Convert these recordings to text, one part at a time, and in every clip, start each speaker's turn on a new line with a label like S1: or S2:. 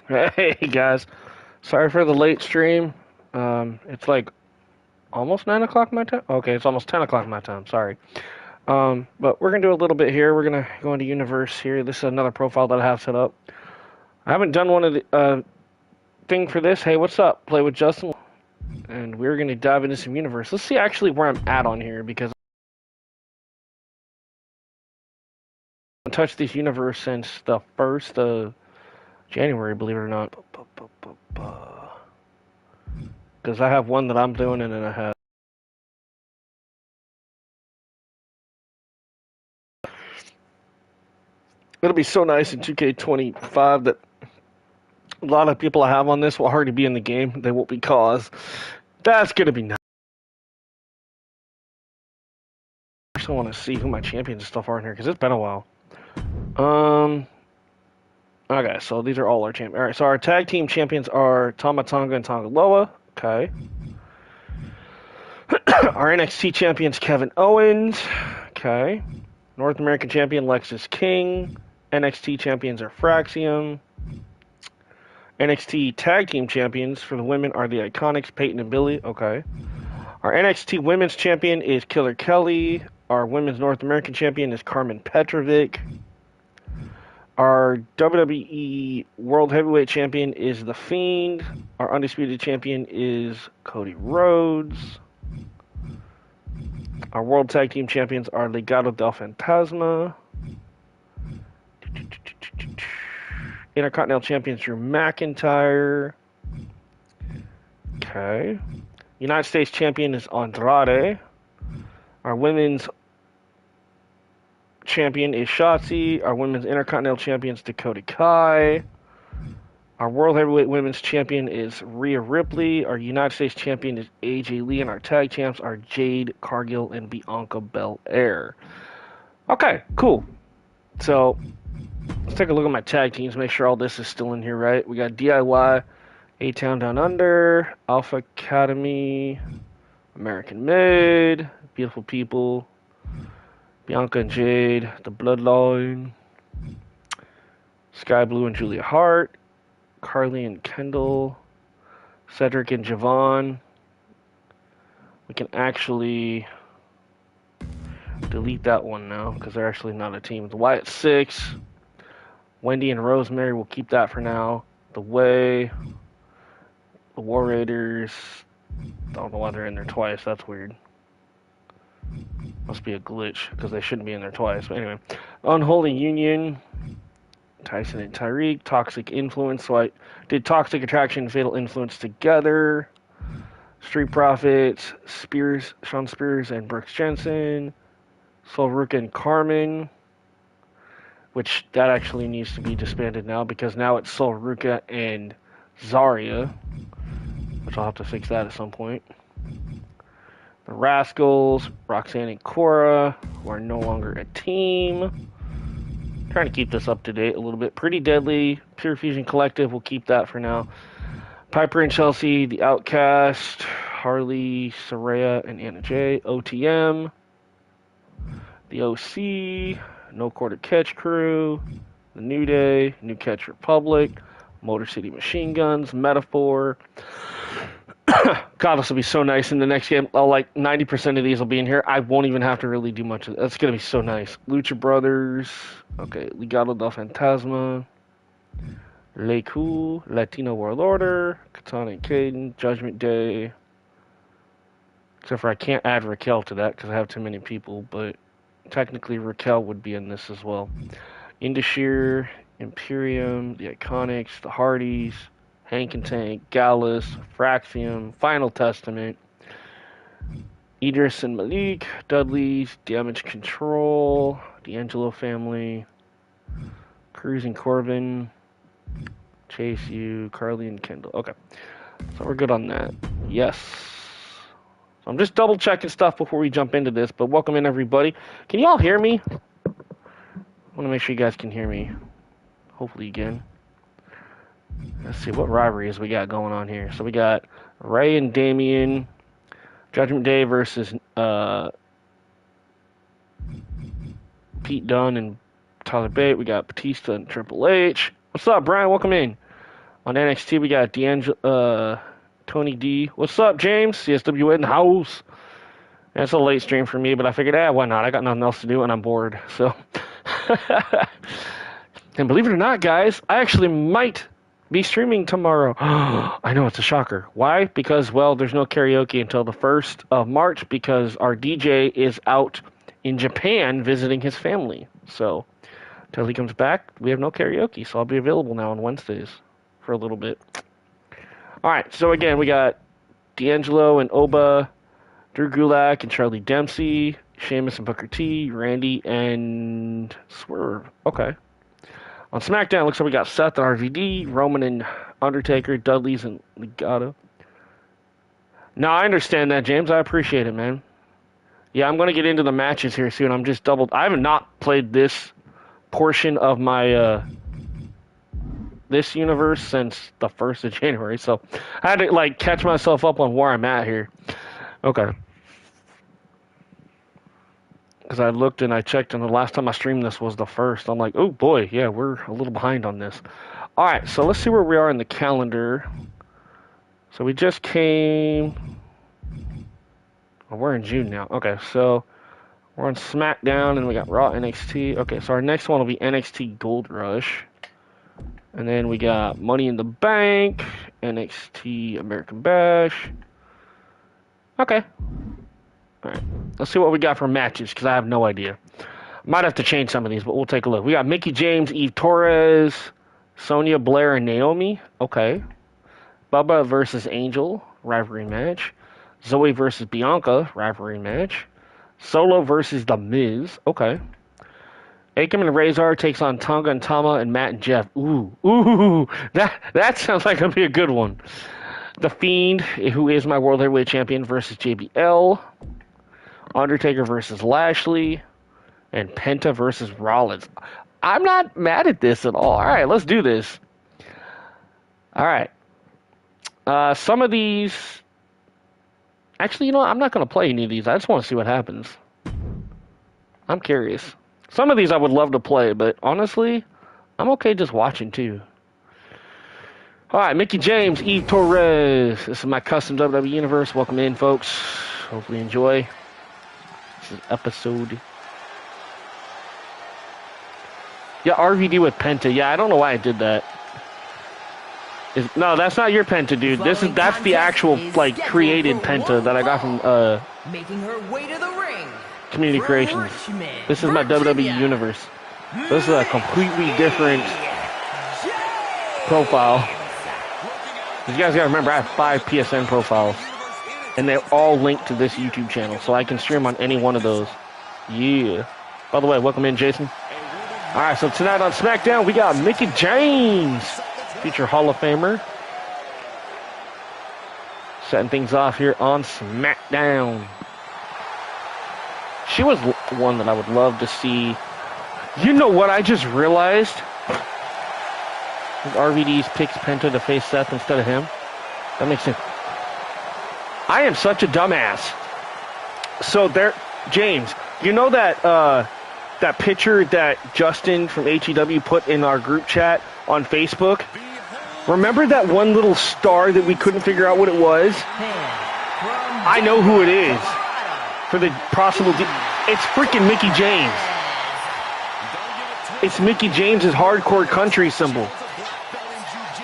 S1: Hey guys, sorry for the late stream. It's like almost 9 o'clock my time. Okay, it's almost 10 o'clock my time. Sorry. But we're gonna do a little bit here. We're gonna go into Universe here. This is another profile that I have set up. I haven't done one of the thing for this. Hey, what's up? Play with Justin, and we're gonna dive into some Universe. Let's see actually where I'm at on here because I haven't touched this Universe since the 1st of January, believe it or not. Because I have one that I'm doing, and then I have. It'll be so nice in 2K25 that a lot of people I have on this will already be in the game. They won't be cause. That's gonna be nice. I just want to see who my champions and stuff are in here because it's been a while. Um. Okay, so these are all our champions. All right, so our tag team champions are Tama Tonga and Tonga Loa. Okay. Our NXT champions Kevin Owens. Okay. North American champion Lexis King. NXT champions are Fraxium. NXT tag team champions for the women are the Iconics, Peyton and Billy. Okay. Our NXT women's champion is Killer Kelly. Our women's North American champion is Carmen Petrovic. Our WWE World Heavyweight Champion is The Fiend. Our Undisputed Champion is Cody Rhodes. Our World Tag Team Champions are Legado del Fantasma. Intercontinental Champions Drew McIntyre. Okay. United States Champion is Andrade. Our Women's Champion is Shotzi. Our Women's Intercontinental Champion is Dakota Kai. Our World Heavyweight Women's Champion is Rhea Ripley. Our United States Champion is AJ Lee. And our Tag Champs are Jade Cargill and Bianca Belair. Okay, cool. So, let's take a look at my tag teams, make sure all this is still in here, right? We got DIY, A-Town Down Under, Alpha Academy, American Made, Beautiful People, Bianca and Jade, The Bloodline, Sky Blue and Julia Hart, Carly and Kendall, Cedric and Javon. We can actually delete that one now because they're actually not a team. The Wyatt Six, Wendy and Rosemary, we'll keep that for now. The Way, the War Raiders. Don't know why they're in there twice. That's weird. Must be a glitch because they shouldn't be in there twice. But anyway, Unholy Union, Tyson and Tyreek, Toxic Influence. So I did Toxic Attraction and Fatal Influence together. Street Profits, Spears, Sean Spears and Brooks Jensen. Sol Ruka and Carmen, which that actually needs to be disbanded now because now it's Sol Ruka and Zarya, which I'll have to fix that at some point. The Rascals, Roxanne and Cora, who are no longer a team. Trying to keep this up to date a little bit. Pretty Deadly, Pure Fusion Collective, we'll keep that for now. Piper and Chelsea, The Outcast, Harley, Saraya, and Anna J. OTM, The OC, No Quarter Catch Crew, The New Day, New Catch Republic, Motor City Machine Guns, Metaphor. God, this will be so nice in the next game. Like 90% of these will be in here. I won't even have to really do much of it. That's going to be so nice. Lucha Brothers. Okay, Legado del Fantasma. Le Cool, Latino World Order, Katana and Caden, Judgment Day. Except for I can't add Raquel to that because I have too many people, but technically Raquel would be in this as well. Indashir, Imperium, the Iconics, the Hardys, Hank and Tank, Gallus, Fraxium, Final Testament, Idris and Malik, Dudley's, Damage Control, D'Angelo Family, Cruz and Corbin, Chase U, Carly and Kendall. Okay, so we're good on that. Yes. So I'm just double checking stuff before we jump into this, but welcome in everybody. Can you all hear me? I want to make sure you guys can hear me. Hopefully you can. Let's see what rivalries we got going on here. So we got Ray and Damien, Judgment Day versus Pete Dunne and Tyler Bate. We got Batista and Triple H, What's up, Brian? Welcome in. On NXT, we got Tony D. What's up, James? CSW in the house. And it's a late stream for me, but I figured, why not? I got nothing else to do and I'm bored. So, and believe it or not, guys, I actually might be streaming tomorrow. I know, it's a shocker. Why? Because, well, there's no karaoke until the 1st of March because our DJ is out in Japan visiting his family. So, until he comes back, we have no karaoke. So I'll be available now on Wednesdays for a little bit. All right, so again, we got D'Angelo and Oba, Drew Gulak and Charlie Dempsey, Sheamus and Booker T, Randy and Swerve. Okay. On SmackDown, looks like we got Seth and RVD, Roman and Undertaker, Dudley's and Legado. Now, I understand that, James. I appreciate it, man. Yeah, I'm going to get into the matches here soon. I'm just I have not played this portion of my, this universe since the 1st of January, so I had to, like, catch myself up on where I'm at here. Okay. Because I looked and I checked, and the last time I streamed this was the 1st. I'm like, oh boy, yeah, we're a little behind on this. All right, so let's see where we are in the calendar. So we just came. Oh, we're in June now. Okay, so we're on SmackDown, and we got Raw, NXT. Okay, so our next one will be NXT Gold Rush. And then we got Money in the Bank, NXT American Bash. Okay. All right, let's see what we got for matches, because I have no idea. Might have to change some of these, but we'll take a look. We got Mickie James, Eve Torres, Sonya Blair, and Naomi. Okay. Bubba versus Angel, rivalry match. Zoe versus Bianca, rivalry match. Solo versus The Miz. Okay. Akam and Razor takes on Tonga and Tama and Matt and Jeff. Ooh, that sounds like it'll be a good one. The Fiend, who is my World Heavyweight Champion, versus JBL. Undertaker versus Lashley, and Penta versus Rollins. I'm not mad at this at all. All right, let's do this. All right. Some of these... Actually, you know what? I'm not going to play any of these. I just want to see what happens. I'm curious. Some of these I would love to play, but honestly, I'm okay just watching too. All right, Mickie James, Eve Torres. This is my custom WWE Universe. Welcome in, folks. Hopefully you enjoy. Episode. Yeah, RVD with Penta. Yeah, I don't know why I did that. No, that's not your Penta, dude. That's the actual like created Penta that I got from
S2: making her way to the ring.
S1: Community Creations. This is my WWE Universe. This is a completely different profile. You guys gotta remember, I have 5 PSN profiles. And they're all linked to this YouTube channel, so I can stream on any one of those. Yeah. By the way, welcome in, Jason. All right, so tonight on SmackDown, we got Mickie James, future Hall of Famer. Setting things off here on SmackDown. She was one that I would love to see. You know what I just realized? RVD's picks Penta to face Seth instead of him. That makes sense. I am such a dumbass. So there, James, you know that that picture that Justin from HEW put in our group chat on Facebook? Remember that one little star that we couldn't figure out what it was? I know who it is. For the possible... It's freaking Mickie James. It's Mickie James's hardcore country symbol.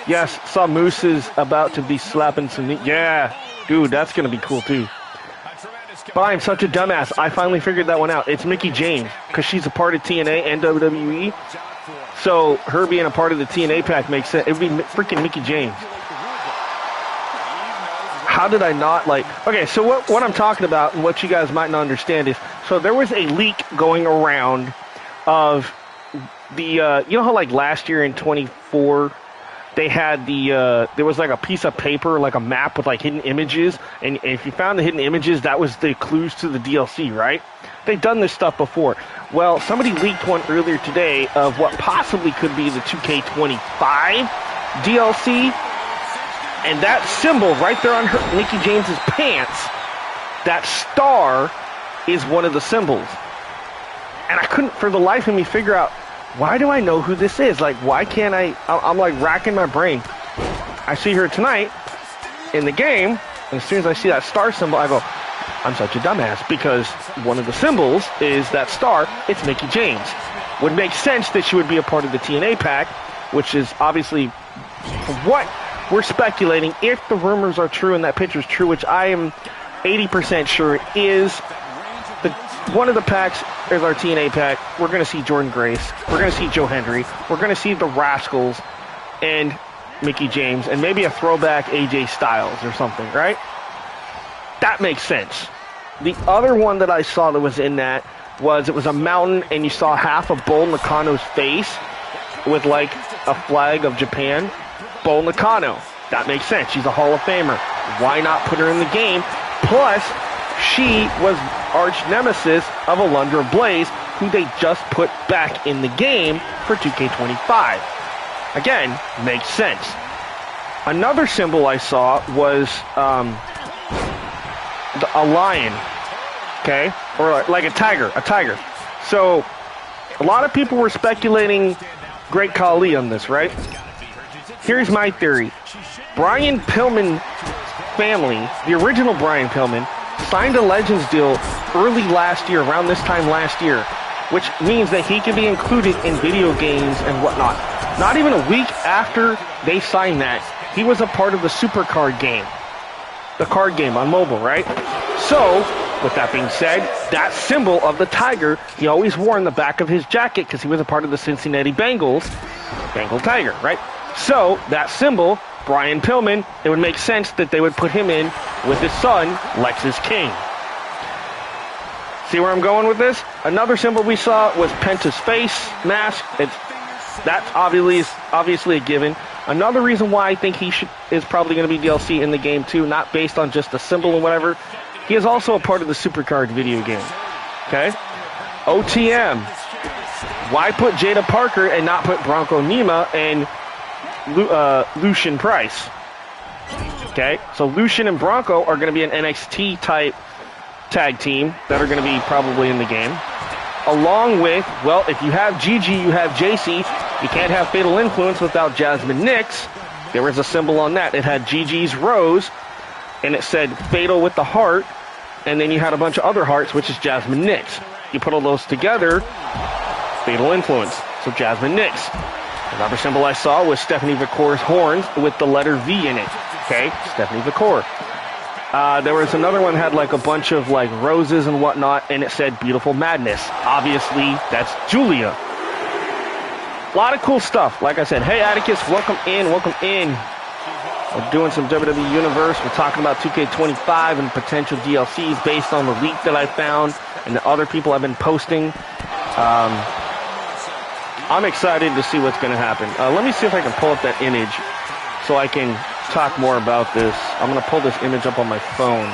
S1: Yes, saw Moose is about to be slapping some... Yeah. Dude, that's going to be cool, too. But I'm such a dumbass. I finally figured that one out. It's Mickie James, because she's a part of TNA and WWE. So, her being a part of the TNA pack makes sense. It would be freaking Mickie James. How did I not, like... Okay, so what I'm talking about, and what you guys might not understand is... So, there was a leak going around of the... you know how, like, last year in 24... They had there was like a piece of paper, like a map with like hidden images, and if you found the hidden images, that was the clues to the DLC, right? They've done this stuff before. Well, somebody leaked one earlier today of what possibly could be the 2K25 DLC, and that symbol right there on her Mickie James's pants, that star is one of the symbols. And I couldn't for the life of me figure out why do I know who this is? Like, why can't I'm like racking my brain. I see her tonight in the game, and as soon as I see that star symbol, I go, I'm such a dumbass, because one of the symbols is that star. It's Mickie James. Would make sense that she would be a part of the TNA pack, which is obviously what we're speculating. If the rumors are true and that picture is true, which I am 80% sure it is, one of the packs is our TNA pack. We're going to see Jordynne Grace. We're going to see Joe Hendry. We're going to see the Rascals and Mickie James, and maybe a throwback AJ Styles or something, right? That makes sense. The other one that I saw that was in that was, it was a mountain, and you saw half of Bull Nakano's face with like a flag of Japan. Bull Nakano. That makes sense. She's a Hall of Famer. Why not put her in the game? Plus, she was arch nemesis of Alundra Blaze, who they just put back in the game for 2K25. Again, makes sense. Another symbol I saw was a lion, okay? Or like a tiger, So, a lot of people were speculating Great Khali on this, right? Here's my theory. Brian Pillman family, the original Brian Pillman, signed a Legends deal early last year, around this time last year, which means that he can be included in video games and whatnot. Not even a week after they signed that, he was a part of the Supercard game. The card game on mobile, right? So, with that being said, that symbol of the tiger, he always wore in the back of his jacket because he was a part of the Cincinnati Bengals, Bengal Tiger, right? So, that symbol, Brian Pillman, it would make sense that they would put him in with his son, Lexus King. See where I'm going with this? Another symbol we saw was Penta's face mask. That's obviously a given. Another reason why I think he is probably going to be DLC in the game too, not based on just the symbol and whatever. He is also a part of the Supercard video game. Okay? OTM. Why put Jada Parker and not put Bronco Nima and Lucian Price? Okay? So Lucian and Bronco are going to be an NXT type tag team that are going to be probably in the game. Along with, well, if you have Gigi, you have JC. You can't have Fatal Influence without Jasmine Nix. There was a symbol on that. It had Gigi's rose, and it said Fatal with the heart, and then you had a bunch of other hearts, which is Jasmine Nix. You put all those together, Fatal Influence. So Jasmine Nix. Another symbol I saw was Stephanie Vacour's horns with the letter V in it. Okay, Stephanie Vacour. There was another one that had like a bunch of like roses and whatnot, and it said Beautiful Madness. Obviously, that's Julia. A lot of cool stuff. Like I said, hey Atticus, welcome in. We're doing some WWE Universe. We're talking about 2K25 and potential DLCs based on the leak that I found and the other people I've been posting. I'm excited to see what's going to happen. Let me see if I can pull up that image so I can talk more about this. I'm going to pull this image up on my phone.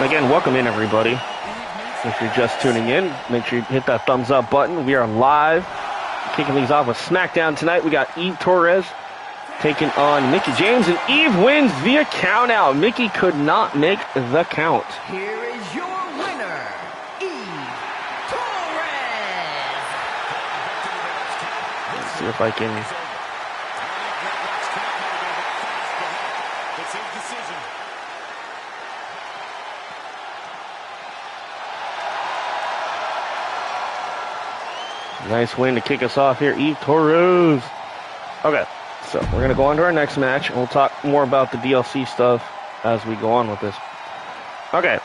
S1: Again, welcome in everybody. If you're just tuning in, make sure you hit that thumbs up button. We are live, kicking these off with SmackDown tonight. We got Eve Torres taking on Mickie James, and Eve wins via count out. Mickie could not make the count.
S2: Here is your winner, Eve Torres.
S1: Let's see if I can. Nice win to kick us off here, Eve Torres. Okay, so we're going to go on to our next match, and we'll talk more about the DLC stuff as we go on with this. Okay,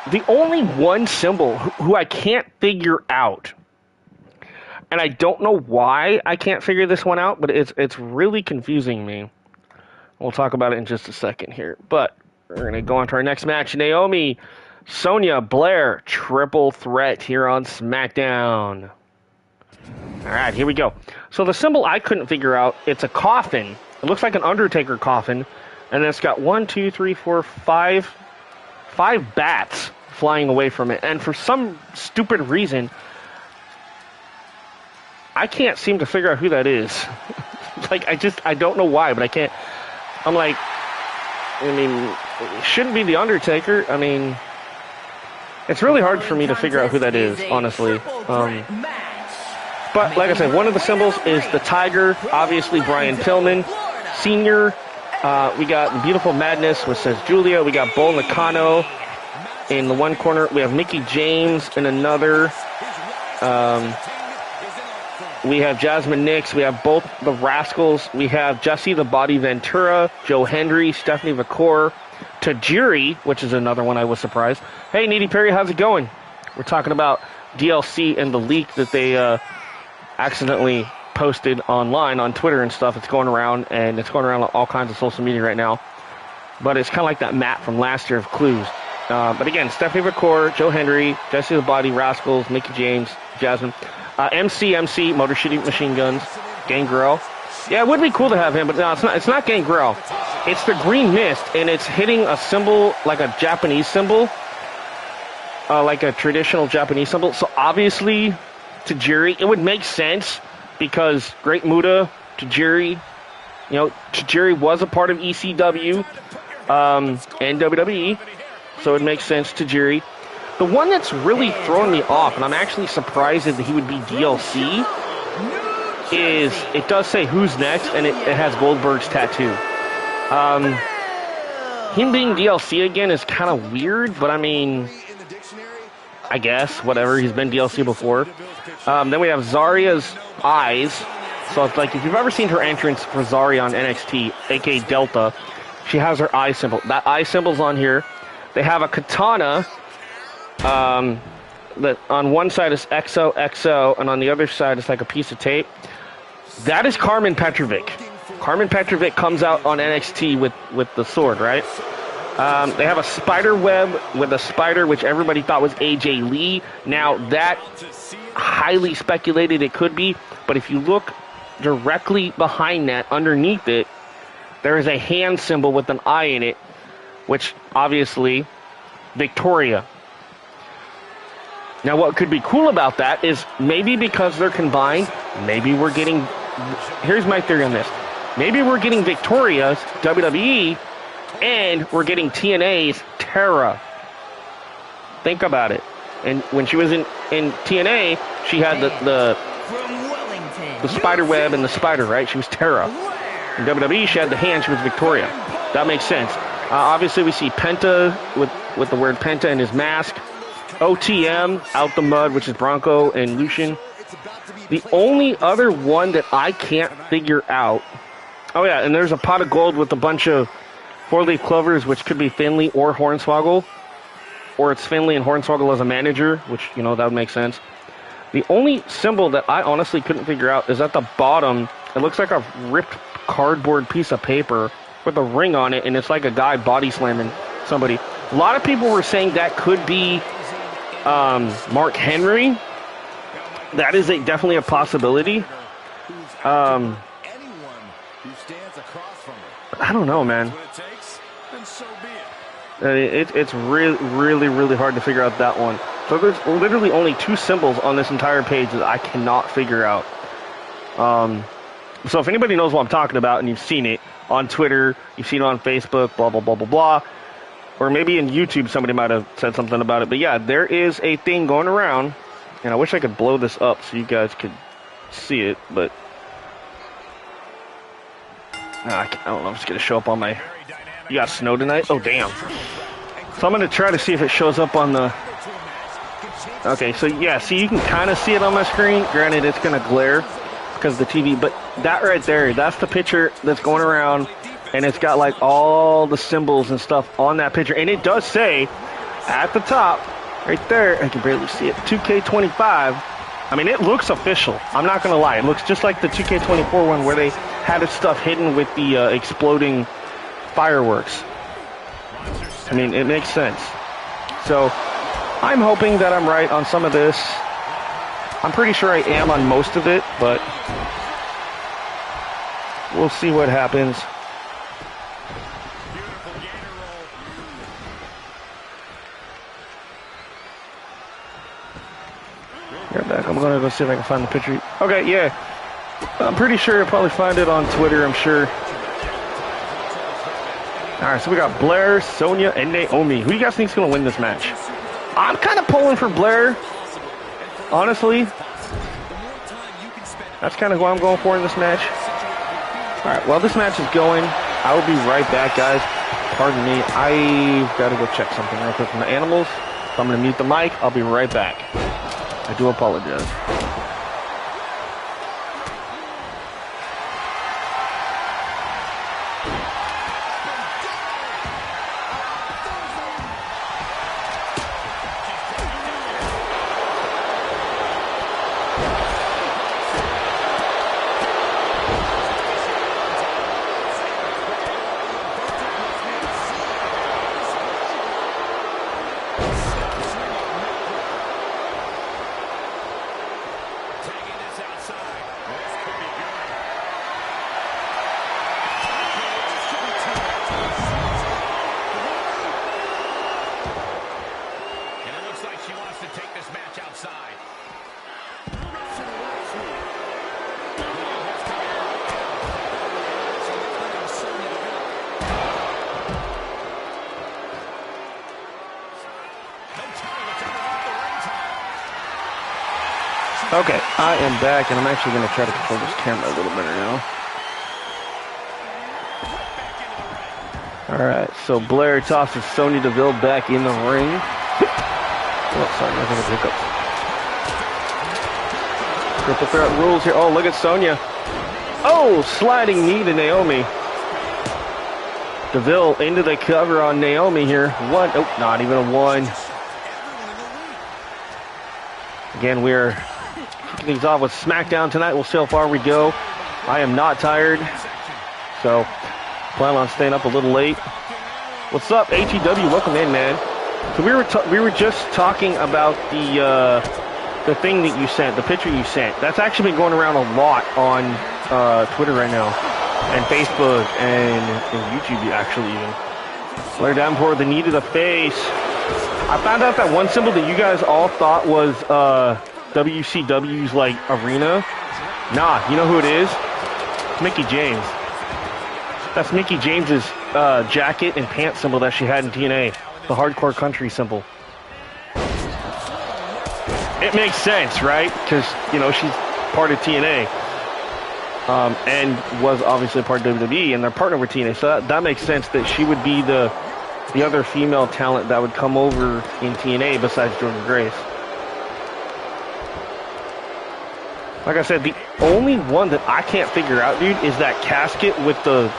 S1: the only one symbol who I can't figure out, and I don't know why I can't figure this one out, but it's really confusing me. We'll talk about it in just a second here, but we're going to go on to our next match. Naomi, Sonya, Blair, triple threat here on SmackDown. All right, here we go. So the symbol I couldn't figure out, it's a coffin. It looks like an Undertaker coffin, and it's got 5 bats flying away from it. And for some stupid reason, I can't seem to figure out who that is. Like, I don't know why, but I can't. I'm like, I mean, it shouldn't be the Undertaker. I mean, It's really hard for me to figure out who that is, honestly. But like I said, one of the symbols is the tiger. Obviously, Brian Pillman, Sr. We got Beautiful Madness, which says Julia. We got Bull Nakano in the one corner. We have Mickey James in another. We have Jasmine Nix. We have both the Rascals. We have Jesse the Body Ventura, Joe Hendry, Stephanie Vakor, Tajiri, which is another one I was surprised. Hey, Needy Perry, how's it going? We're talking about DLC and the leak that they accidentally posted online on Twitter and stuff. It's going around, and it's going around on all kinds of social media right now. But it's kind of like that map from last year of Clues. But again, Stephanie Vakor, Joe Hendry, Jesse the Body, Rascals, Mickey James, Jasmine. MC, Motor City Machine Guns, Gangrel. Yeah, it would be cool to have him, but no, it's not Gangrel. It's the green mist, and it's hitting a symbol, like a Japanese symbol, like a traditional Japanese symbol. So obviously, Tajiri, it would make sense because Great Muta, Tajiri, Tajiri was a part of ECW and WWE, so it makes sense, Tajiri. The one that's really thrown me off, and I'm actually surprised that he would be DLC, is it does say Who's Next, and it has Goldberg's tattoo. Him being DLC again is kind of weird, but I mean, I guess, whatever. He's been DLC before. Then we have Zaria's eyes. So it's like, if you've ever seen her entrance for Zarya on NXT, aka Delta, she has her eye symbol. That eye symbol's on here. They have a katana. That on one side is XOXO, and on the other side is like a piece of tape. That is Carmen Petrovic. Carmen Petrovic comes out on NXT with the sword, right? They have a spider web with a spider, which everybody thought was AJ Lee. Now, that highly speculated it could be, but if you look directly behind that, underneath it, there is a hand symbol with an eye in it, which obviously, Victoria. Now, what could be cool about that is maybe because they're combined, maybe we're getting... Here's my theory on this. Maybe we're getting Victoria's WWE, and we're getting TNA's Tara. Think about it. And when she was in TNA, she had the spider web and the spider, right? She was Tara. In WWE, she had the hand. She was Victoria. That makes sense. Obviously, we see Penta with the word Penta in his mask. OTM, Out the Mud, which is Bronco and Lucian. The only other one that I can't figure out... Oh, yeah, and there's a pot of gold with a bunch of four-leaf clovers, which could be Finley or Hornswoggle. Or it's Finley and Hornswoggle as a manager, which, that would make sense. The only symbol that I honestly couldn't figure out is at the bottom. It looks like a ripped cardboard piece of paper with a ring on it, and it's like a guy body slamming somebody. A lot of people were saying that could be Mark Henry. That is definitely a possibility. I don't know, man. It's really hard to figure out that one. So there's literally only two symbols on this entire page that I cannot figure out. So if anybody knows what I'm talking about and you've seen it on Twitter, you've seen it on Facebook, blah, blah, blah, blah, blah, or maybe in YouTube somebody might have said something about it. But yeah, there is a thing going around, and I wish I could blow this up so you guys could see it, but I don't know if it's going to show up on my... You got snow tonight? Oh, damn. So I'm going to try to see if it shows up on the... Okay, so yeah, see, you can kind of see it on my screen. Granted, it's going to glare because of the TV, but that right there, that's the picture that's going around, and it's got like all the symbols and stuff on that picture. And it does say at the top, right there, I can barely see it, 2K25. I mean, it looks official. I'm not going to lie. It looks just like the 2K24 one where they had its stuff hidden with the exploding fireworks. I mean, it makes sense. So I'm hoping that I'm right on some of this. I'm pretty sure I am on most of it, but we'll see what happens. Right back. I'm gonna go see if I can find the picture. Okay, yeah. I'm pretty sure you'll probably find it on Twitter, I'm sure. Alright, so we got Blair, Sonya, and Naomi. Who do you guys think is gonna win this match? I'm kind of pulling for Blair, honestly. That's kind of who I'm going for in this match. All right, well, this match is going. I will be right back, guys. Pardon me. I've got to go check something real quick from the animals. So I'm going to mute the mic. I'll be right back. I do apologize. Okay, I am back, and I'm actually going to try to control this camera a little better now. Alright, so Blair tosses Sonya Deville back in the ring. Oh, sorry, I think it's hiccups. Triple threat rules here. Oh, look at Sonya. Oh, sliding knee to Naomi. Deville into the cover on Naomi here. One, oh, not even a one. Again, we're kicking things off with SmackDown tonight. We'll see how far we go. I am not tired, so plan on staying up a little late. What's up, HEW? Welcome in, man. So we were just talking about the thing that you sent, the picture you sent. That's actually been going around a lot on Twitter right now, and Facebook, and YouTube actually even. Blair Davenport, the knee to the face. I found out that one symbol that you guys all thought was WCW's like arena. Nah, you know who it is? It's Mickie James. That's Mickie James's jacket and pants symbol that she had in TNA, the hardcore country symbol. It makes sense, right? Because you know she's part of TNA, and was obviously a part of WWE, and they're partnered with TNA, so that makes sense that she would be the other female talent that would come over in TNA besides Jordan Grace. Like I said, the only one that I can't figure out, dude, is that casket with the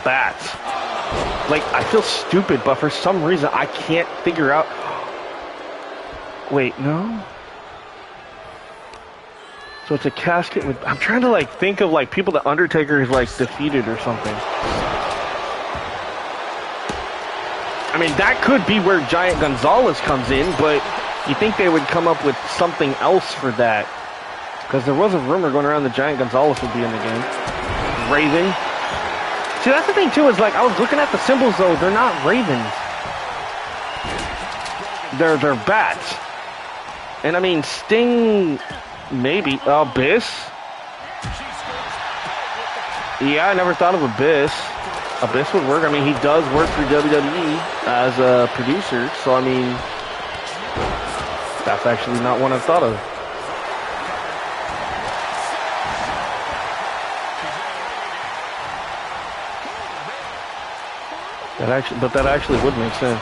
S1: bats. Like, I feel stupid, but for some reason I can't figure out. Wait, no. So it's a casket with. I'm trying to like think of like people that Undertaker has like defeated or something. I mean, that could be where Giant Gonzalez comes in, but you think they would come up with something else for that? Because there was a rumor going around that Giant Gonzalez would be in the game. Raven. See, that's the thing too, is like I was looking at the symbols though, they're not ravens. They're bats. And I mean, Sting, maybe. Abyss? Yeah, I never thought of Abyss. Abyss would work. I mean, he does work for WWE as a producer, so I mean, that's actually not one I've thought of. That actually would make sense.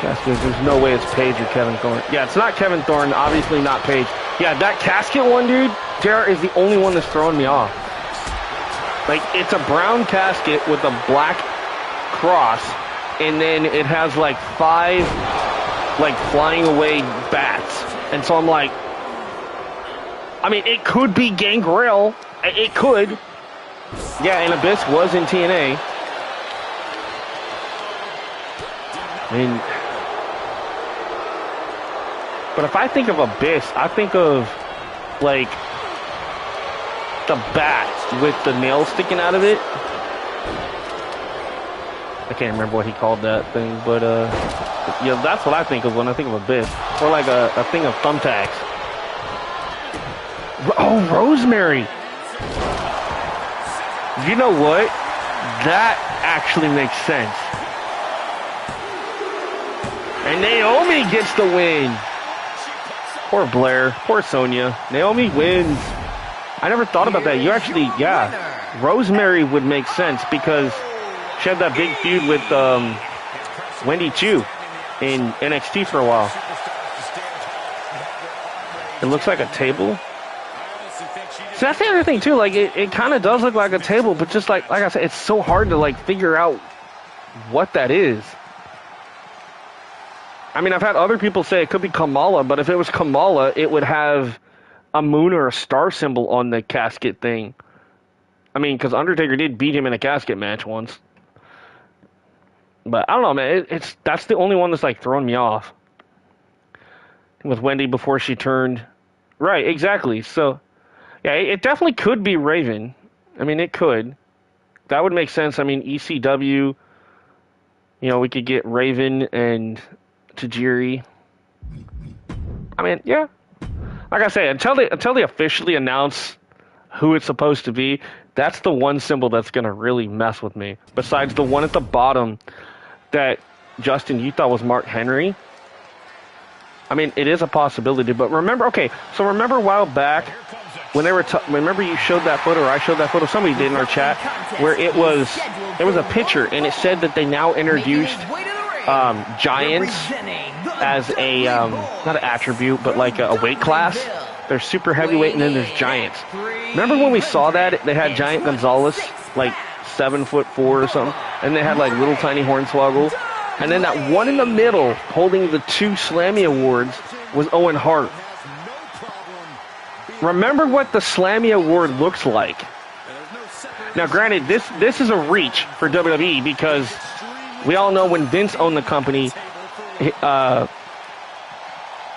S1: Casket, there's no way it's Paige or Kevin Thorne. Yeah, it's not Kevin Thorne, obviously not Paige. Yeah, that casket one, dude, JR, is the only one that's throwing me off. Like, it's a brown casket with a black cross, and then it has like 5 like flying away bats. And so I'm like, I mean, it could be Gangrel. It could. Yeah, and Abyss was in TNA. I mean, but if I think of Abyss, I think of like the bat with the nail sticking out of it. I can't remember what he called that thing, but yeah, that's what I think of when I think of Abyss. Or like a thing of thumbtacks. Oh, Rosemary! You know what? That actually makes sense. And Naomi gets the win. Poor Blair. Poor Sonya. Naomi wins. I never thought about that. You actually, yeah. Rosemary would make sense because she had that big feud with Wendy Chu in NXT for a while. It looks like a table. So that's the other thing too. Like it kind of does look like a table, but just like I said, it's so hard to like figure out what that is. I mean, I've had other people say it could be Kamala, but if it was Kamala, it would have a moon or a star symbol on the casket thing. I mean, because Undertaker did beat him in a casket match once. But I don't know, man. That's the only one that's like throwing me off. With Wendy before she turned. Right, exactly. So, yeah, it definitely could be Raven. I mean, it could. That would make sense. I mean, ECW, you know, we could get Raven and Tajiri. I mean, yeah. Like I say, until they officially announce who it's supposed to be, that's the one symbol that's going to really mess with me. Besides the one at the bottom that, Justin, you thought was Mark Henry. I mean, it is a possibility, but remember a while back when they were, remember you showed that photo, or I showed that photo, somebody did in our chat, where it was a picture, and it said that they now introduced Giants as a, not an attribute, but like a weight class. There's super heavyweight, and then there's Giants. Remember when we saw that? They had Giant Gonzalez, like 7'4" or something, and they had like little tiny Hornswoggle. And then that one in the middle, holding the 2 Slammy Awards, was Owen Hart. Remember what the Slammy Award looks like. Now, granted, this is a reach for WWE because we all know when Vince owned the company,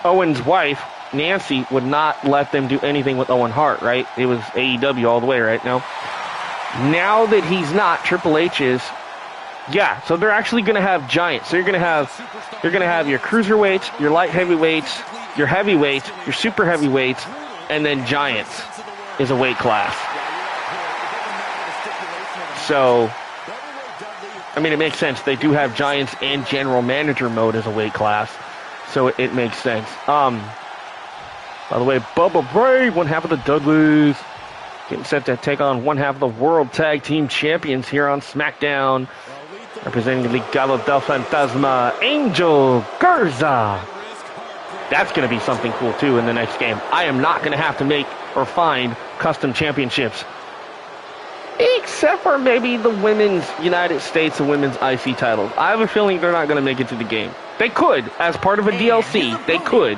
S1: Owen's wife, Nancy, would not let them do anything with Owen Hart, right? It was AEW all the way, right? Now that he's not, Triple H is. Yeah, so they're actually going to have Giants. So you're going to have your cruiserweights, your light heavyweights, your heavyweights, your super heavyweights, and then Giants is a weight class. So, I mean, it makes sense. They do have Giants and General Manager mode as a weight class, so it makes sense. By the way, Bubba Ray, one half of the Dudleys, getting set to take on one half of the World Tag Team Champions here on SmackDown. Representing the Legado del Fantasma, Angel Garza. That's going to be something cool, too, in the next game. I am not going to have to make or find custom championships. Except for maybe the Women's United States and Women's IC titles. I have a feeling they're not going to make it to the game. They could, as part of a DLC. They could.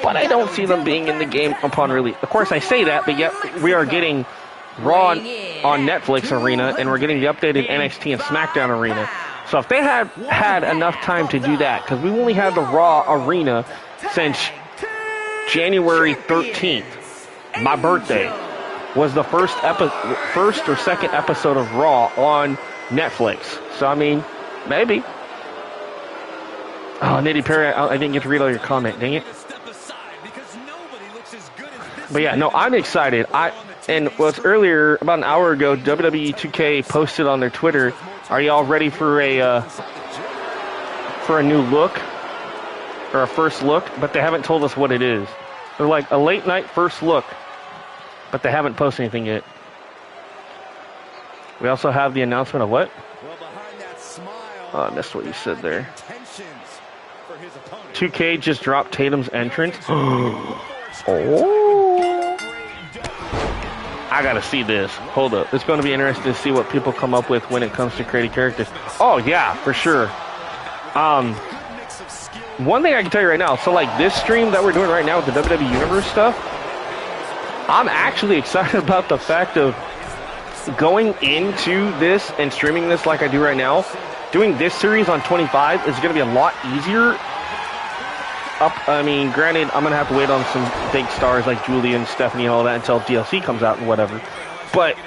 S1: But I don't see them being in the game upon release. Of course, I say that, but yet we are getting Raw on Netflix Arena, and we're getting the updated NXT and SmackDown Arena. So if they had enough time to do that, because we've only had the Raw Arena since January 13th, my birthday, was the first or second episode of Raw on Netflix. So, I mean, maybe. Oh, Nitty Perry, I didn't get to read all your comment, dang it. But yeah, no, I'm excited. And what's earlier, about an hour ago, WWE 2K posted on their Twitter, are y'all ready for a new look? Or a first look? But they haven't told us what it is. They're like a late night first look. But they haven't posted anything yet. We also have the announcement of what? Oh, I missed what you said there. 2K just dropped Tatum's entrance. Oh. I gotta see this. Hold up. It's going to be interesting to see what people come up with when it comes to creating characters. Oh, yeah, for sure. One thing I can tell you right now, so like this stream that we're doing right now with the WWE Universe stuff, I'm actually excited about the fact of going into this and streaming this like I do right now. Doing this series on 25 is going to be a lot easier. I mean, granted, I'm going to have to wait on some big stars like Julia and Stephanie and all that until DLC comes out and whatever. But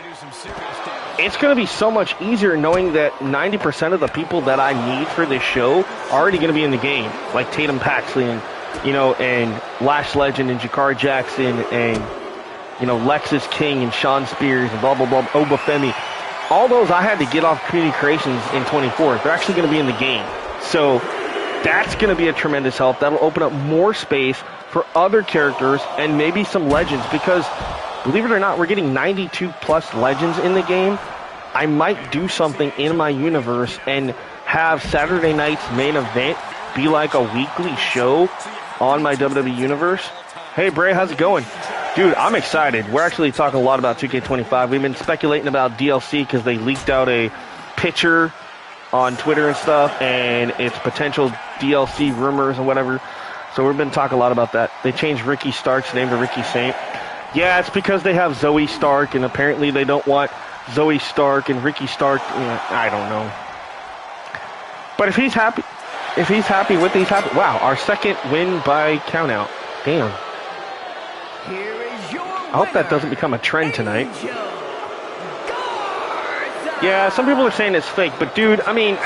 S1: it's going to be so much easier knowing that 90% of the people that I need for this show are already going to be in the game. Like Tatum Paxley and, and Lash Legend and Jakar Jackson and, Lexus King and Sean Spears and blah, blah, blah, Obafemi. All those I had to get off Community Creations in 24. They're actually going to be in the game. So That's going to be a tremendous help. That'll open up more space for other characters and maybe some legends because, believe it or not, we're getting 92 plus legends in the game. I might do something in my universe and have Saturday night's main event be like a weekly show on my WWE Universe. Hey, Bray, how's it going? Dude, I'm excited. We're actually talking a lot about 2K25. We've been speculating about DLC because they leaked out a picture on Twitter and stuff, and it's potential DLC rumors and whatever. So we've been talking a lot about that. They changed Ricky Stark's name to Ricky Saint. Yeah, it's because they have Zoe Stark, and apparently they don't want Zoe Stark and Ricky Stark. I don't know. But if he's happy with it, he's happy. Wow, our second win by countout. Damn.
S2: Here is your
S1: I hope that doesn't become a trend tonight. Yeah, some people are saying it's fake, but dude, I mean,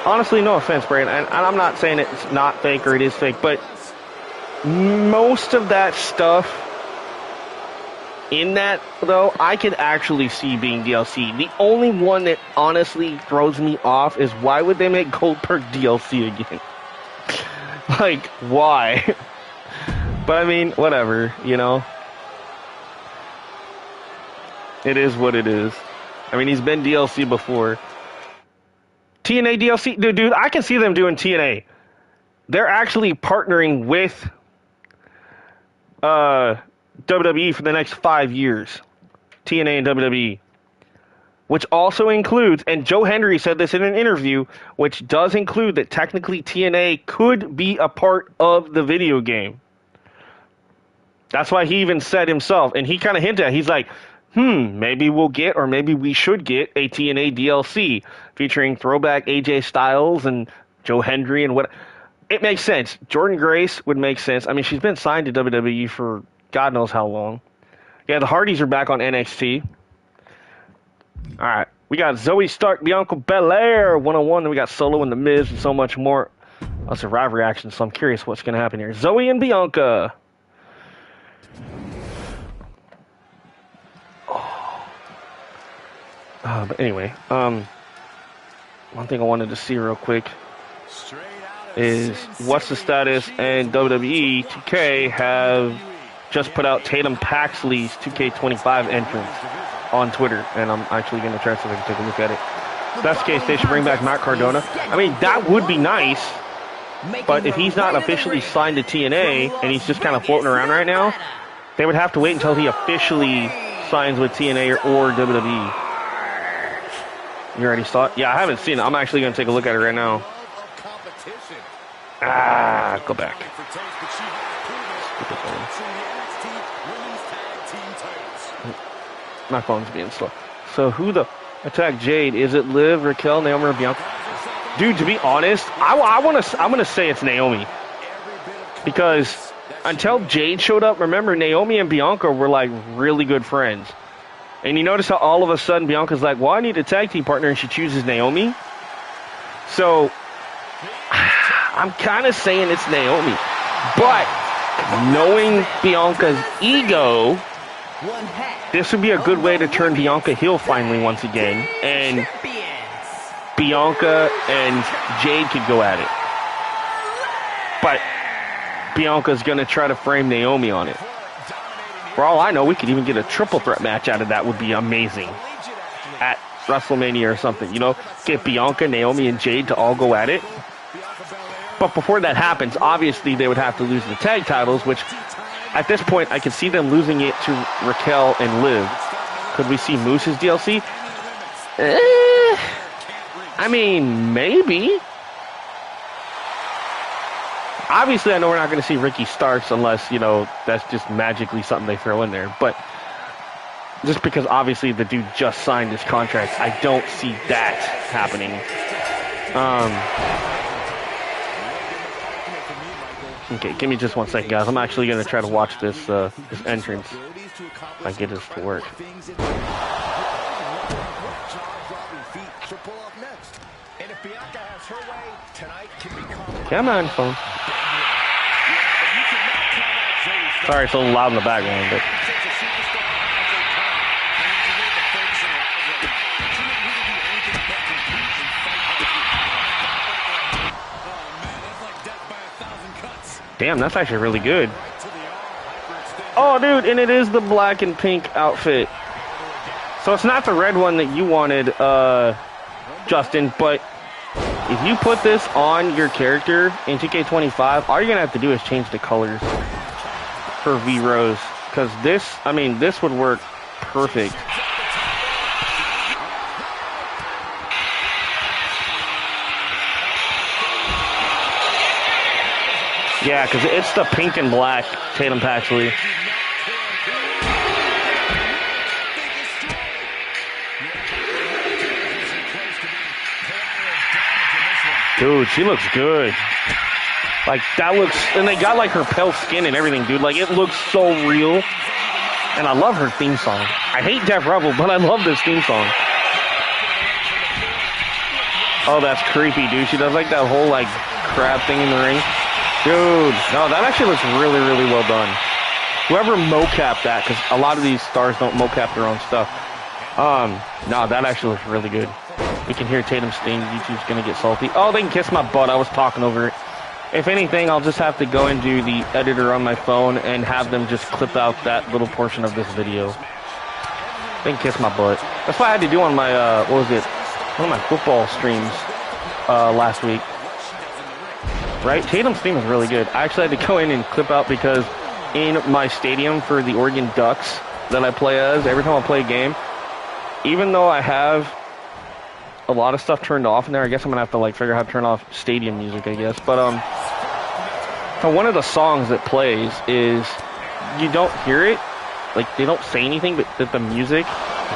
S1: honestly, no offense, Brandon, and I'm not saying it's not fake or it is fake, but most of that stuff in that, though, I could actually see being DLC. The only one that honestly throws me off is why would they make Goldberg DLC again? Like, why? But I mean, whatever, you know? It is what it is. I mean, he's been DLC before. TNA DLC? Dude, I can see them doing TNA. They're actually partnering with WWE for the next 5 years. TNA and WWE. Which also includes, and Joe Hendry said this in an interview, which does include that technically TNA could be a part of the video game. That's why he even said himself, and he kind of hinted at, he's like, maybe we'll get, or maybe we should get a TNA DLC featuring throwback AJ Styles and Joe Hendry and what. It makes sense. Jordan Grace would make sense. I mean, she's been signed to WWE for God knows how long. Yeah, the Hardys are back on NXT. All right. We got Zoe Stark, Bianca Belair, 101. Then we got Solo and The Miz and so much more. A Survivor reaction, so I'm curious what's going to happen here. Zoe and Bianca. But anyway, one thing I wanted to see real quick is what's the status, and WWE 2K have just put out Tatum Paxley's 2K25 entrance on Twitter, and I'm actually going to try so I can take a look at it. If that's the case, they should bring back Matt Cardona. I mean, that would be nice, but if he's not officially signed to TNA and he's just kind of floating around right now, they would have to wait until he officially signs with TNA or WWE. You already saw it? Yeah, I haven't seen it. I'm actually going to take a look at it right now. Go back. My phone's being slow. So who the attacked Jade? Is it Liv, Raquel, Naomi, or Bianca? Dude, to be honest, I'm gonna say it's Naomi. Because until Jade showed up, remember, Naomi and Bianca were like really good friends. And you notice how all of a sudden Bianca's like, well, I need a tag team partner, and she chooses Naomi. So I'm kind of saying it's Naomi. But knowing Bianca's ego, this would be a good way to turn Bianca heel finally once again. And Bianca and Jade could go at it. But Bianca's going to try to frame Naomi on it. For all I know, we could even get a triple threat match out of that. Would be amazing. At WrestleMania or something, you know? Get Bianca, Naomi, and Jade to all go at it. But before that happens, obviously they would have to lose the tag titles, which at this point I could see them losing it to Raquel and Liv. Could we see Moose's DLC? I mean, maybe. Obviously, I know we're not going to see Ricky Starks unless, you know, that's just magically something they throw in there. But just because obviously the dude just signed his contract, I don't see that happening. Okay, give me just 1 second, guys. I'm actually going to try to watch this this entrance if I get this to work. Come on, phone. Sorry, it's a little loud in the background, but Damn, that's actually really good. Oh, dude, and it is the black and pink outfit. So it's not the red one that you wanted, Justin, but if you put this on your character in 2K25, all you're going to have to do is change the colors for V-Rose. Because this, I mean, this would work perfect. Yeah, because it's the pink and black Tatum Paxley. Dude, she looks good. Like, that looks... And they got, like, her pale skin and everything, dude. Like, it looks so real. And I love her theme song. I hate Def Rebel, but I love this theme song. Oh, that's creepy, dude. She does, like, that whole, like, crab thing in the ring. Dude, no, that actually looks really, really well done. Whoever mocapped that, because a lot of these stars don't mocap their own stuff. No, that actually looks really good. We can hear Tatum's theme. YouTube's gonna get salty. Oh, they can kiss my butt. I was talking over it. If anything, I'll just have to go into the editor on my phone and have them just clip out that little portion of this video. They can kiss my butt. That's what I had to do on my, what was it? One of my football streams, last week. Right? Tatum's theme is really good. I actually had to go in and clip out because in my stadium for the Oregon Ducks that I play as, every time I play a game, even though I have a lot of stuff turned off in there, I guess I'm gonna have to like figure out how to turn off stadium music, I guess. But so one of the songs that plays is, you don't hear it, like they don't say anything, but that the music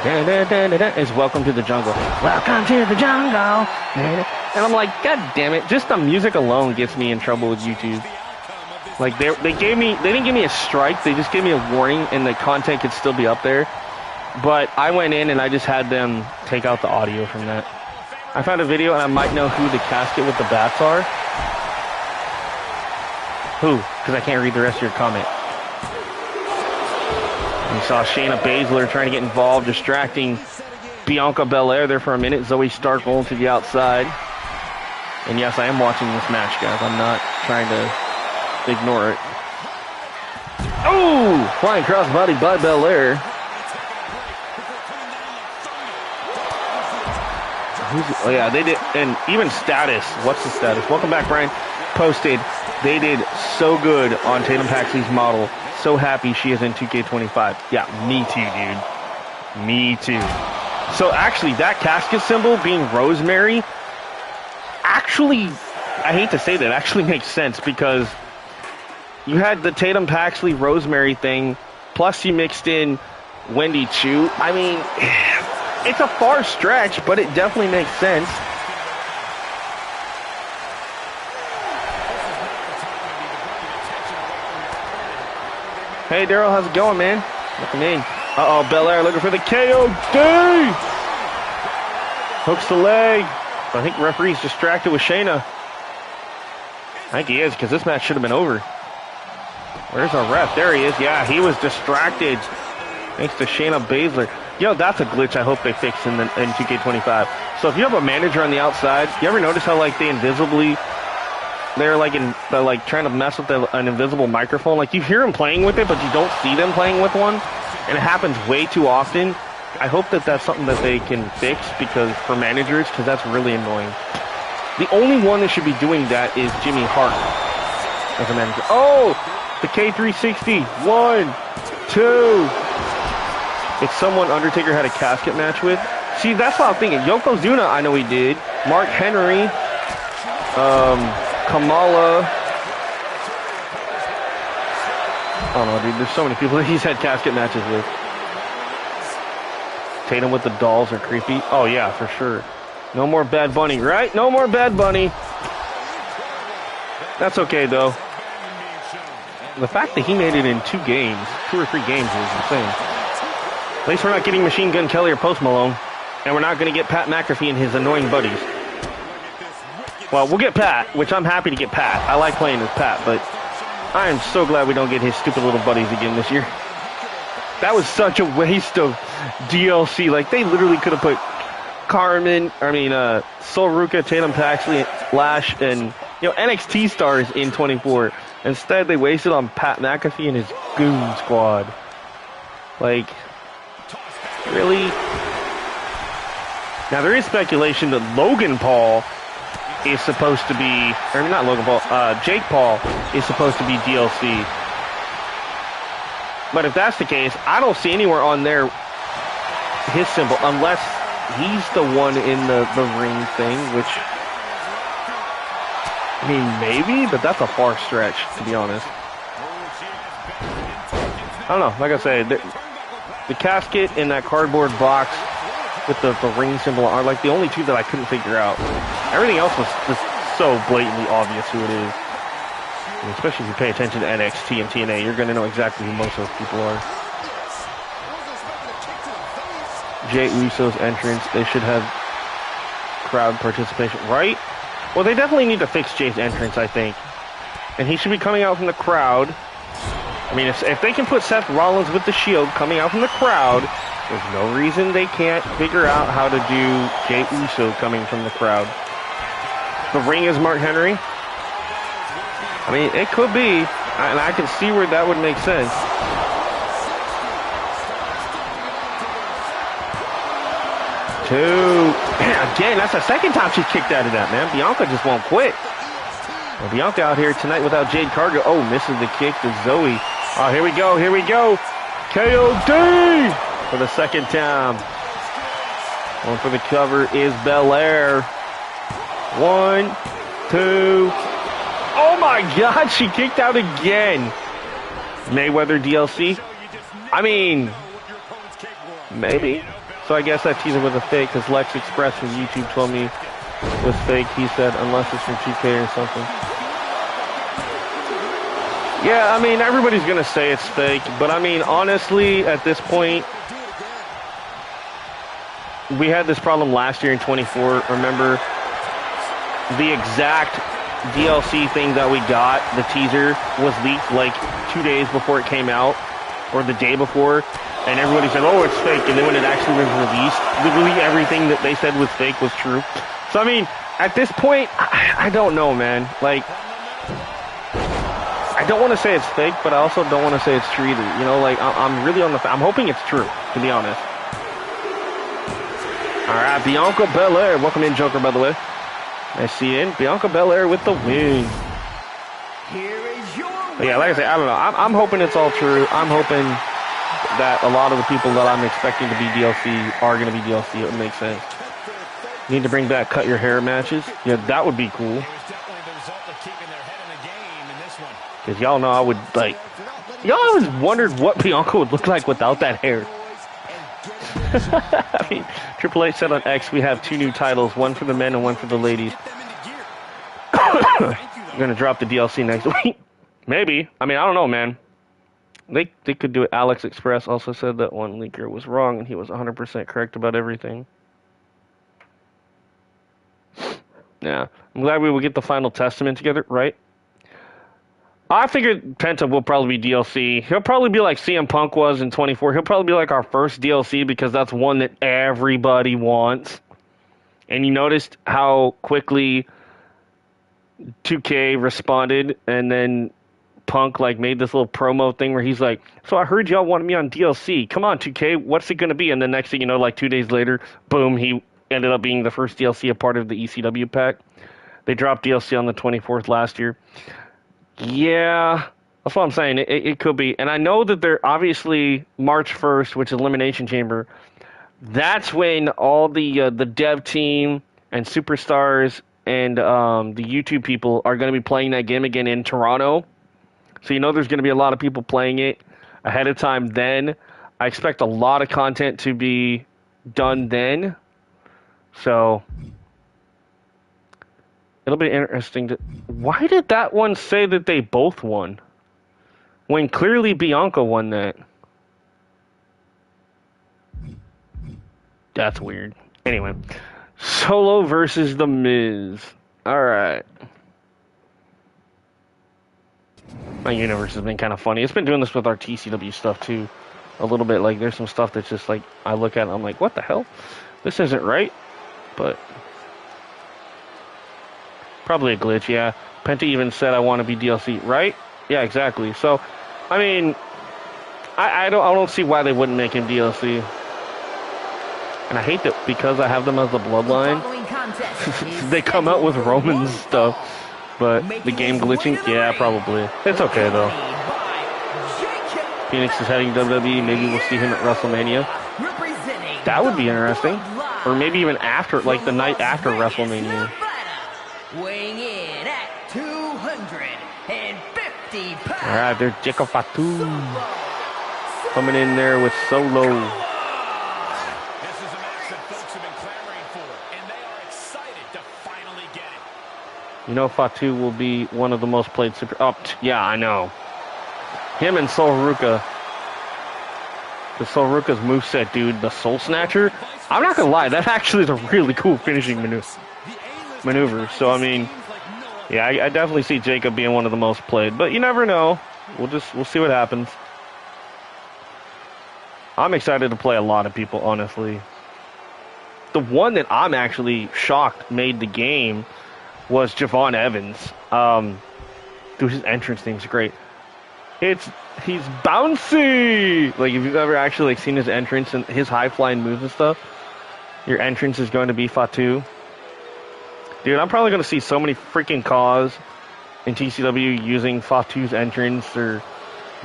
S1: is Welcome to the Jungle. Welcome to the jungle. And I'm like, God damn it, just the music alone gets me in trouble with YouTube. Like they didn't give me a strike, they just gave me a warning and the content could still be up there. But I went in and I just had them take out the audio from that. I found a video and I might know who the casket with the bats are. Who? Because I can't read the rest of your comment. You saw Shayna Baszler trying to get involved, distracting Bianca Belair there for a minute. Zoe Stark rolling to the outside. And yes, I am watching this match, guys. I'm not trying to ignore it. Oh! Flying crossbody by Belair. Oh yeah, they did, and even status. What's the status? Welcome back, Brian. Posted. They did so good on Tatum Paxley's model. So happy she is in 2K25. Yeah, me too, dude. Me too. So actually, that casket symbol being Rosemary, actually, I hate to say that, actually makes sense because you had the Tatum Paxley Rosemary thing, plus you mixed in Wendy Chu. I mean, it's a far stretch, but it definitely makes sense. Hey, Daryl, how's it going, man? Welcome in. Uh-oh, Belair looking for the KOD! Hooks the leg. I think the referee's distracted with Shayna. I think he is, because this match should have been over. Where's our ref? There he is. Yeah, he was distracted. Thanks to Shayna Baszler. Yo, that's a glitch I hope they fix in 2K25. So if you have a manager on the outside, you ever notice how like they invisibly, they're like trying to mess with an invisible microphone? Like you hear them playing with it, but you don't see them playing with one. And it happens way too often. I hope that that's something that they can fix because for managers, because that's really annoying. The only one that should be doing that is Jimmy Hart as a manager. Oh, the K360. 1, 2. It's someone Undertaker had a casket match with. See, that's what I'm thinking. Yokozuna, I know he did. Mark Henry. Kamala. I don't know, dude. There's so many people that he's had casket matches with. Tatum with the dolls are creepy. Oh, yeah, for sure. No more Bad Bunny, right? No more Bad Bunny. That's okay, though. The fact that he made it in 2 or 3 games is insane. At least we're not getting Machine Gun Kelly or Post Malone. And we're not going to get Pat McAfee and his annoying buddies. Well, we'll get Pat, which I'm happy to get Pat. I like playing with Pat, but I am so glad we don't get his stupid little buddies again this year. That was such a waste of DLC. Like, they literally could have put Sol Ruka, Tatum Paxley, Lash, and, you know, NXT stars in 24. Instead, they wasted on Pat McAfee and his goon squad. Like, really? Now, there is speculation that Logan Paul is supposed to be, or not Logan Paul, Jake Paul is supposed to be DLC. But if that's the case, I don't see anywhere on there his symbol, unless he's the one in the ring thing, which, I mean, maybe, but that's a far stretch, to be honest. I don't know, like I said, the casket in that cardboard box with the ring symbol are like the only two that I couldn't figure out. Everything else was just so blatantly obvious who it is. And especially if you pay attention to NXT and TNA, you're going to know exactly who most of those people are. Jey Uso's entrance, they should have crowd participation, right? Well, they definitely need to fix Jey's entrance, I think. And he should be coming out from the crowd. I mean, if they can put Seth Rollins with the Shield coming out from the crowd, there's no reason they can't figure out how to do Jey Uso coming from the crowd. The ring is Mark Henry. I mean, it could be, and I can see where that would make sense. Again, that's the second time she's kicked out of that, man. Bianca just won't quit. Well, Bianca out here tonight without Jade Cargill. Oh, misses the kick to Zoe. Oh, here we go, here we go. KOD for the second time. Going for the cover is Belair. 1, 2. Oh my God, she kicked out again. Mayweather DLC? I mean, maybe. So I guess that teaser was a fake, because Lex Express from YouTube told me it was fake. He said, unless it's from 2K or something. Yeah, I mean, everybody's going to say it's fake, but I mean, honestly, at this point, we had this problem last year in 24. Remember, the exact DLC thing that we got, the teaser, was leaked like 2 days before it came out, or the day before. And everybody said, oh, it's fake. And then when it actually was released, literally everything that they said was fake was true. So, I mean, at this point, I don't know, man. Like, I don't want to say it's fake, but I also don't want to say it's true either. You know, like, I'm really on the... I'm hoping it's true, to be honest. All right, Bianca Belair. Welcome in, Joker, by the way. Nice seeing Bianca Belair with the win. But yeah, like I say, I don't know. I'm hoping it's all true. I'm hoping that a lot of the people that I'm expecting to be DLC are going to be DLC. It would make sense. Need to bring back cut your hair matches. Yeah, that would be cool. Because y'all know I would, like... Y'all always wondered what Bianca would look like without that hair. I mean, Triple H said on X, we have 2 new titles, one for the men and one for the ladies. We're going to drop the DLC next week. Maybe. I mean, I don't know, man. They could do it. Alex Express also said that one leaker was wrong, and he was 100% correct about everything. Yeah. I'm glad we will get the final testament together, right? I figured Penta will probably be DLC. He'll probably be like CM Punk was in 24. He'll probably be like our first DLC because that's one that everybody wants. And you noticed how quickly 2K responded, and then Punk like made this little promo thing where he's like, so I heard y'all wanted me on DLC. Come on, 2K, what's it going to be? And the next thing you know, like 2 days later, boom, he ended up being the first DLC a part of the ECW pack. They dropped DLC on the 24th last year. Yeah, that's what I'm saying. It could be. And I know that they're obviously March 1st, which is Elimination Chamber. That's when all the dev team and superstars and the YouTube people are going to be playing that game again in Toronto. So you know there's going to be a lot of people playing it ahead of time then. I expect a lot of content to be done then. So it'll be interesting to... Why did that one say that they both won? When clearly Bianca won that. That's weird. Anyway. Solo versus The Miz. Alright. My universe has been kind of funny. It's been doing this with our TCW stuff too. A little bit. Like, there's some stuff that's just like, I look at it and I'm like, what the hell? This isn't right. But probably a glitch, yeah. Penta even said I want to be DLC, right? Yeah, exactly. So, I mean, I don't see why they wouldn't make him DLC. And I hate that because I have them as the bloodline. They come out with Roman stuff, but the game glitching, yeah, probably. It's okay though. Phoenix is heading to WWE. Maybe we'll see him at WrestleMania. That would be interesting. Or maybe even after, like the night after WrestleMania.
S2: Weighing in at 250 pounds.
S1: All right, there's Jacob Fatu coming in there with Solo.
S3: This is a match that folks have been clamoring for, and they are excited to finally get it.
S1: You know, Fatu will be one of the most played super. Oh, yeah, I know. Him and Sol Ruka. The Sol Ruka's moveset, dude, the Soul Snatcher. I'm not gonna lie, that actually is a really cool finishing maneuver. So I mean, yeah, I definitely see Jacob being one of the most played, but you never know. We'll see what happens. I'm excited to play a lot of people, honestly. The one that I'm actually shocked made the game was Javon Evans. Dude, his entrance theme's great. He's bouncy. Like if you've ever actually like seen his entrance and his high flying moves and stuff, your entrance is going to be Fatu. Dude, I'm probably going to see so many freaking calls in TCW using Fatu's entrance or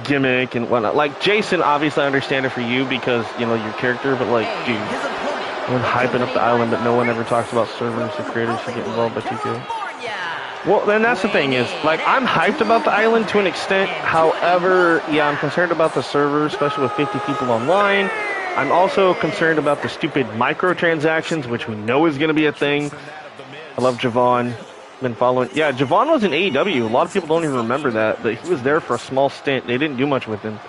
S1: gimmick and whatnot. Like Jason, obviously I understand it for you because you know your character, but like, dude, when hyping up the island, but no one ever talks about servers or creators who get involved by 2K. Well, then that's the thing is, like, I'm hyped about the island to an extent. However, yeah, I'm concerned about the server, especially with 50 people online. I'm also concerned about the stupid microtransactions, which we know is going to be a thing. I love Javon. Been following. Yeah, Javon was in AEW. A lot of people don't even remember that. But he was there for a small stint. They didn't do much with him.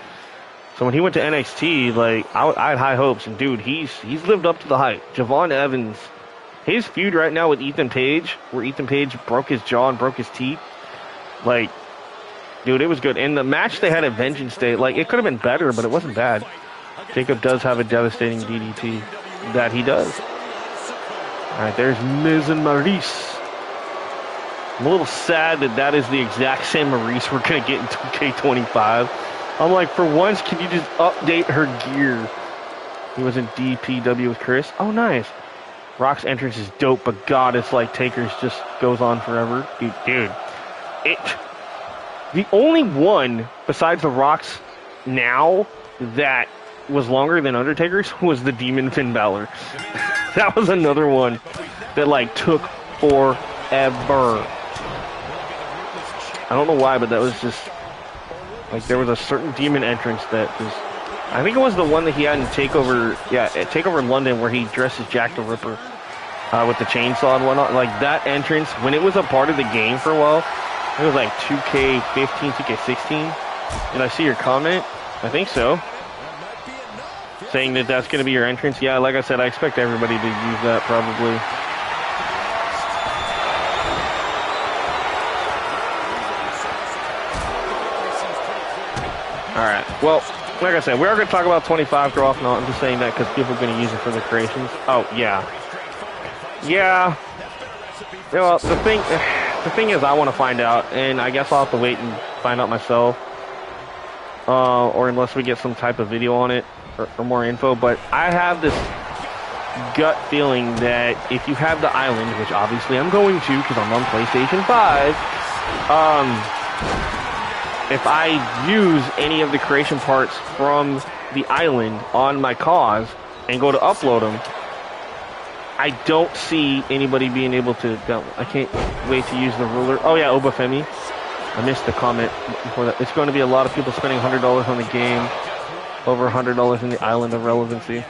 S1: So when he went to NXT, like, I had high hopes. And, dude, he's lived up to the hype. Javon Evans. His feud right now with Ethan Page, where Ethan Page broke his jaw and broke his teeth, like, dude, it was good. And the match they had at Vengeance Day, like, it could have been better, but it wasn't bad. Jacob does have a devastating DDT. That he does. All right, there's Miz and Maurice. I'm a little sad that is the exact same Maurice we're going to get in 2K25. I'm like, for once, can you just update her gear? He was in DPW with Chris. Oh, nice. Rock's entrance is dope, but God, it's like Taker's just goes on forever. Dude. The only one besides the Rock's now that was longer than Undertaker's was the Demon Finn Balor. That was another one that like took forever. I don't know why, but that was just like there was a certain demon entrance that was. I think it was the one that he had in TakeOver. Yeah, at TakeOver London where he dresses Jack the Ripper with the chainsaw and whatnot. Like that entrance when it was a part of the game for a while. It was like 2K15, 2K16. Did I see your comment? I think so. Saying that that's going to be your entrance. Yeah, like I said, I expect everybody to use that probably. Alright, well, like I said, we are going to talk about 25 draw off. No, I'm just saying that because people are going to use it for the creations. Oh, yeah. Yeah. Well, the thing is I want to find out, and I guess I'll have to wait and find out myself. Or unless we get some type of video on it or more info. But I have this gut feeling that if you have the island, which obviously I'm going to because I'm on PlayStation 5, if I use any of the creation parts from the island on my cause and go to upload them, I don't see anybody being able to. I can't wait to use the ruler. Oh yeah, Obafemi. I missed the comment before that. It's going to be a lot of people spending $100 on the game, over $100 in the island of relevancy.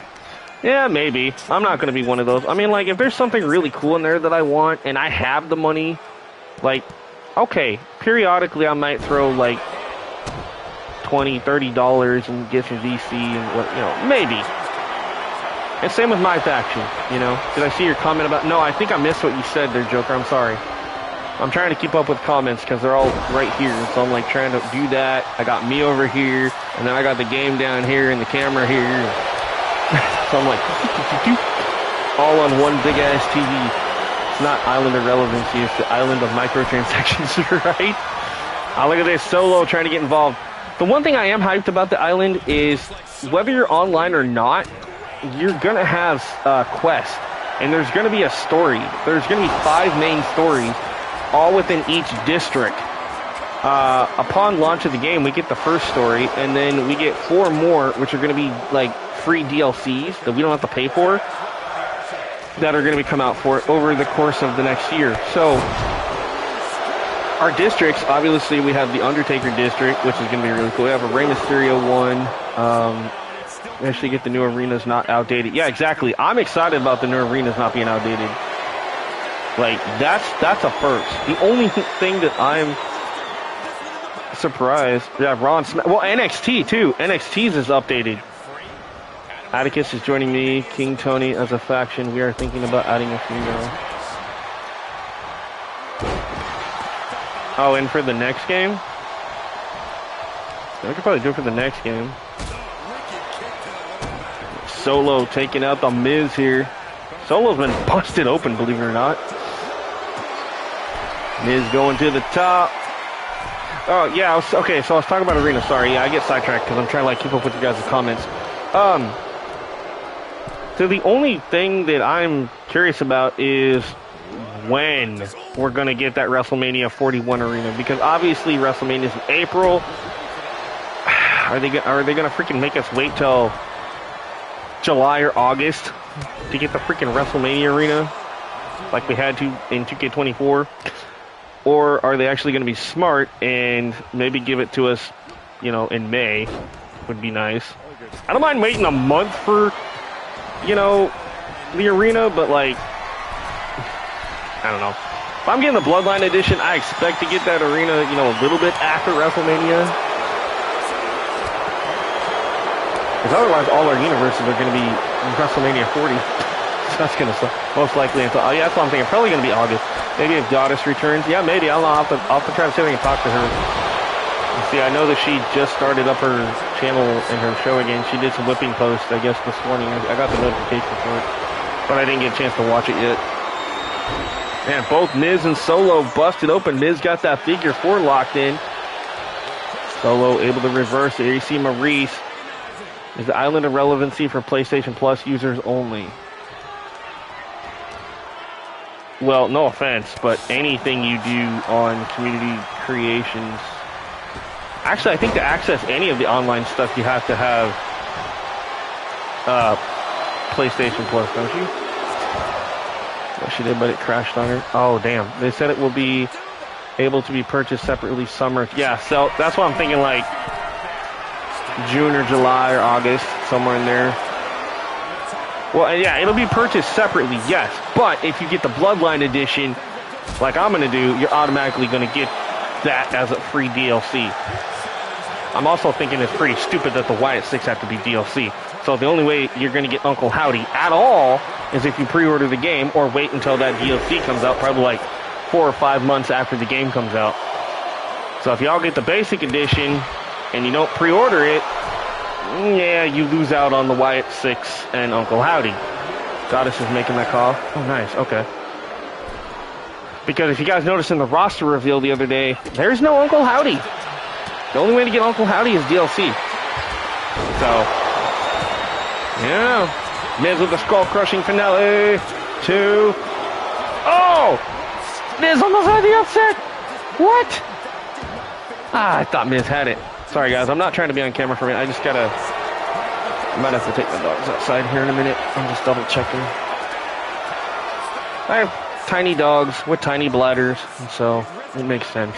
S1: Yeah, maybe. I'm not going to be one of those. I mean, like, if there's something really cool in there that I want and I have the money, like, okay, periodically I might throw like $20, $30 and get some VC and what, you know, maybe. And same with my faction, you know. Did I see your comment about? No, I think I missed what you said there, Joker. I'm sorry. I'm trying to keep up with comments because they're all right here. So I'm like trying to do that. I got me over here, and then I got the game down here and the camera here. So I'm like, all on one big ass TV. It's not island of relevancy, it's the island of microtransactions, right? Oh, look at this. Solo trying to get involved. The one thing I am hyped about the island is whether you're online or not, you're going to have quests. And there's going to be a story. There's going to be 5 main stories, all within each district. Upon launch of the game, we get the first story, and then we get 4 more, which are going to be like free DLCs that we don't have to pay for, that are going to be come out for it over the course of the next year. So our districts, obviously, we have the Undertaker district, which is going to be really cool. We have a Rey Mysterio one. We actually get the new arenas not outdated. Yeah, exactly. I'm excited about the new arenas not being outdated. Like, that's a first. The only thing that I'm surprised, yeah, well, NXT too. NXT's is updated. Atticus is joining me, King Tony as a faction. We are thinking about adding a female. Oh, and for the next game? I could probably do it for the next game. Solo taking out the Miz here. Solo's been busted open, believe it or not. Miz going to the top. Oh, yeah, okay, so I was talking about Arena. Sorry, yeah, I get sidetracked because I'm trying to like keep up with you guys' comments. So the only thing that I'm curious about is when we're going to get that WrestleMania 41 arena, because obviously WrestleMania is in April. Are they going to freaking make us wait till July or August to get the freaking WrestleMania arena like we had to in 2K24? Or are they actually going to be smart and maybe give it to us, you know, in May? Would be nice. I don't mind waiting a month for, you know, the arena, but like, I don't know. If I'm getting the Bloodline edition, I expect to get that arena, you know, a little bit after WrestleMania. Because otherwise, all our universes are going to be WrestleMania 40. So that's going to most likely until, yeah, that's what I'm thinking. Probably going to be August. Maybe if Goddess returns. Yeah, maybe. I don't know. I'll have to try to see if I can talk to her. You see, I know that she just started up her channel and her show again. She did some whipping posts, I guess, this morning. I got the notification for it, but I didn't get a chance to watch it yet. Man, both Miz and Solo busted open. Miz got that figure 4 locked in. Solo able to reverse it. Here you see Maurice. Is the island of relevancy for PlayStation Plus users only? Well, no offense, but anything you do on community creations. Actually, I think to access any of the online stuff, you have to have PlayStation Plus, don't you? Well, she did, but it crashed on her. Oh, damn. They said it will be able to be purchased separately summer. Yeah, so that's why I'm thinking like June or July or August, somewhere in there. Well, yeah, it'll be purchased separately, yes. But if you get the Bloodline edition, like I'm going to do, you're automatically going to get that as a free DLC. I'm also thinking it's pretty stupid that the Wyatt 6 have to be DLC. So the only way you're going to get Uncle Howdy at all is if you pre-order the game or wait until that DLC comes out, probably like 4 or 5 months after the game comes out. So if y'all get the basic edition and you don't pre-order it, yeah, you lose out on the Wyatt 6 and Uncle Howdy. Goddess is making that call. Oh, nice. Okay. Because if you guys noticed in the roster reveal the other day, there's no Uncle Howdy. The only way to get Uncle Howdy is DLC. So, yeah. Miz with the skull-crushing finale. 2. Oh! Miz almost had the upset. What? Ah, I thought Miz had it. Sorry, guys. I'm not trying to be on camera for a minute. I just gotta... I might have to take my dogs outside here in a minute. I'm just double-checking. I have tiny dogs with tiny bladders, and so it makes sense.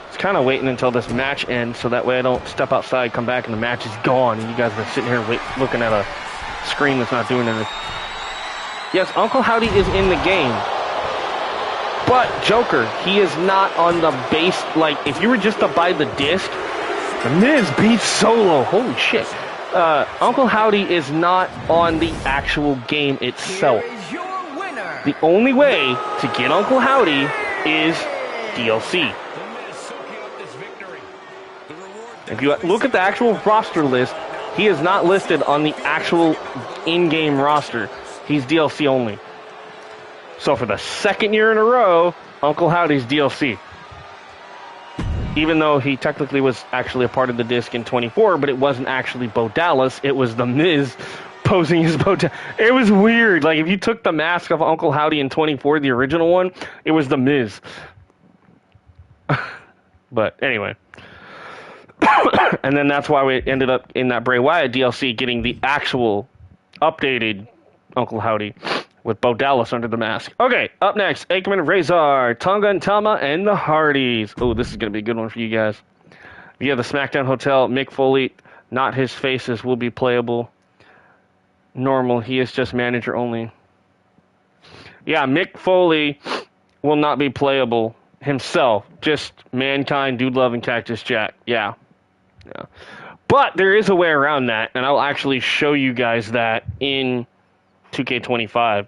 S1: It's kind of waiting until this match ends, so that way I don't step outside, come back, and the match is gone, and you guys are sitting here looking at a screen that's not doing anything. Yes, Uncle Howdy is in the game. But, Joker, he is not on the base. Like, if you were just to buy the disc, The Miz beats Solo. Holy shit. Uncle Howdy is not on the actual game itself. The only way to get Uncle Howdy is DLC. If you look at the actual roster list, he is not listed on the actual in-game roster. He's DLC only. So for the second year in a row, Uncle Howdy's DLC. even though he technically was actually a part of the disc in 24, but it wasn't actually Bo Dallas. It was The Miz posing as Bo Dallas. It was weird. Like, if you took the mask of Uncle Howdy in 24, the original one, it was The Miz. But anyway. And then that's why we ended up in that Bray Wyatt DLC getting the actual updated Uncle Howdy with Bo Dallas under the mask. Okay, up next, Aikman, Razor, Tonga and Tama, and the Hardys. Oh, this is going to be a good one for you guys. Via the SmackDown Hotel, Mick Foley, not his faces will be playable. Normal, he is just manager only. Yeah, Mick Foley will not be playable himself. Just Mankind, Dude Love, and Cactus Jack. Yeah. But there is a way around that, and I'll actually show you guys that in 2K25.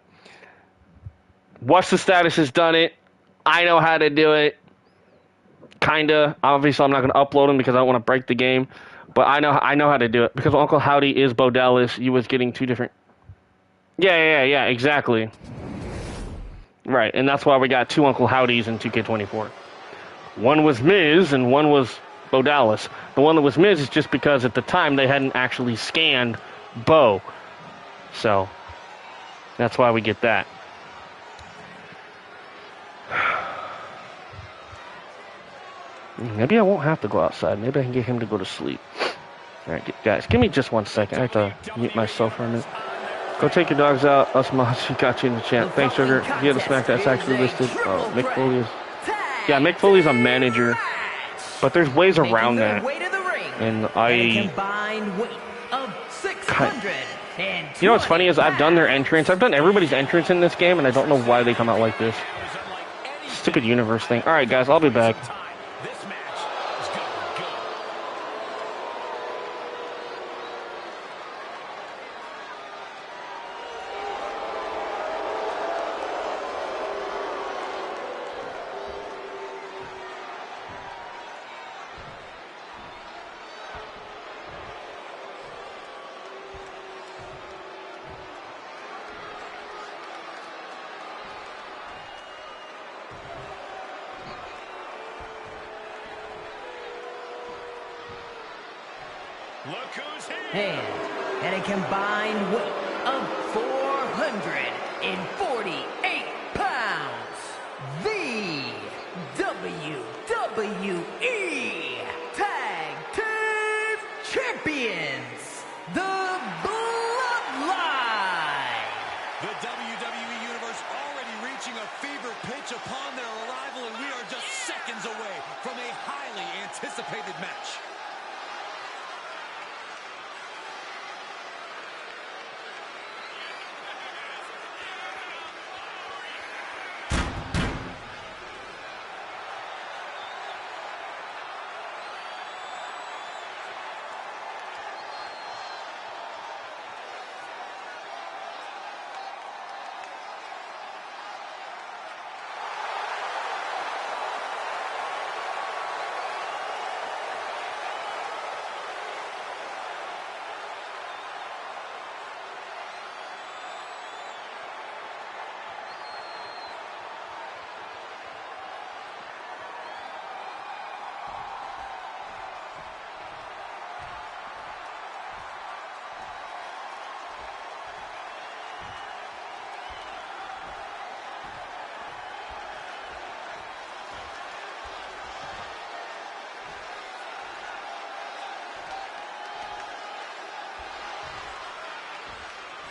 S1: What's the Status has done it. I know how to do it. Kinda. Obviously, I'm not going to upload them because I don't want to break the game. But I know how to do it. Because Uncle Howdy is Bo Dallas. You was getting two different... Yeah, exactly. Right, and that's why we got two Uncle Howdys in 2K24. One was Miz, and one was Bo Dallas. The one that was Miz is just because at the time they hadn't actually scanned Bo. So, that's why we get that. Maybe I won't have to go outside. Maybe I can get him to go to sleep. Alright, guys, give me just 1 second. I have to mute myself for a minute. Go take your dogs out. Us mods, we got you in the chat. Thanks, Sugar. Yeah, the smack that's actually listed. Oh, Mick Foley is... Yeah, Mick Foley's a manager. But there's ways around that. And you know what's funny is I've done their entrance. I've done everybody's entrance in this game, and I don't know why they come out like this. Stupid universe thing. Alright, guys, I'll be back.
S2: And a combined weight of 448 pounds, the WWE Tag Team Champions, the Bloodline.
S3: The WWE Universe already reaching a fever pitch upon their arrival, and we are just seconds away from a highly anticipated match.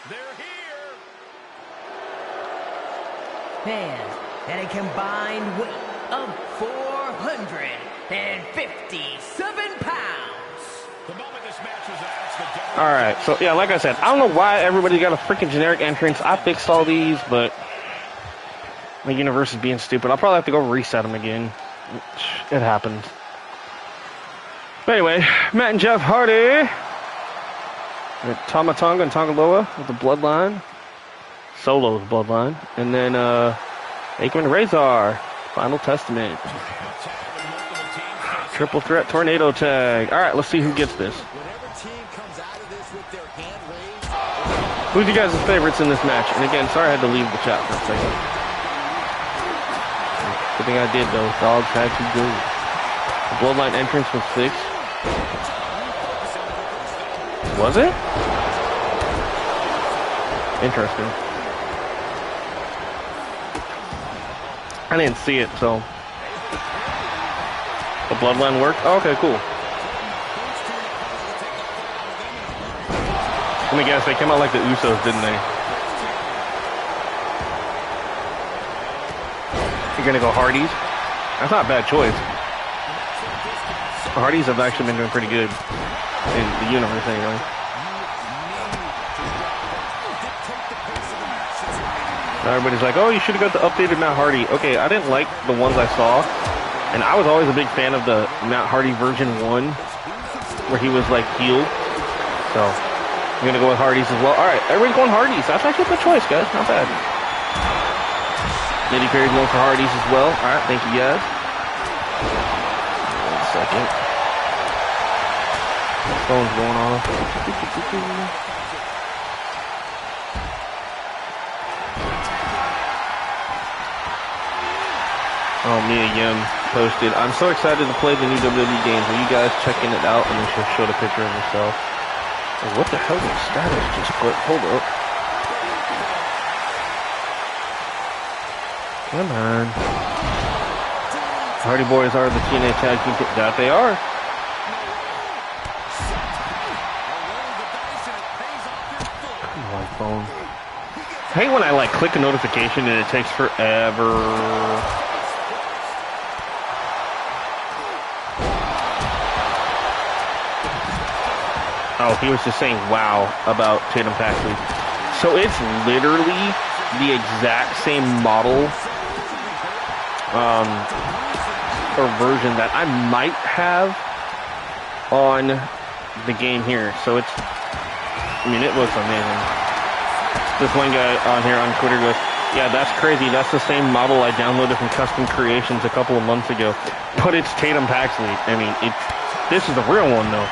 S3: They're here.
S2: And a combined weight of 457 pounds.
S3: The moment this match was announced, the WWE...
S1: Alright, so yeah, like I said, I don't know why everybody got a freaking generic entrance. I fixed all these, but my universe is being stupid. I'll probably have to go reset them again. It happens. But anyway, Matt and Jeff Hardy. Tama Tonga and Tongaloa with the Bloodline. Solo's Bloodline. And then Aikman and Razor. Final Testament. Triple threat tornado tag. Alright, let's see who gets this. Who's you guys' favorites in this match? And again, sorry I had to leave the chat for a second. Good thing I did though. Dogs had to go. The Bloodline entrance was 6. Was it? Interesting. I didn't see it, so. The Bloodline worked? Oh, okay, cool. Let me guess, they came out like the Usos, didn't they? You're gonna go Hardys? That's not a bad choice. The Hardys have actually been doing pretty good in the universe anyway. Now everybody's like, oh, you should have got the updated Matt Hardy. Okay, I didn't like the ones I saw. And I was always a big fan of the Matt Hardy version 1, where he was like healed. So, I'm gonna go with Hardys as well. Alright, everybody's going Hardys. That's actually a good choice, guys. Not bad. Nitty Perry's going for Hardys as well. Alright, thank you guys. 1 second. My phone's going off. Oh, Mia Yim posted, I'm so excited to play the new WWE games. Are you guys checking it out? And then she showed a picture of herself. Oh, what the hell did status just put? Hold up. Come on. Hardy Boys are the TNA Tag Team. That they are. Come on, phone. I hate when I like click a notification and it takes forever. Oh, he was just saying wow about Tatum Paxley. So it's literally the exact same model or version that I might have on the game here. So it's, I mean, it looks amazing. This one guy on here on Twitter goes, yeah, that's crazy. That's the same model I downloaded from Custom Creations a couple of months ago. But it's Tatum Paxley. I mean, this is the real one, though.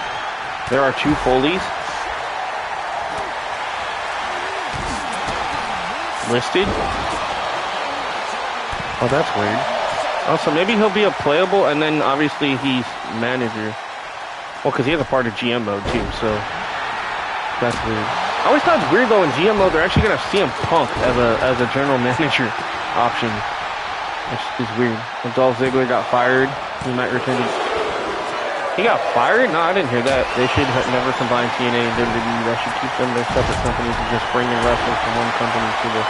S1: There are 2 Foleys listed. Oh, that's weird. Oh, so maybe he'll be a playable, and then obviously he's manager. Well, because he has a part of GM mode too, so that's weird. I always thought it's weird though in GM mode they're actually gonna have CM Punk as a general manager option, which is weird. When Dolph Ziggler got fired, he might return to. He got fired? No, I didn't hear that. They should have never combined TNA and WWE. They should keep them their separate companies and just bring in wrestlers from one company to the...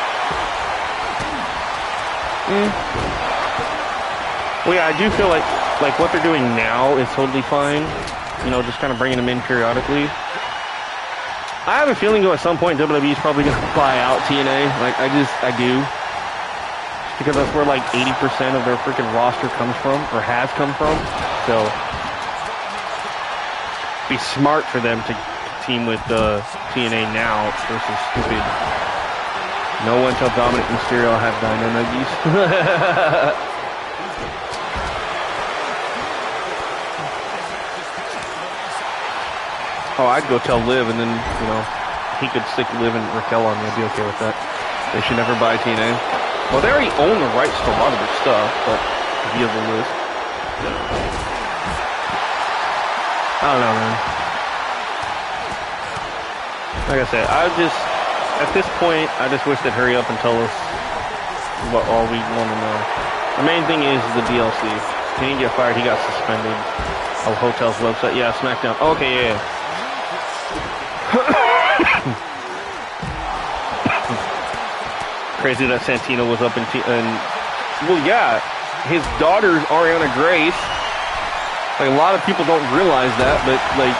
S1: Well, yeah, I do feel like what they're doing now is totally fine. You know, just kind of bringing them in periodically. I have a feeling though at some point WWE is probably going to buy out TNA. Like, I do. Just because that's where like 80% of their freaking roster comes from, or has come from. So... be smart for them to team with TNA now versus stupid. No one till Dominic Mysterio have Dino Nuggies. Oh, I'd go tell Liv, and then you know he could stick Liv and Raquel on me. I'd be okay with that. They should never buy TNA. Well, they already own the rights to a lot of their stuff, but via the list. I don't know, man. Like I said, at this point, I just wish they'd hurry up and tell us what all we want to know. The main thing is the DLC. He didn't get fired, he got suspended. Oh, Hotel's website. Yeah, SmackDown. Oh, okay, yeah. Crazy that Santino was up in well, yeah, his daughter's Ariana Grace. Like, a lot of people don't realize that, but, like,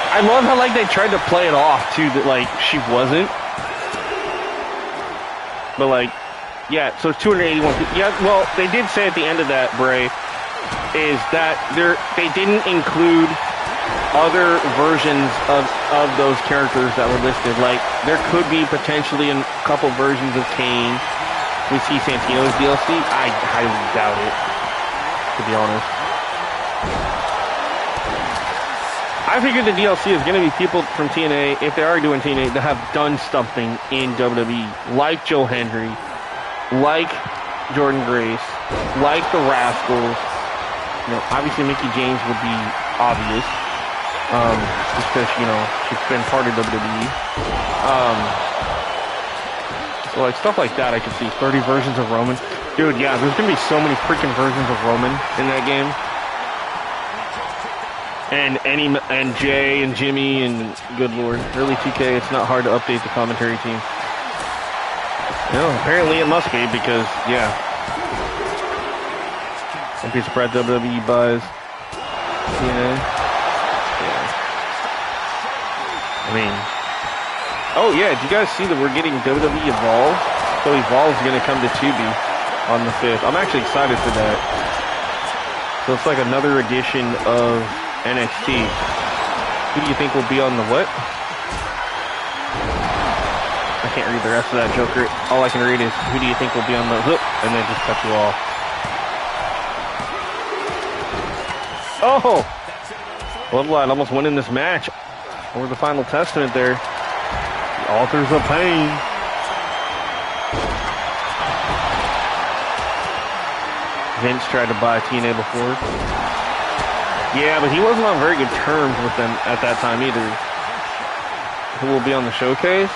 S1: I love how, like, they tried to play it off, too, that, like, she wasn't. But, like, yeah, so it's 281 people. Yeah, well, they did say at the end of that, Bray, is that they didn't include other versions of those characters that were listed. Like, there could be potentially a couple versions of Kane. We see Santino's DLC. I highly doubt it, to be honest. I figured the DLC is going to be people from TNA, if they are doing TNA, that have done something in WWE, like Joe Hendry, like Jordan Grace, like the Rascals, You know, obviously Mickie James would be obvious. Just because, you know, she's been part of WWE. So like stuff like that I could see. 30 versions of Roman. Dude, yeah, there's gonna be so many freaking versions of Roman in that game. And Jay and Jimmy and good lord. Early 2K, it's not hard to update the commentary team. No, apparently it must be because, yeah. Don't be surprised WWE buys TNA. Yeah. I mean, oh yeah, did you guys see that we're getting WWE Evolve? So Evolve's gonna come to Tubi on the 5th. I'm actually excited for that. So it's like another edition of NXT. Who do you think will be on the what? I can't read the rest of that, Joker. All I can read is, who do you think will be on the hook? And then just cut you off. Oh! Bloodline almost winning this match. Over the Final Testament there. The Authors of Pain. Vince tried to buy TNA before. Yeah, but he wasn't on very good terms with them at that time either. Who will be on the showcase?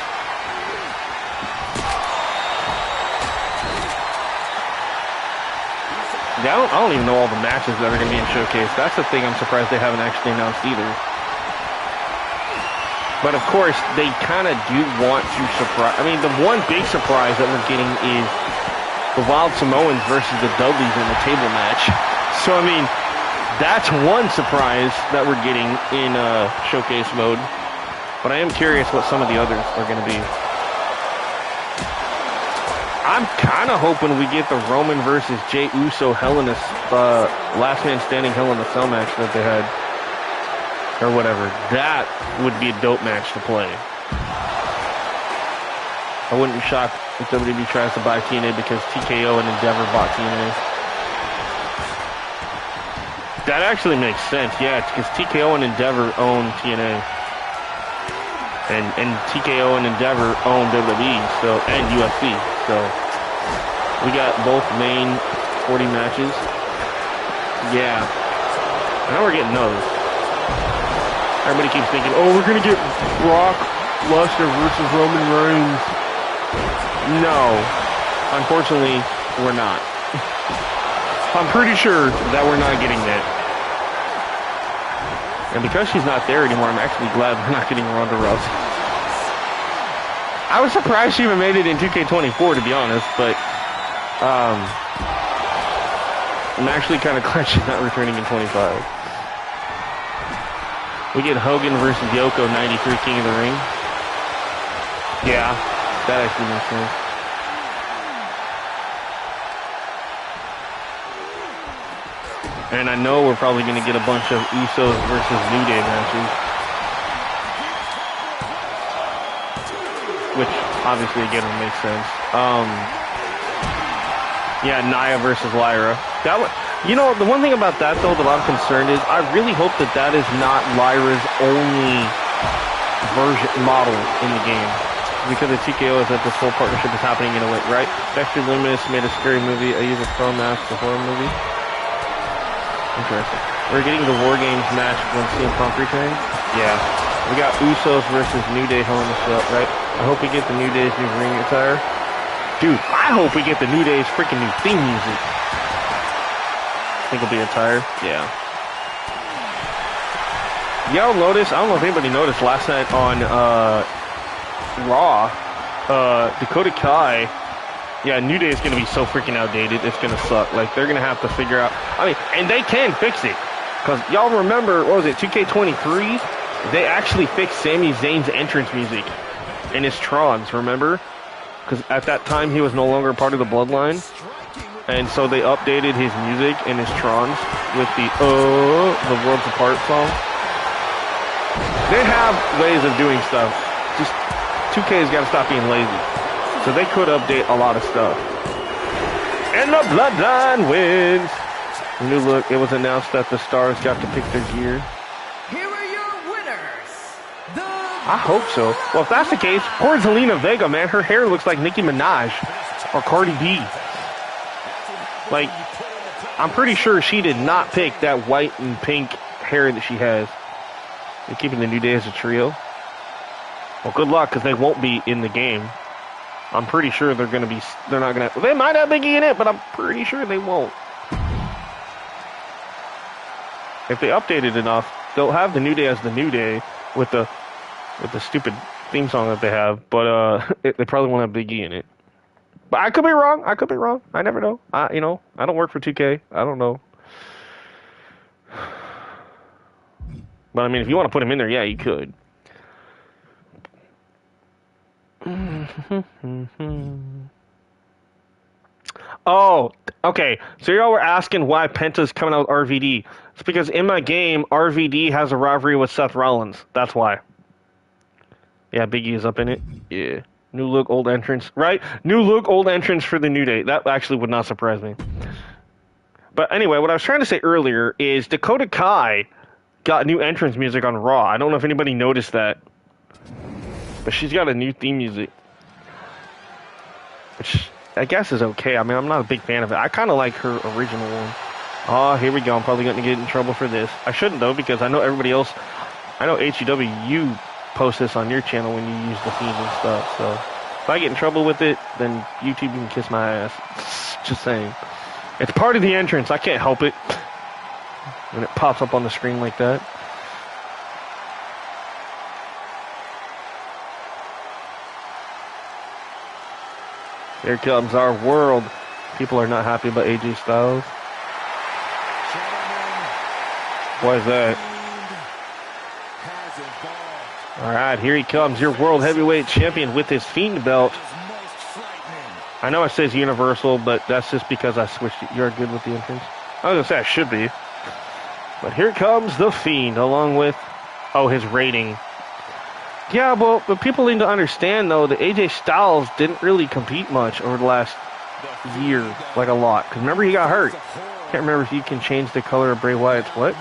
S1: Yeah, I don't even know all the matches that are going to be in showcase. That's the thing I'm surprised they haven't actually announced either. But of course, they kind of do want to surprise. I mean, the one big surprise that we're getting is the Wild Samoans versus the Dudleys in the table match. So, I mean, that's one surprise that we're getting in showcase mode. But I am curious what some of the others are going to be. I'm kind of hoping we get the Roman versus Jey Uso Hell in a Last Man Standing Hell in a Cell match that they had. Or whatever. That would be a dope match to play. I wouldn't be shocked if WWE tries to buy TNA because TKO and Endeavor bought TNA. That actually makes sense, yeah, because TKO and Endeavor own TNA. And TKO and Endeavor own WWE, so, and UFC, so we got both main 40 matches. Yeah. Now we're getting those. Everybody keeps thinking, oh, we're gonna get Brock Lesnar versus Roman Reigns. No. Unfortunately, we're not. I'm pretty sure that we're not getting that. And because she's not there anymore, I'm actually glad we're not getting Ronda Rousey. I was surprised she even made it in 2K24, to be honest, but I'm actually kind of glad she's not returning in 25. We get Hogan versus Yoko, 93 King of the Ring. Yeah, that actually makes sense. And I know we're probably going to get a bunch of Usos versus New Day matches. Which, obviously, again, would make sense. Yeah, Nia versus Lyra. That would, you know, the one thing about that, though, that I'm concerned is I really hope that that is not Lyra's only model in the game. Because the TKO is that this whole partnership is happening in a way, right? Dexter Lumis made a scary movie. I use a pro mask, a horror movie. Interesting. We're getting the War Games match when CM Punk returns. Yeah. We got Usos versus New Day Hell in a Cell, right? I hope we get the New Day's new ring attire. Dude, I hope we get the New Day's freaking new theme music. Think it'll be attire? Yeah. Y'all notice, I don't know if anybody noticed last night on Raw, Dakota Kai. Yeah, New Day is going to be so freaking outdated. It's going to suck. Like, they're going to have to figure out... I mean, and they can fix it. Because y'all remember, what was it, 2K23? They actually fixed Sami Zayn's entrance music in his Trons, remember? Because at that time, he was no longer part of the Bloodline. And so they updated his music in his Trons with the Worlds Apart song. They have ways of doing stuff. Just 2K's got to stop being lazy. So they could update a lot of stuff. And the Bloodline wins. New look. It was announced that the stars got to pick their gear.
S2: Here are your winners.
S1: I hope so. Well, if that's the case, poor Zelina Vega, man. Her hair looks like Nicki Minaj or Cardi B. Like, I'm pretty sure she did not pick that white and pink hair that she has. They're keeping the New Day as a trio. Well, good luck, because they won't be in the game. I'm pretty sure they're not going to. They might have Big E in it, but I'm pretty sure they won't. If they update it enough, they'll have the New Day as the New Day with the stupid theme song that they have, but they probably won't have Big E in it. But I could be wrong. I never know. I don't work for 2K. I don't know. But I mean, if you want to put him in there, yeah, you could. Oh, okay. So y'all were asking why Penta's coming out with RVD. It's because in my game, RVD has a rivalry with Seth Rollins. That's why. Yeah, Big E is up in it. Yeah. New look, old entrance. Right? New look, old entrance for the New Day. That actually would not surprise me. But anyway, what I was trying to say earlier is Dakota Kai got new entrance music on Raw. I don't know if anybody noticed that. But she's got a new theme music. Which I guess is okay. I mean, I'm not a big fan of it. I kind of like her original one. Oh, here we go. I'm probably going to get in trouble for this. I shouldn't, though, because I know everybody else... I know HEW, you post this on your channel when you use the themes and stuff. So if I get in trouble with it, then YouTube can kiss my ass. Just saying. It's part of the entrance. I can't help it. When it pops up on the screen like that. Here comes our world. People are not happy about AJ Styles. Why is that? Alright, here he comes, your World Heavyweight Champion with his Fiend belt. I know it says Universal, but that's just because I switched it. You're good with the entrance? I was going to say I should be. But here comes the Fiend, along with, his rating. Yeah, well, but people need to understand, though, that AJ Styles didn't really compete much over the last year, like a lot. Because remember, he got hurt. Can't remember if you can change the color of Bray Wyatt's what?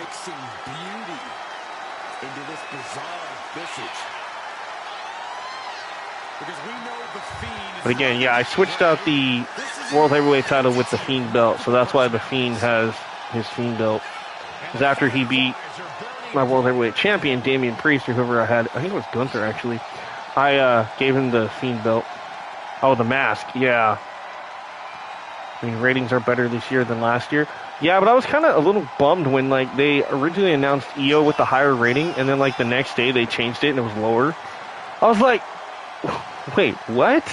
S1: But again, yeah, I switched out the World Heavyweight title with the Fiend belt, so that's why the Fiend has his Fiend belt. Because after he beat my World Heavyweight Champion, Damian Priest, or whoever I had, I think it was Gunther, actually, I gave him the Fiend belt. Oh, the mask, yeah. I mean, ratings are better this year than last year. Yeah, but I was kind of a little bummed when, like, they originally announced EO with the higher rating, and then, like, the next day they changed it and it was lower. I was like, wait, what?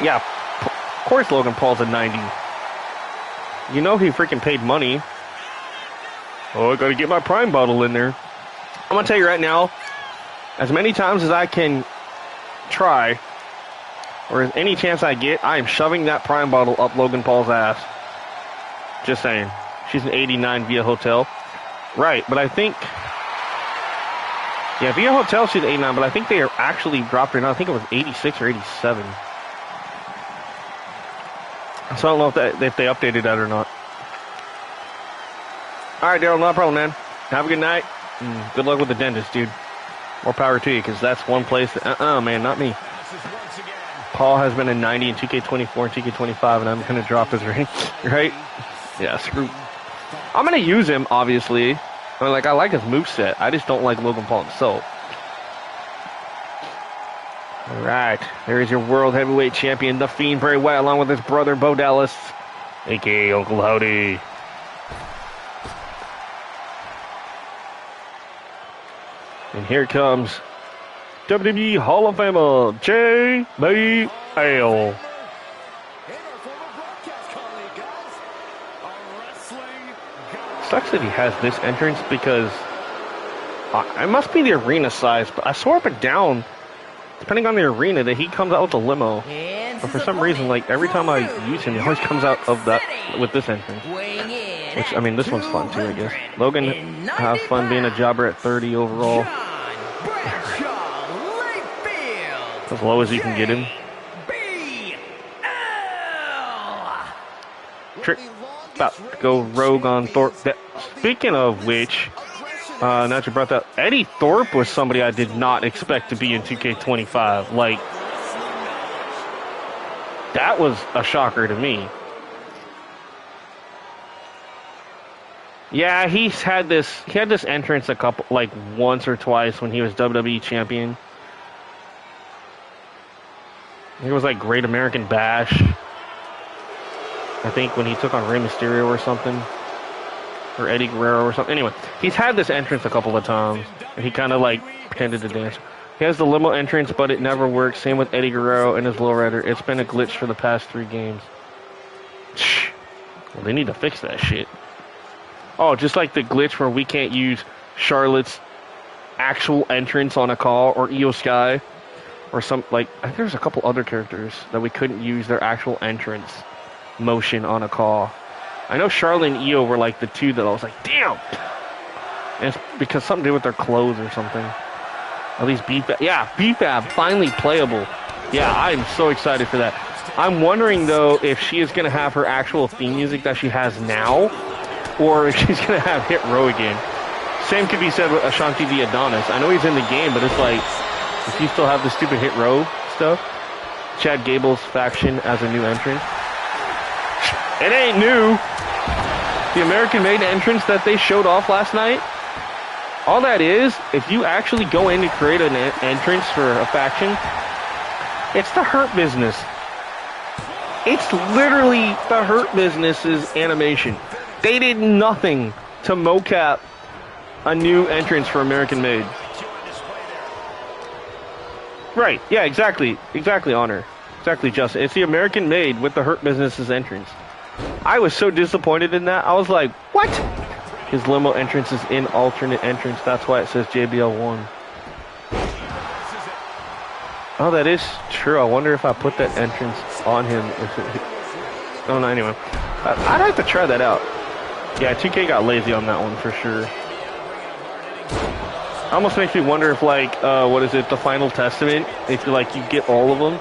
S1: Yeah, of course Logan Paul's a 90. You know he freaking paid money. Oh, I gotta get my Prime bottle in there. I'm gonna tell you right now, as many times as I can try, or as any chance I get, I am shoving that Prime bottle up Logan Paul's ass. Just saying. She's an 89 via hotel. Right, but I think... Yeah, via hotel she's 89, but I think they actually dropped her now. I think it was 86 or 87. So I don't know if they updated that or not. Alright, Daryl, no problem, man. Have a good night. Good luck with the dentist, dude. More power to you, because that's one place that... man, not me. Paul has been a 90 in 2K24 and 2K25, and I'm going to drop his ring. Right? Yeah, screw... I'm going to use him, obviously. I mean, like, I like his moveset. I just don't like Logan Paul himself. Alright, there is your World Heavyweight Champion, The Fiend, Bray Wyatt, along with his brother, Bo Dallas, a.k.a. Uncle Howdy. And here comes WWE Hall of Famer, JBL. Sucks that he has this entrance because it must be the arena size, but I swore up and down, depending on the arena, that he comes out with a limo. But for some reason, like, every time I use him, he always comes out of that with this entrance. Which, I mean, this one's fun too, I guess. Logan has fun being a jobber at 30 overall. As low as you can get him. Trick about to go rogue on Thorpe. Speaking of which, now that you brought that, Eddie Thorpe was somebody I did not expect to be in 2K25. Like, That was a shocker to me. Yeah, he had this entrance once or twice when he was WWE champion. It was like Great American Bash. I think when he took on Rey Mysterio or something. Or Eddie Guerrero or something. Anyway, he's had this entrance a couple of times. And he kind of like pretended to dance. He has the limo entrance, but it never works. Same with Eddie Guerrero and his lowrider. It's been a glitch for the past 3 games. Well, they need to fix that shit. Oh, just like the glitch where we can't use Charlotte's actual entrance on a call, or Io Sky, or some, like, I think there's a couple other characters that we couldn't use their actual entrance motion on a call. I know Charlotte and Io were like the 2 that I was like, damn! And it's because something to do with their clothes or something. At least BFAB. Yeah, BFAB, finally playable. Yeah, I'm so excited for that. I'm wondering, though, if she is going to have her actual theme music that she has now, or if she's going to have Hit Row again. Same could be said with Ashanti the Adonis. I know he's in the game, but it's like, if you still have the stupid Hit Row stuff, Chad Gable's faction as a new entrant. It ain't new. The American-made entrance that they showed off last night, all that is, if you actually go in to create an entrance for a faction, it's the Hurt Business. It's literally the Hurt Business's animation. They did nothing to mocap a new entrance for American Made. Right, yeah, exactly. Exactly, Honor. Exactly, Justin. It's the American Made with the Hurt Business's entrance. I was so disappointed in that. I was like, what? His limo entrance is in alternate entrance. That's why it says JBL1. Oh, that is true. I wonder if I put that entrance on him. Oh, no, anyway. I'd have to try that out. Yeah, 2K got lazy on that one for sure. Almost makes me wonder if, like, what is it, the Final Testament, if you get all of them.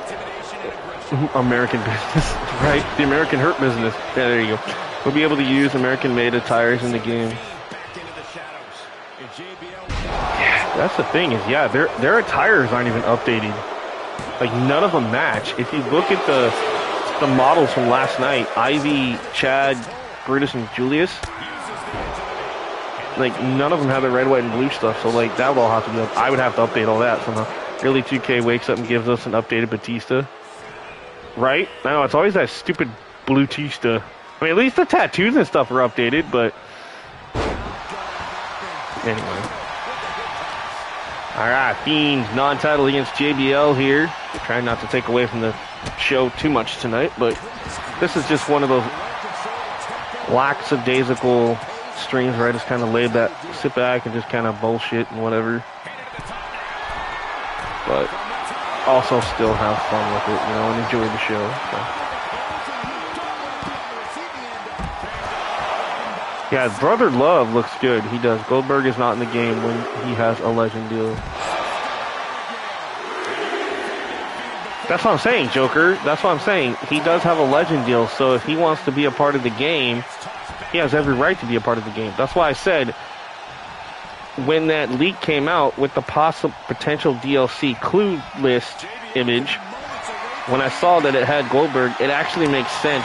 S1: American Business, right? The American Hurt Business. Yeah, there you go. We'll be able to use American-made attires in the game. Yeah, that's the thing is, yeah, their attires aren't even updated. Like, none of them match. If you look at the models from last night, Ivy, Chad, Brutus, and Julius, like, none of them have the red, white, and blue stuff, so, like, that would all have to be up. I would have to update all that somehow. Early 2K wakes up and gives us an updated Batista. Right? I know, it's always that stupid blue Batista. I mean, at least the tattoos and stuff are updated, but... Anyway. Alright, Fiend, non-title against JBL here. Trying not to take away from the show too much tonight, but this is just one of those lackadaisical streams where I just kind of laid that, sit back and just kind of bullshit and whatever. But also still have fun with it, you know, and enjoy the show. So. Yeah, Brother Love looks good. He does. Goldberg is not in the game when he has a legend deal. That's what I'm saying, Joker. That's what I'm saying. He does have a legend deal, so if he wants to be a part of the game, he has every right to be a part of the game. That's why I said, when that leak came out with the possible potential DLC clue list image, when I saw that it had Goldberg, it actually makes sense.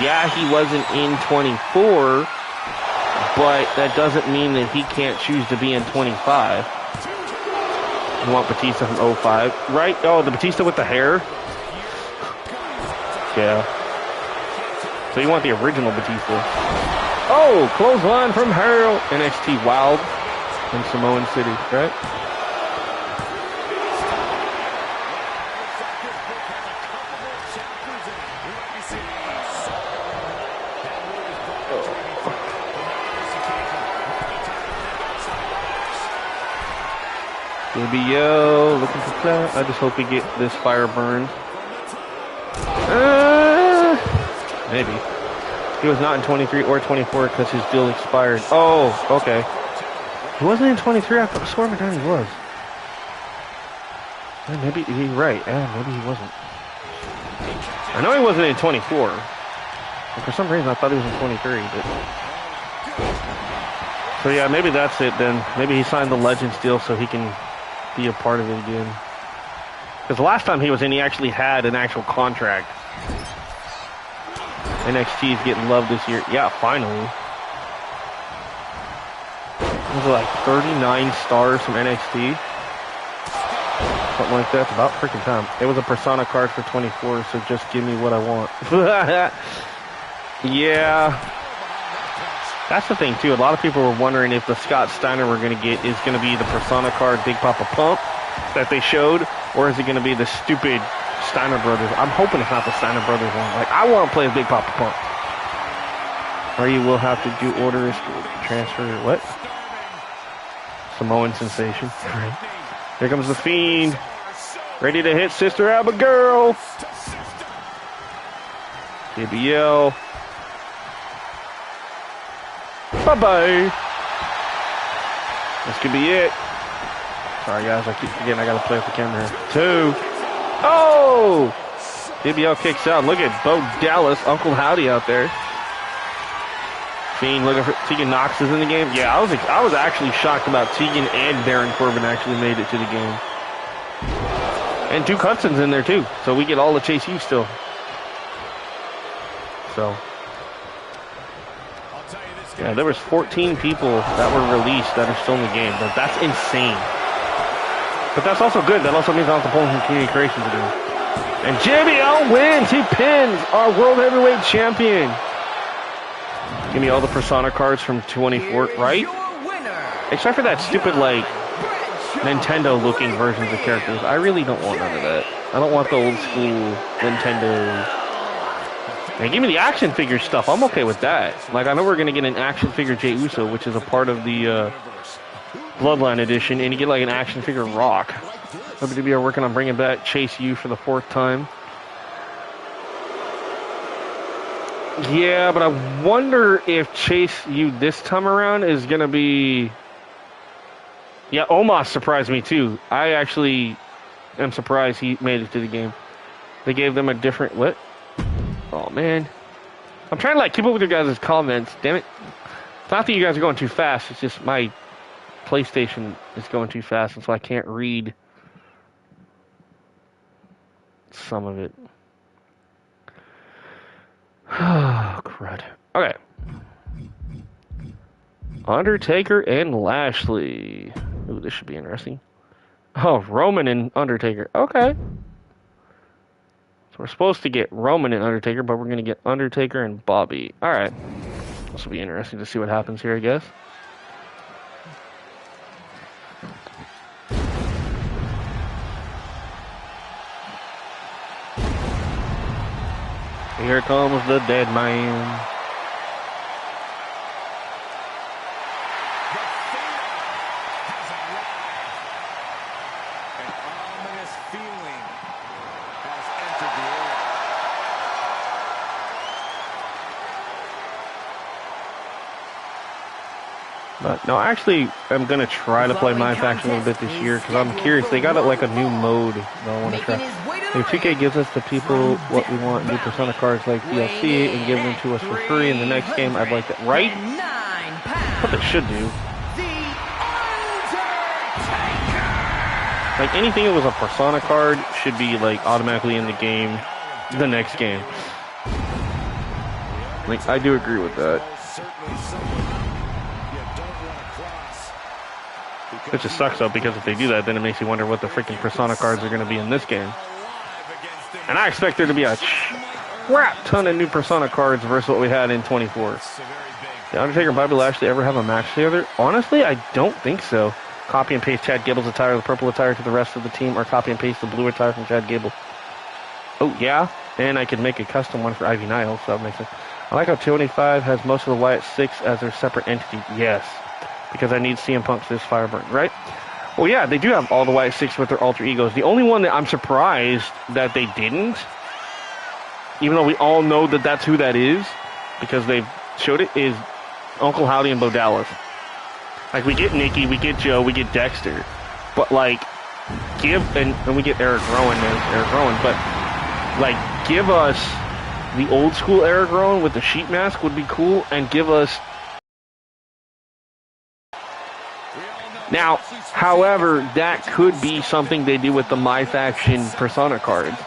S1: Yeah, he wasn't in 24, but that doesn't mean that he can't choose to be in 25. You want Batista from 05, right? Oh, the Batista with the hair? Yeah. So you want the original Batista. Oh, clothesline from Harold. NXT Wild in Samoan City, right? JBL looking for that. I just hope we get this fire burned. Maybe. He was not in 23 or 24 because his deal expired. Oh, okay. He wasn't in 23. I swore my God he was. Maybe he's right. Maybe he wasn't. I know he wasn't in 24. And for some reason, I thought he was in 23. But... So yeah, maybe that's it then. Maybe he signed the Legends deal so he can be a part of it again. Because the last time he was in, he actually had an actual contract. NXT is getting love this year. Yeah, finally. Was it like 39 stars from NXT? Something like that. It's about freaking time. It was a Persona card for 24, so just give me what I want. Yeah. That's the thing, too. A lot of people were wondering if the Scott Steiner we're going to get is going to be the Persona card Big Papa Pump that they showed, or is it going to be the stupid Steiner Brothers? I'm hoping it's not the Steiner Brothers one. Like, I want to play as Big Papa Pump. Or you will have to do orders, transfer, what? Samoan sensation. Here comes the Fiend. Ready to hit Sister Abigail. JBL. Bye-bye. This could be it. Sorry, guys. I keep forgetting I got to play with the camera here. 2. Oh! JBL kicks out. Look at Bo Dallas, Uncle Howdy out there. Fiend looking for Tegan Knox is in the game. Yeah, I was actually shocked about Tegan and Baron Corbin actually made it to the game. And Duke Hudson's in there too, so we get all the Chase U still. So, yeah, there was 14 people that were released that are still in the game, but that's insane. But that's also good. That also means I don't have to pull from Community Creations again. And JBL wins. He pins our World Heavyweight Champion. Give me all the Persona cards from 24, right? Except for that stupid, like, Nintendo-looking versions of characters. I really don't want none of that. I don't want the old school Nintendo. And give me the action figure stuff. I'm okay with that. Like, I know we're going to get an action figure Jey Uso, which is a part of the Bloodline edition, and you get, like, an action figure Rock. WWE are working on bringing back Chase U for the 4th time. Yeah, but I wonder if Chase U this time around is going to be... Yeah, Omos surprised me too. I actually am surprised he made it to the game. They gave them a different... What? Oh, man. I'm trying to, like, keep up with your guys' comments. Damn it. It's not that you guys are going too fast. It's just my PlayStation is going too fast, and so I can't read some of it. Oh, crud. Okay. Undertaker and Lashley. Ooh, this should be interesting. Oh, Roman and Undertaker. Okay. So we're supposed to get Roman and Undertaker, but we're going to get Undertaker and Bobby. Alright. This will be interesting to see what happens here, I guess. Here comes the dead man.
S3: An ominous feeling has entered the air.
S1: But no, actually, I'm going to try to play my faction a little bit this year because I'm curious. They got like a new mode that I want to try. If 2K gives us the people what we want, new Persona cards like DLC, and give them to us for free in the next game, I'd like that. Right? That's what they should do. Like anything that was a Persona card should be like automatically in the game, the next game. Like I do agree with that. It just sucks though because if they do that, then it makes you wonder what the freaking Persona cards are going to be in this game. And I expect there to be a crap ton of new Persona cards versus what we had in 24. Did Undertaker and Bobby Lashley ever have a match together? Honestly, I don't think so. Copy and paste Chad Gable's attire, the purple attire to the rest of the team, or copy and paste the blue attire from Chad Gable. Oh, yeah? And I could make a custom one for Ivy Nile, so that makes sense. I like how 285 has most of the Wyatt 6 as their separate entity. Yes. Because I need CM Punk's this Fireburn, right? Well, yeah, they do have all the Wyatt 6 with their alter egos. The only one that I'm surprised that they didn't, even though we all know that that's who that is, because they've showed it, is Uncle Howdy and Bo Dallas. Like, we get Nikki, we get Joe, we get Dexter. But, like, and we get Eric Rowan as Eric Rowan, but, like, give us the old school Eric Rowan with the sheet mask would be cool, and give us Now, however, that could be something they do with the My Faction Persona cards.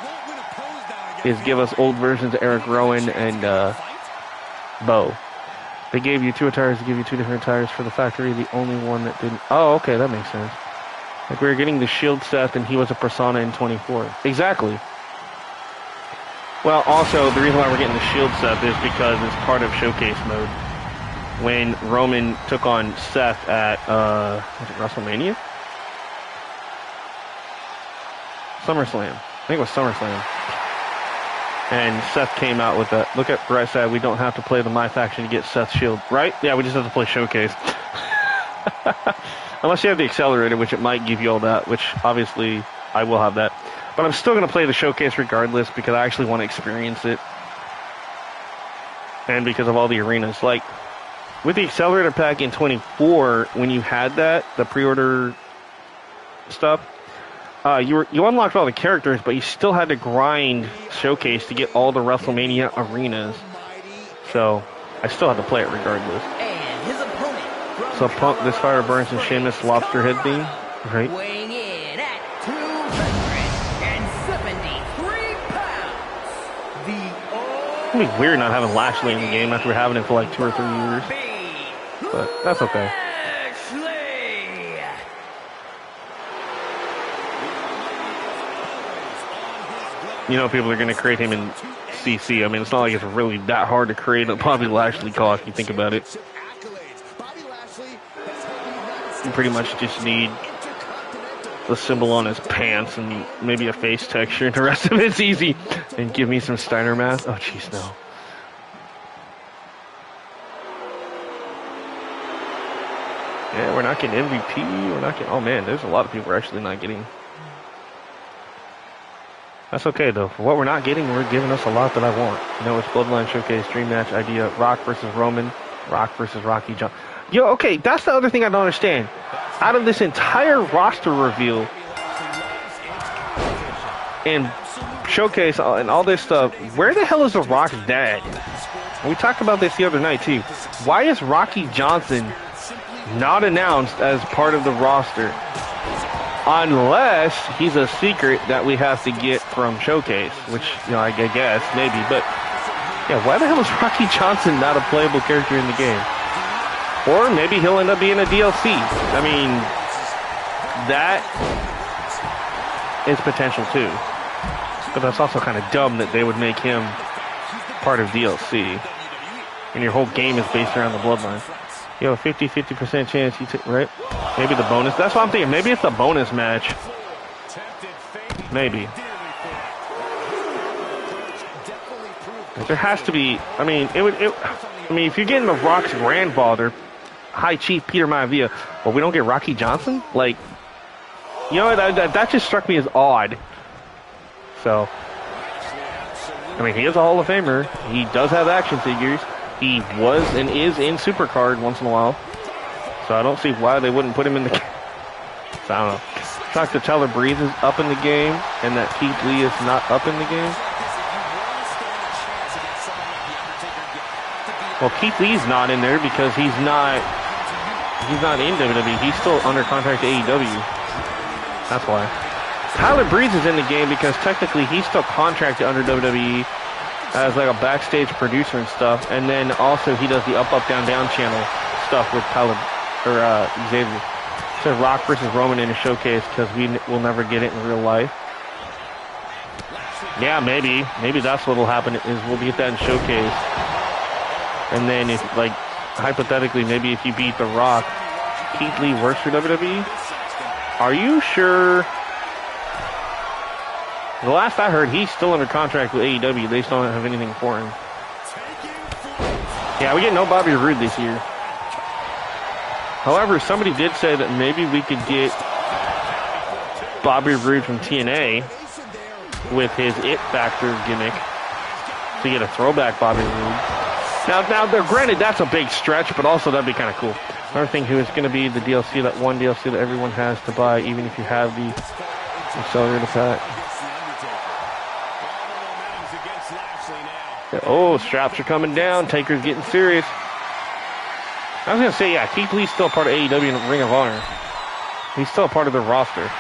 S1: Is give us old versions of Eric Rowan and Bo. They gave you 2 attires, they give you 2 different attires for the factory. The only one that didn't. Oh, okay, that makes sense. Like we were getting the Shield Seth, and he was a Persona in 24. Exactly. Well, also the reason why we're getting the Shield Seth is because it's part of Showcase mode. When Roman took on Seth at was it WrestleMania? SummerSlam. I think it was SummerSlam. And Seth came out with that. Look at where I said we don't have to play the My Faction to get Seth's Shield, right? Yeah, we just have to play Showcase. Unless you have the Accelerator, which it might give you all that, which obviously I will have that. But I'm still going to play the Showcase regardless because I actually want to experience it. And because of all the arenas. Like, with the Accelerator pack in 24, when you had that, the pre-order stuff, you unlocked all the characters, but you still had to grind Showcase to get all the WrestleMania arenas. So, I still had to play it regardless.
S2: And his opponent
S1: So, Punk, This Fire Burns, and Sheamus Lobster Head theme. Right.
S2: weighing in at 273 pounds.
S1: It's going to be weird not having Lashley in the game after having it for like 2 or 3 years. But that's okay. You know, people are going to create him in CC. I mean, it's not like it's really that hard to create a Bobby Lashley call if you think about it. You pretty much just need the symbol on his pants and maybe a face texture, and the rest of it's easy. And give me some Steiner math. Oh, jeez, no. Yeah, we're not getting MVP. We're not getting... Oh, man, there's a lot of people we're actually not getting. That's okay, though. For what we're not getting, we're giving us a lot that I want. You know, it's Bloodline Showcase, Dream Match idea, Rock versus Roman, Rock versus Rocky John. Yo, okay, that's the other thing I don't understand. Out of this entire roster reveal and Showcase and all this stuff, where the hell is The Rock's dad? We talked about this the other night, too. Why is Rocky Johnson not announced as part of the roster? Unless he's a secret that we have to get from Showcase, which, you know, I guess, maybe. But, yeah, why the hell is Rocky Johnson not a playable character in the game? Or maybe he'll end up being a DLC. I mean, that is potential, too. But that's also kind of dumb that they would make him part of DLC. And your whole game is based around the Bloodline. You have a 50% chance you take, right? Maybe the bonus. That's what I'm thinking. Maybe it's a bonus match. Maybe. There has to be. I mean, if you're getting the Rock's grandfather, High Chief Peter Maivia, but we don't get Rocky Johnson, like, you know, that just struck me as odd. So, I mean, he is a Hall of Famer. He does have action figures. He was and is in Supercard once in a while. So I don't see why they wouldn't put him in the game. So I don't know. Dr. Tyler Breeze is up in the game, and that Keith Lee is not up in the game. Well, Keith Lee's not in there because he's not in WWE. He's still under contract to AEW. That's why. Tyler Breeze is in the game because technically he's still contracted under WWE as like a backstage producer and stuff, and then also he does the up down channel stuff with Tyler or Xavier. So Rock versus Roman in a Showcase because we will never get it in real life. Yeah, maybe that's what'll happen is we'll get that in Showcase, and then if like hypothetically maybe if you beat The Rock, Keith Lee works for WWE. Are you sure? The last I heard, he's still under contract with AEW. They still don't have anything for him. Yeah, we get no Bobby Roode this year. However, somebody did say that maybe we could get Bobby Roode from TNA with his It Factor gimmick to get a throwback Bobby Roode. Now, granted, that's a big stretch, but also that'd be kind of cool. Another thing who is going to be the DLC, that one DLC that everyone has to buy, even if you have the Accelerator pack. Oh, straps are coming down. Taker's getting serious. I was going to say, yeah, Keith Lee's still part of AEW and Ring of Honor. He's still a part of their roster.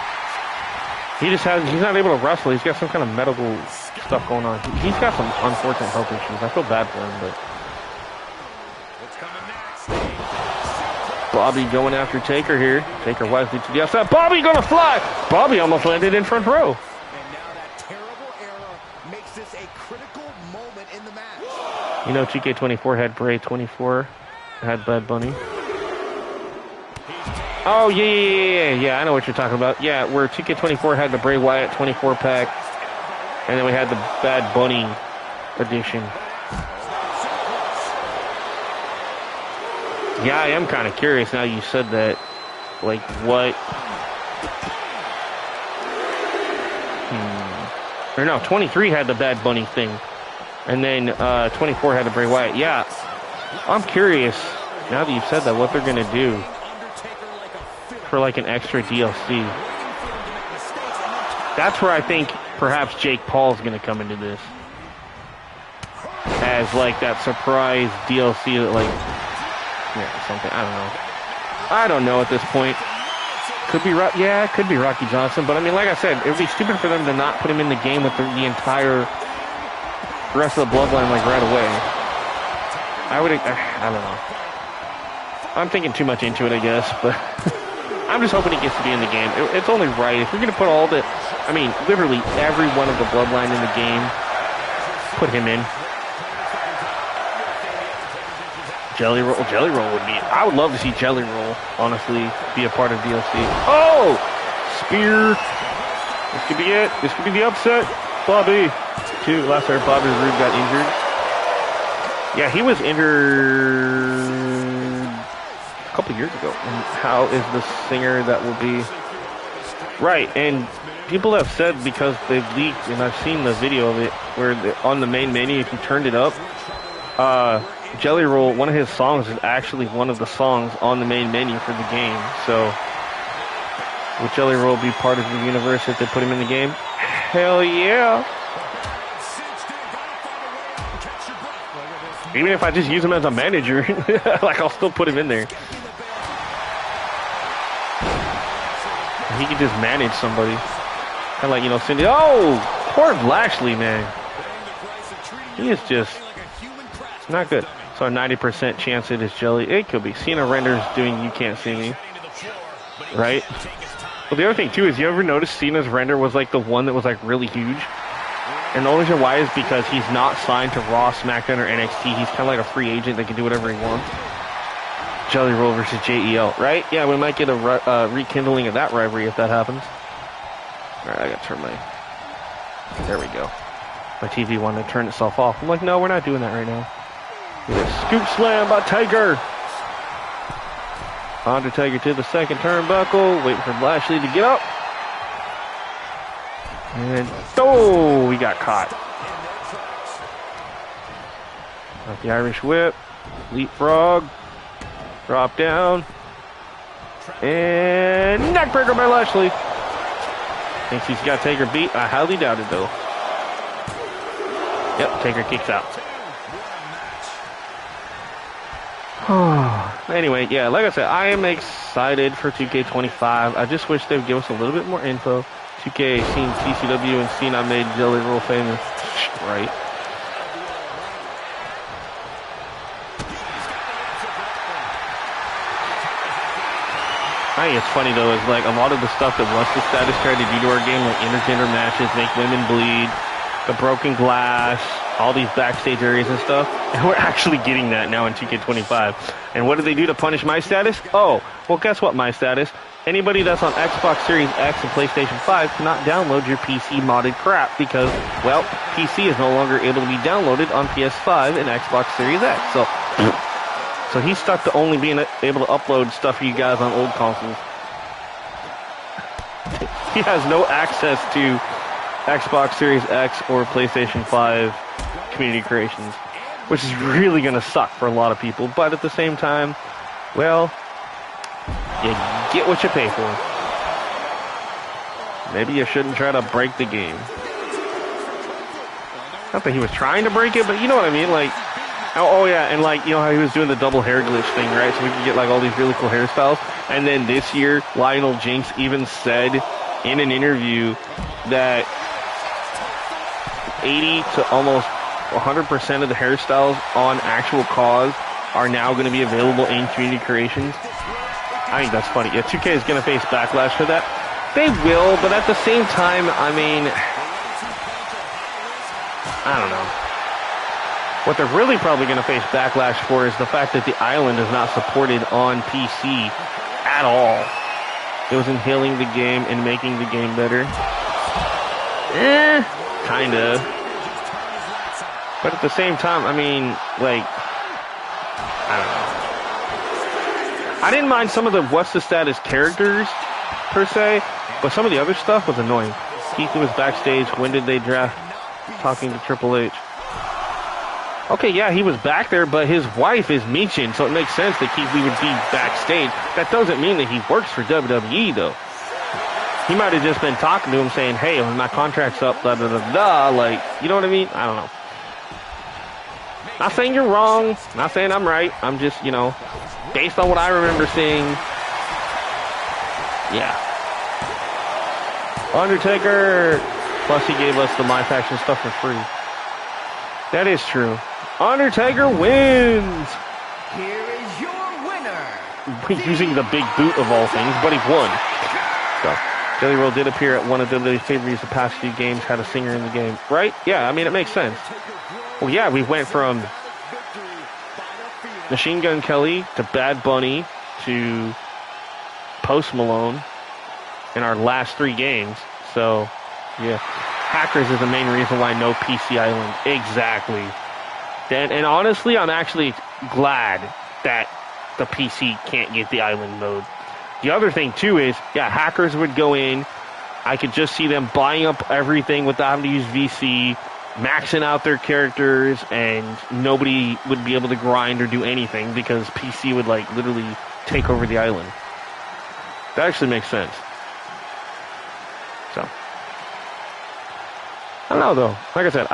S1: He's not able to wrestle. He's got some kind of medical stuff going on. He's got some unfortunate health issues. I feel bad for him, but. Bobby going after Taker here. Taker wisely to the outside. Bobby gonna fly! Bobby almost landed in front row.
S3: And now that terrible error makes this a critical moment in the match.
S1: You know, 2K24 had Bray 24, had Bad Bunny. Oh, yeah, I know what you're talking about. Yeah, where 2K24 had the Bray Wyatt 24 pack, and then we had the Bad Bunny edition. Yeah, I am kind of curious now you said that. Like, what? Or no, 23 had the Bad Bunny thing. And then 24 had the Bray Wyatt. Yeah, I'm curious, now that you've said that, what they're going to do for like an extra DLC. That's where I think perhaps Jake Paul's going to come into this. As like that surprise DLC that like, yeah, something, I don't know at this point. Could be, it could be Rocky Johnson, but I mean, like I said, it would be stupid for them to not put him in the game with the entire rest of the bloodline like right away. I don't know. I'm thinking too much into it, I guess, but I'm just hoping he gets to be in the game. It's only right. If we're going to put all the, I mean, literally every one of the bloodline in the game, put him in. Jelly Roll would be, I would love to see Jelly Roll, honestly, be a part of DLC. Oh! Spear. This could be it. This could be the upset. Bobby. Last time Bobby Roode got injured. Yeah, he was injured a couple years ago. And how is the singer that will be? Right, and people have said because they've leaked, and I've seen the video of it, where on the main menu, if you turned it up, Jelly Roll, one of his songs is actually one of the songs on the main menu for the game. So, will Jelly Roll be part of the universe if they put him in the game? Hell yeah! Even if I just use him as a manager, like I'll still put him in there. He could just manage somebody. Kind of like, you know, Cindy. Oh, poor Lashley, man. He is just not good. So a 90% chance it is Jelly. It could be. Cena renders doing You Can't See Me. Right? Well, the other thing, too, is you ever notice Cena's render was like the one that was like really huge? And the only reason why is because he's not signed to Raw, SmackDown, or NXT. He's kind of like a free agent that can do whatever he wants. Jelly Roll versus JEL, right? Yeah, we might get a rekindling of that rivalry if that happens. Alright, I gotta turn my... There we go. My TV wanted to turn itself off. I'm like, no, we're not doing that right now. Scoop slam by Tiger. Undertaker to the second turnbuckle. Waiting for Lashley to get up. And, oh, we got caught. Got the Irish whip. Leapfrog. Drop down. And neckbreaker by Lashley. Thinks he's got Taker beat. I highly doubt it, though. Yep, Taker kicks out. Anyway, yeah, like I said, I am excited for 2K25. I just wish they would give us a little bit more info. 2K seen TCW and Cena made Jelly Roll famous. Right. I think it's funny though, is like a lot of the stuff that Wrestle Status tried to do to our game, like intergender matches, make women bleed, the broken glass, all these backstage areas and stuff, and we're actually getting that now in 2K25. And what did they do to punish my status? Oh, well, guess what, my status? Anybody that's on Xbox Series X and PlayStation 5 cannot download your PC modded crap because, well, PC is no longer able to be downloaded on PS5 and Xbox Series X. So he's stuck to only being able to upload stuff for you guys on old consoles. He has no access to Xbox Series X or PlayStation 5 community creations, which is really going to suck for a lot of people. But at the same time, well, you get what you pay for. Maybe you shouldn't try to break the game. Not that he was trying to break it, but you know what I mean? Like, oh yeah, and like, you know how he was doing the double hair glitch thing, right? So we could get like all these really cool hairstyles. And then this year, Lionel Jinx even said in an interview that 80 to almost 100% of the hairstyles on actual cause are now going to be available in community creations. I think that's funny. Yeah, 2K is going to face backlash for that. They will, but at the same time, I mean, I don't know. What they're really probably going to face backlash for is the fact that the island is not supported on PC at all. It was inhaling the game and making the game better. Kinda. But at the same time, I mean, like, I don't know. I didn't mind some of the what's the status characters, per se, but some of the other stuff was annoying. Keith was backstage. When did they draft? Talking to Triple H. Okay, yeah, he was back there, but his wife is Michin, so it makes sense that Keith Lee would be backstage. That doesn't mean that he works for WWE, though. He might have just been talking to him saying, hey, when my contract's up, blah, blah, blah, blah. Like, you know what I mean? I don't know. Not saying you're wrong. Not saying I'm right. I'm just, you know, based on what I remember seeing. Yeah. Undertaker. Plus, he gave us the My Faction stuff for free. That is true. Undertaker wins.
S2: Here is your winner.
S1: Using the big boot of all things, but he won. So, Jelly Roll did appear at one of WWE's favorites the past few games, had a singer in the game. Right? Yeah, I mean, it makes sense. Well, yeah, we went from Machine Gun Kelly to Bad Bunny to Post Malone in our last 3 games. So, yeah. Hackers is the main reason why no PC Island. Exactly. And honestly, I'm actually glad that the PC can't get the island mode. The other thing, too, is, yeah, hackers would go in. I could just see them buying up everything without having to use VC, maxing out their characters, and nobody would be able to grind or do anything because PC would, like, literally take over the island. That actually makes sense. So, I don't know, though. Like I said,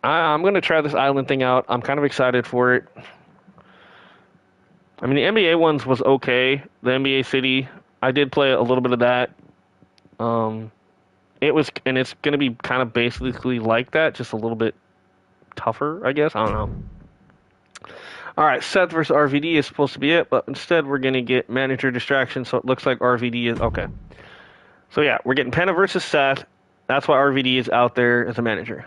S1: I'm going to try this island thing out. I'm kind of excited for it. I mean, the NBA ones was okay. The NBA City, I did play a little bit of that. It's going to be kind of basically like that, just a little bit tougher, I guess. I don't know. All right, Seth versus RVD is supposed to be it, but instead we're going to get manager distraction, so it looks like RVD is okay. So yeah, we're getting Penta versus Seth. That's why RVD is out there as a manager.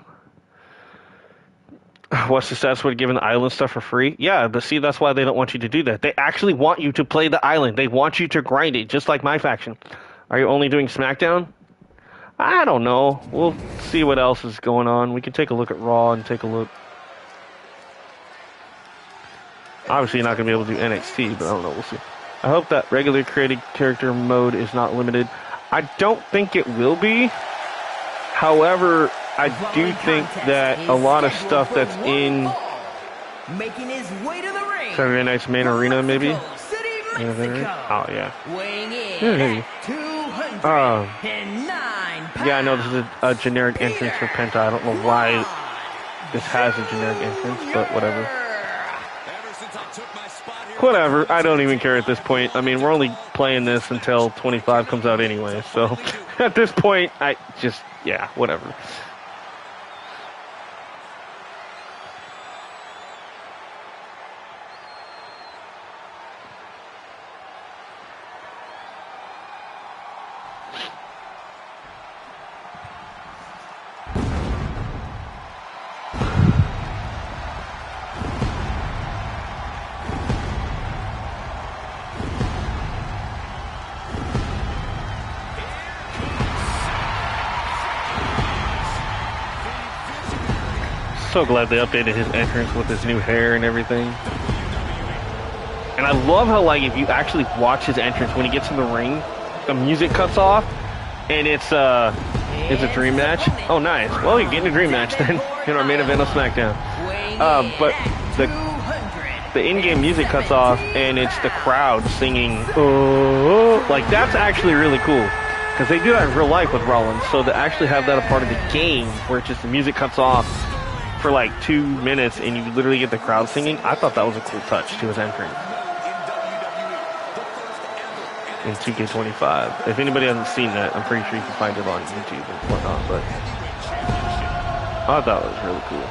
S1: What's the stats would giving the island stuff for free? Yeah, but see, that's why they don't want you to do that. They actually want you to play the island. They want you to grind it, just like My Faction. Are you only doing SmackDown? I don't know. We'll see what else is going on. We can take a look at Raw and take a look. Obviously, you're not going to be able to do NXT, but I don't know. We'll see. I hope that regular created character mode is not limited. I don't think it will be. However, I do think that a lot of stuff that's in
S2: making his way to the ring.
S1: Saturday Night's main arena, maybe.
S2: City,
S1: Oh yeah.
S2: Weighing in
S1: Yeah,
S2: at 209 pounds.
S1: Yeah, I know this is a generic entrance for Penta. I don't know why this has a generic entrance, but whatever. Whatever. I don't even care at this point. I mean, we're only playing this until 25 comes out anyway, so at this point, I just, yeah, whatever. So glad they updated his entrance with his new hair and everything. And I love how, like, if you actually watch his entrance when he gets in the ring, the music cuts off, and it's a dream match. Oh, nice. Well, you're getting a dream match then in our main event of SmackDown. But the in-game music cuts off, and it's the crowd singing. Oh, like, that's actually really cool. Because they do that in real life with Rollins, so to actually have that a part of the game, where it's just the music cuts off for like 2 minutes and you literally get the crowd singing, I thought that was a cool touch to his entrance. in 2K25. If anybody hasn't seen that, I'm pretty sure you can find it on YouTube and whatnot, but I thought it was really cool.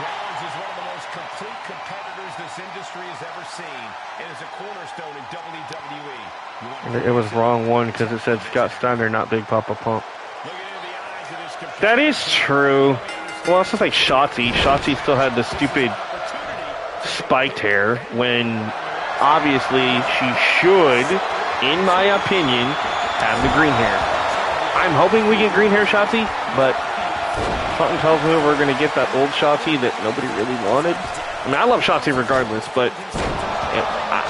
S3: Rollins is one of the most complete competitors this industry has ever seen, and is a cornerstone in WWE.
S1: And it was wrong one because it said Scott Steiner, not Big Papa Pump. That is true. Well, it's just like Shotzi. Shotzi still had the stupid spiked hair when obviously she should, in my opinion, have the green hair. I'm hoping we get green hair Shotzi, but something tells me we're going to get that old Shotzi that nobody really wanted. I mean, I love Shotzi regardless, but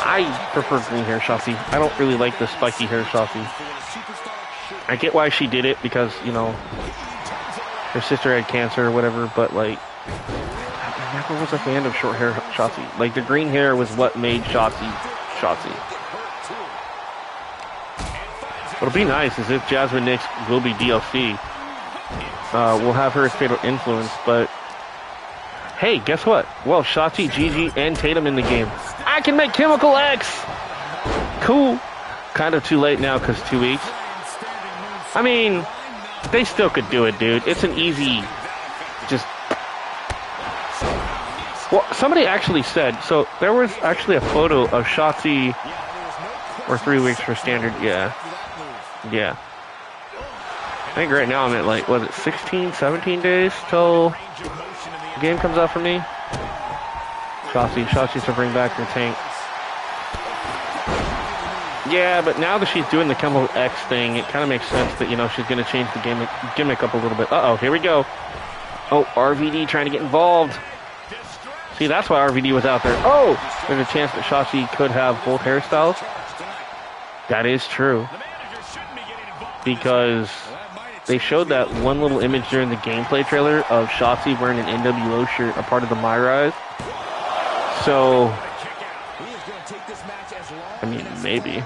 S1: I prefer green hair Shotzi. I don't really like the spiky hair Shotzi. I get why she did it because, you know, her sister had cancer or whatever, but like, I never was a fan of short hair Shotzi. Like, the green hair was what made Shotzi Shotzi. What'll be nice is if Jasmine Nix will be DLC. We'll have her as Fatal Influence, but hey, guess what? Well, Shotzi, Gigi, and Tatum in the game. I can make Chemical X! Cool. Kind of too late now because 2 weeks. I mean, they still could do it, dude. It's an easy, just... Well, somebody actually said, so there was actually a photo of Shotzi, or 3 weeks for standard, yeah. Yeah. I think right now I'm at like, what is it, 16, 17 days till the game comes out for me? Shotzi's to bring back her tank. Yeah, but now that she's doing the Chemical X thing, it kind of makes sense that, you know, she's going to change the gimmick up a little bit. Uh-oh, here we go. Oh, RVD trying to get involved. See, that's why RVD was out there. Oh, there's a chance that Shotzi could have both hairstyles. That is true. Because they showed that one little image during the gameplay trailer of Shotzi wearing an NWO shirt, a part of the My Rise. So, I mean, maybe.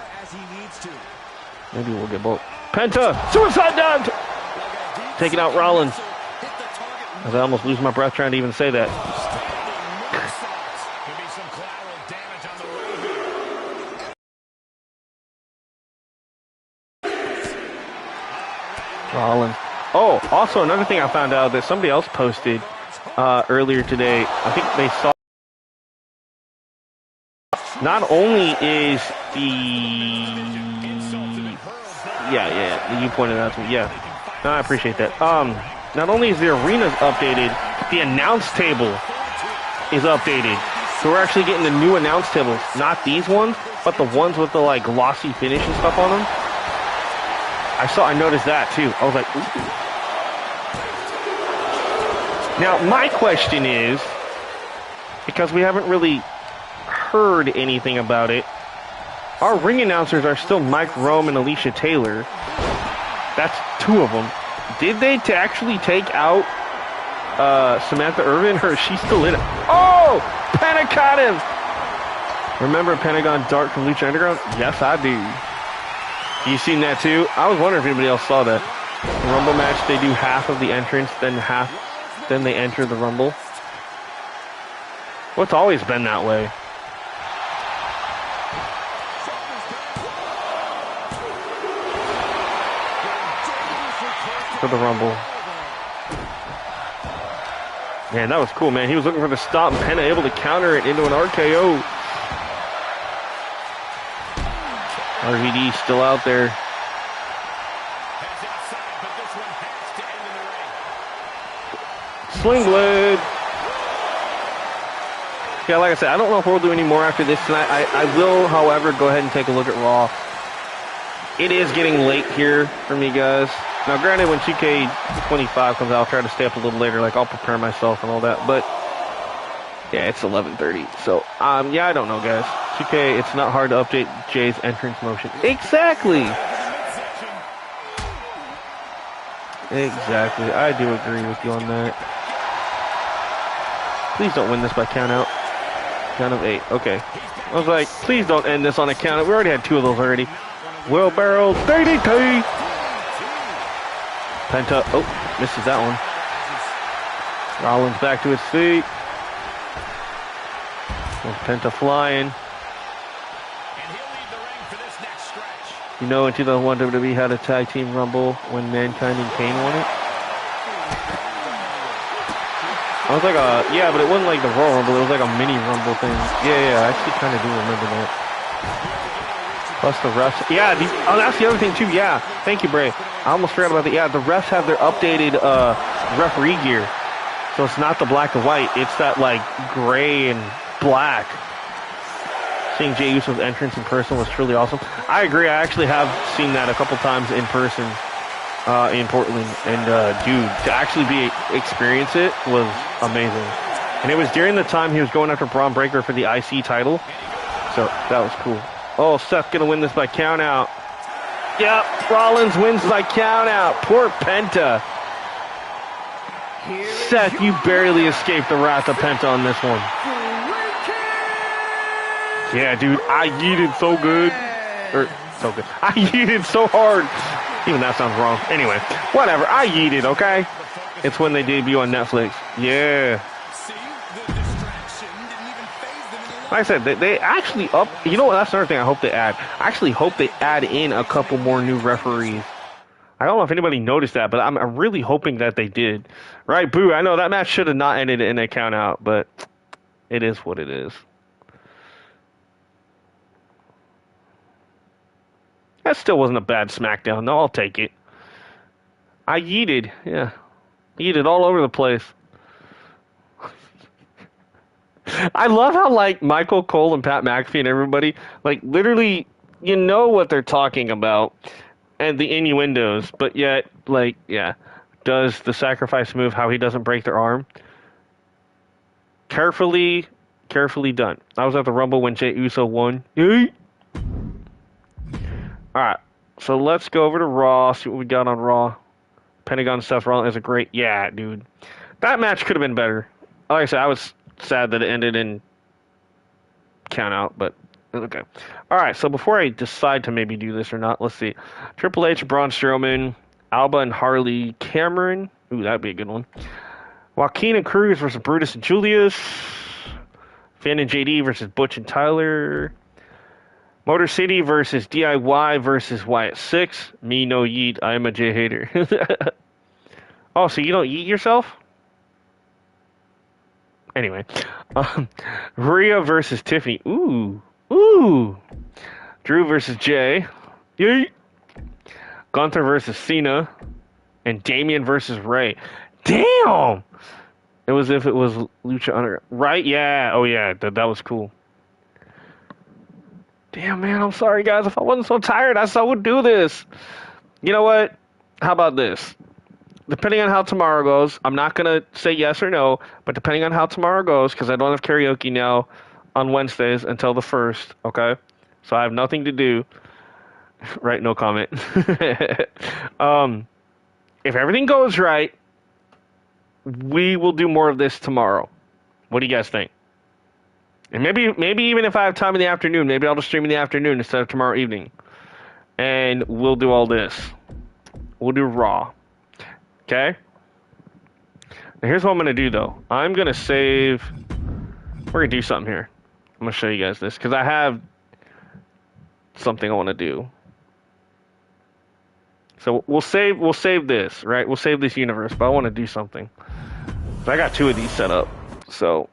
S1: Maybe we'll get both. Penta! Suicide dive! Taking out Rollins. As I almost lose my breath trying to even say that. Rollins. Oh, also another thing I found out that somebody else posted earlier today. I think they saw. Not only is the you pointed out to me. Yeah, no, I appreciate that. Not only is the arenas updated, the announce table is updated. So we're actually getting the new announce tables, not these ones, but the ones with the like glossy finish and stuff on them. I noticed that too. I was like, ooh. Now my question is, because we haven't really heard anything about it, our ring announcers are still Mike Rome and Alicia Taylor. That's 2 of them. Did they actually take out Samantha Irvin, or is she still in it? Oh! Penta caught him! Remember Pentagon Dark from Lucha Underground? Yes, I do. You seen that too? I was wondering if anybody else saw that. The Rumble match, they do half of the entrance, then they enter the Rumble. Well, it's always been that way. For the Rumble. Man, that was cool, man. He was looking for the stop, and Penta able to counter it into an RKO. RVD still out there. Sling blade. Yeah, like I said, I don't know if we'll do any more after this tonight. I will, however, go ahead and take a look at Raw. It is getting late here for me, guys. Now, granted, when 2K25 comes out, I'll try to stay up a little later. Like, I'll prepare myself and all that. But, yeah, it's 11:30. So, yeah, I don't know, guys. 2K, it's not hard to update Jay's entrance motion. Exactly! Exactly. I do agree with you on that. Please don't win this by count out. Count of 8. Okay. I was like, please don't end this on a count out. We already had 2 of those already. Wheelbarrow DDT! Penta, oh, misses that one. Rollins back to his feet. With Penta flying.
S3: And he'll leave the ring for this next stretch.
S1: You know, in 2001, WWE had a tag team rumble when Mankind and Kane won it. I was like yeah, but it wasn't like the Royal Rumble. It was like a mini Rumble thing. Yeah, I actually kind of do remember that. Plus the refs. Yeah, that's the other thing too. Yeah, thank you, Bray. I almost forgot about that. Yeah, the refs have their updated referee gear. So it's not the black and white. It's that like gray and black. Seeing Jey Uso's entrance in person was truly awesome. I agree. I actually have seen that a couple times in person in Portland. And dude, to actually experience it was amazing. And it was during the time he was going after Braun Breaker for the IC title. So that was cool. Oh, Seth gonna win this by count out. Yep, Rollins wins by count out. Poor Penta. Seth, you barely escaped the wrath of Penta on this one. Yeah, dude, I yeeted so good. So good. I yeeted so hard. Even that sounds wrong. Anyway, whatever. I yeeted, okay? It's when they debut on Netflix. Yeah. Like I said, they actually you know what, that's another thing I hope they add. I actually hope they add in a couple more new referees. I don't know if anybody noticed that, but I'm really hoping that they did. Right, Boo, I know that match should have not ended in a count out, but it is what it is. That still wasn't a bad SmackDown, though. I'll take it. I yeeted, yeah. Yeeted all over the place. I love how, like, Michael Cole and Pat McAfee and everybody, like, literally, you know what they're talking about and the innuendos, but yet, like, yeah, does the sacrifice move how he doesn't break their arm. Carefully done. I was at the Rumble when Jey Uso won. Alright, so let's go over to Raw, see what we got on Raw. Pentagon Seth Rollins is a great, yeah, dude. That match could have been better. Like I said, I was sad that it ended in count out, but okay. Alright, so before I decide to maybe do this or not, let's see. Triple H, Braun Strowman, Alba and Harley Cameron. Ooh, that'd be a good one. Joaquin and Cruz versus Brutus and Julius. Finn and JD versus Butch and Tyler. Motor City versus DIY versus Wyatt 6. Me no yeet, I am a J hater. Oh, so you don't yeet yourself? Anyway, Rhea versus Tiffany. Ooh. Drew versus Jay. Yeet. Gunther versus Cena. And Damian versus Ray. Damn! It was if it was Lucha Under. Right? Yeah. Oh, yeah. That was cool. Damn, man. I'm sorry, guys. If I wasn't so tired, I still would do this. You know what? How about this? Depending on how tomorrow goes, I'm not going to say yes or no, but depending on how tomorrow goes, because I don't have karaoke now on Wednesdays until the 1st, okay? So I have nothing to do. Right, no comment. If everything goes right, we will do more of this tomorrow. What do you guys think? And maybe even if I have time in the afternoon, maybe I'll just stream in the afternoon instead of tomorrow evening. And we'll do all this. We'll do Raw. Okay? Now here's what I'm going to do, though. I'm going to save... We're going to do something here. I'm going to show you guys this, because I have something I want to do. So we'll save this, right? We'll save this universe, but I want to do something. So I got 2 of these set up. So,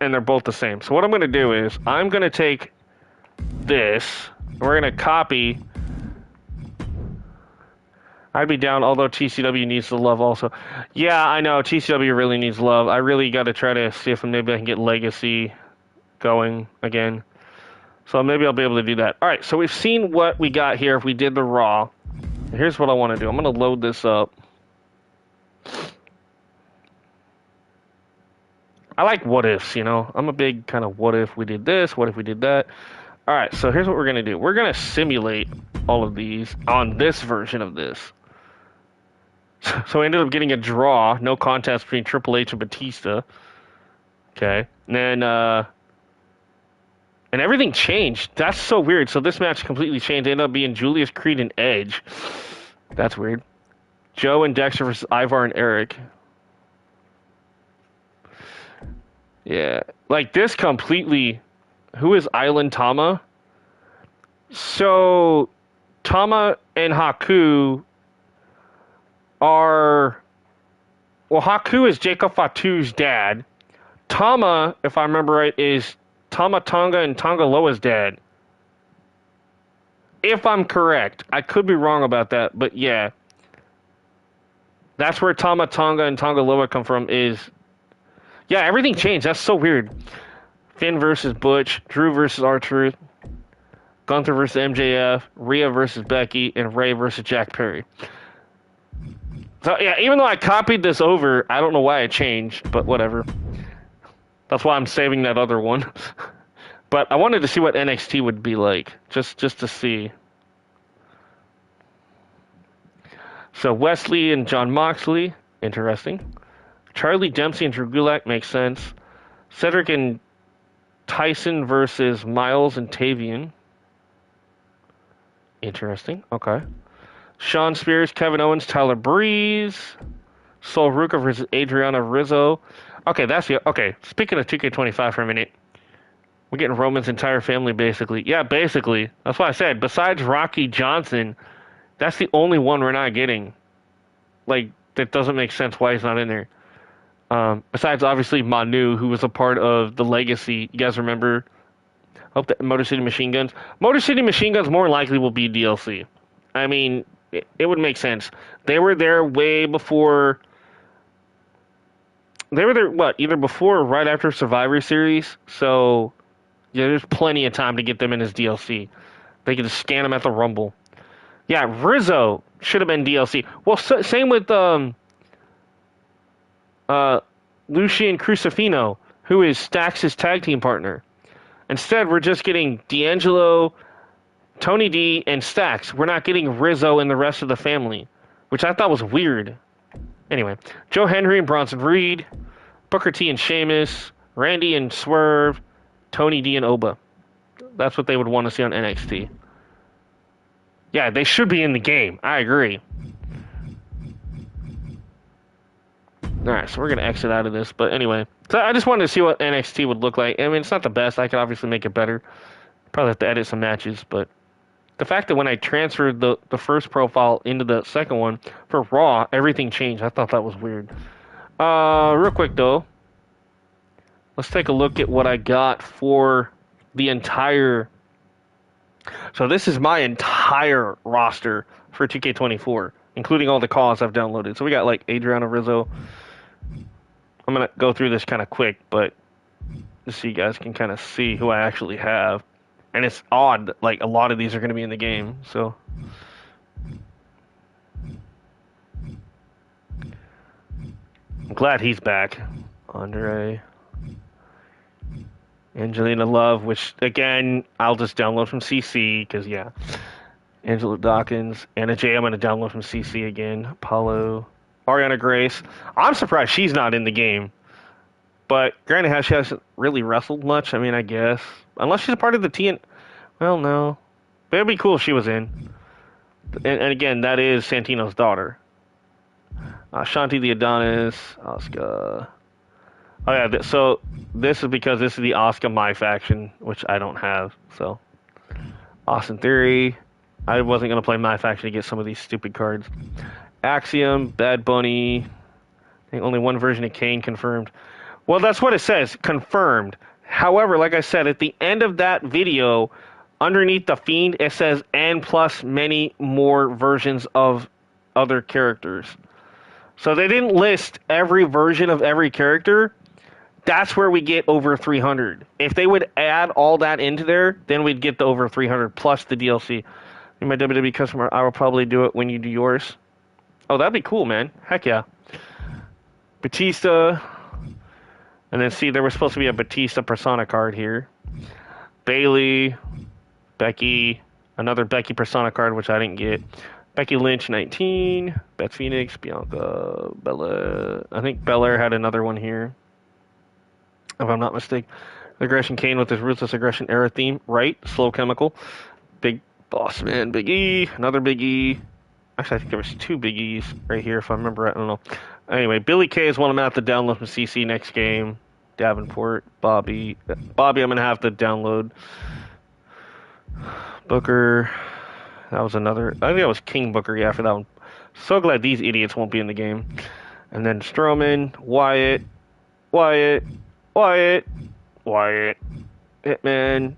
S1: and they're both the same. So what I'm going to do is, I'm going to take this, and we're going to copy... I'd be down, although TCW needs the love also. Yeah, I know, TCW really needs love. I really got to try to see if maybe I can get Legacy going again. So maybe I'll be able to do that. Alright, so we've seen what we got here if we did the Raw. Here's what I want to do. I'm going to load this up. I like what ifs, you know. I'm a big kind of what if we did this, what if we did that. Alright, so here's what we're going to do. We're going to simulate all of these on this version of this. So I ended up getting a draw, no contest between Triple H and Batista. Okay. And then, and everything changed. That's so weird. So this match completely changed. It ended up being Julius, Creed, and Edge. That's weird. Joe and Dexter versus Ivar and Eric. Yeah. Like, this completely... Who is Island Tama? So, Tama and Haku are... Well, Haku is Jacob Fatu's dad. Tama, if I remember right, is Tama Tonga and Tonga Loa's dad. If I'm correct. I could be wrong about that, but yeah. That's where Tama Tonga and Tonga Loa come from is... Yeah, everything changed. That's so weird. Finn versus Butch, Drew versus R-Truth, Gunther versus MJF, Rhea versus Becky, and Ray versus Jack Perry. So, yeah, even though I copied this over, I don't know why it changed, but whatever. That's why I'm saving that other one. But I wanted to see what NXT would be like, just to see. So Wesley and John Moxley, interesting. Charlie Dempsey and Drew Gulak makes sense. Cedric and Tyson versus Miles and Tavian. Interesting. Okay. Sean Spears, Kevin Owens, Tyler Breeze. Sol Ruka versus Adriana Rizzo. Okay, that's the... Okay, speaking of 2K25 for a minute. We're getting Roman's entire family, basically. Yeah, basically. That's what I said. Besides Rocky Johnson, that's the only one we're not getting. Like, that doesn't make sense why he's not in there. Besides, obviously, Manu, who was a part of the Legacy. You guys remember? Hope that Motor City Machine Guns. Motor City Machine Guns more likely will be DLC. I mean, it would make sense. They were there way before... They were there, what, either before or right after Survivor Series. So, yeah, there's plenty of time to get them in as DLC. They could just scan them at the Rumble. Yeah, Rizzo should have been DLC. Well, same with Lucian Crucifino, who is Stax's tag team partner. Instead, we're just getting D'Angelo, Tony D, and Stax. We're not getting Rizzo and the rest of the family, which I thought was weird. Anyway, Joe Henry and Bronson Reed, Booker T and Sheamus, Randy and Swerve, Tony D and Oba. That's what they would want to see on NXT. Yeah, they should be in the game. I agree. Alright, so we're going to exit out of this. But anyway, so I just wanted to see what NXT would look like. I mean, it's not the best. I could obviously make it better. Probably have to edit some matches. But the fact that when I transferred the first profile into the second one for Raw, everything changed. I thought that was weird. Real quick, though. Let's take a look at what I got for the entire... So this is my entire roster for 2K24, including all the calls I've downloaded. So we got like Adriana Rizzo. I'm going to go through this kind of quick, but just so you guys can kind of see who I actually have. And it's odd, like a lot of these are going to be in the game, so... I'm glad he's back. Andre... Angelina Love, which, again, I'll just download from CC, because, yeah. Angela Dawkins. Anna Jay, I'm going to download from CC again. Apollo. Ariana Grace. I'm surprised she's not in the game. But, granted, she hasn't really wrestled much, I mean, I guess. Unless she's a part of the TN... Well, no. But it'd be cool if she was in. And again, that is Santino's daughter. Shanti the Adonis. Asuka... Oh, yeah, so this is because this is the Asuka My faction, which I don't have, so. Austin Theory. I wasn't going to play My faction to get some of these stupid cards. Axiom, Bad Bunny. I think only one version of Kane confirmed. Well, that's what it says, confirmed. However, like I said, at the end of that video, underneath the Fiend, it says, and plus many more versions of other characters. So they didn't list every version of every character. That's where we get over 300. If they would add all that into there, then we'd get the over 300 plus the DLC. You're my WWE customer. I will probably do it when you do yours. Oh, that'd be cool, man. Heck yeah. Batista. And then see, there was supposed to be a Batista Persona card here. Bailey. Becky. Another Becky Persona card, which I didn't get. Becky Lynch, 19. Beth Phoenix. Bianca. Bella. I think Belair had another one here, if I'm not mistaken. Aggression Kane with his Ruthless Aggression era theme. Right. Slow Chemical. Big Boss Man. Big E. Another Big E. Actually, I think there was two Big E's right here, if I remember right. I don't know. Anyway, Billy Kay is one I'm going to have to download from CC next game. Davenport, Bobby. Bobby, I'm gonna have to download. Booker. That was another. I think that was King Booker. Yeah, for that one. So glad these idiots won't be in the game. And then Strowman, Wyatt, Wyatt, Wyatt, Wyatt, Hitman,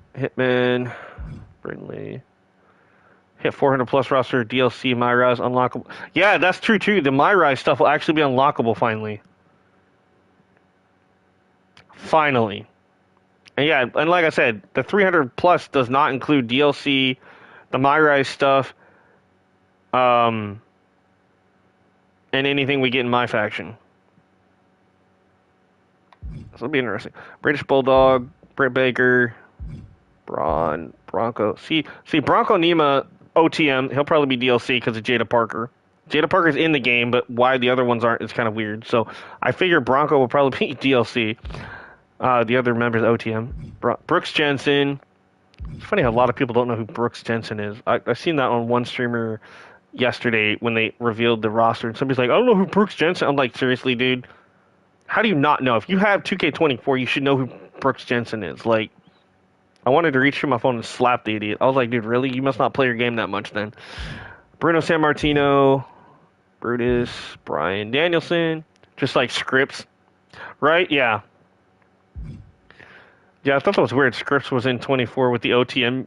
S1: Brindley. Hit 400 plus roster DLC, MyRise unlockable. Yeah, that's true too. The MyRise stuff will actually be unlockable finally. Finally. And yeah, and like I said, the 300 plus does not include DLC, the MyRise stuff, and anything we get in my faction. This will be interesting. British Bulldog, Britt Baker, Bronco. See, Bronco Nima, OTM, he'll probably be DLC because of Jada Parker. Jada Parker's in the game, but why the other ones aren't is kind of weird. So I figure Bronco will probably be DLC. The other members, OTM. Brooks Jensen. It's funny how a lot of people don't know who Brooks Jensen is. I've seen that on one streamer yesterday when they revealed the roster, and somebody's like, I don't know who Brooks Jensen. I'm like, seriously, dude? How do you not know? If you have 2K24, you should know who Brooks Jensen is. Like, I wanted to reach through my phone and slap the idiot. I was like, dude, really? You must not play your game that much then. Bruno Sammartino, Brutus, Brian Danielson, just like scripts, right? Yeah. Yeah, I thought that was weird. Scripps was in 24 with the OTM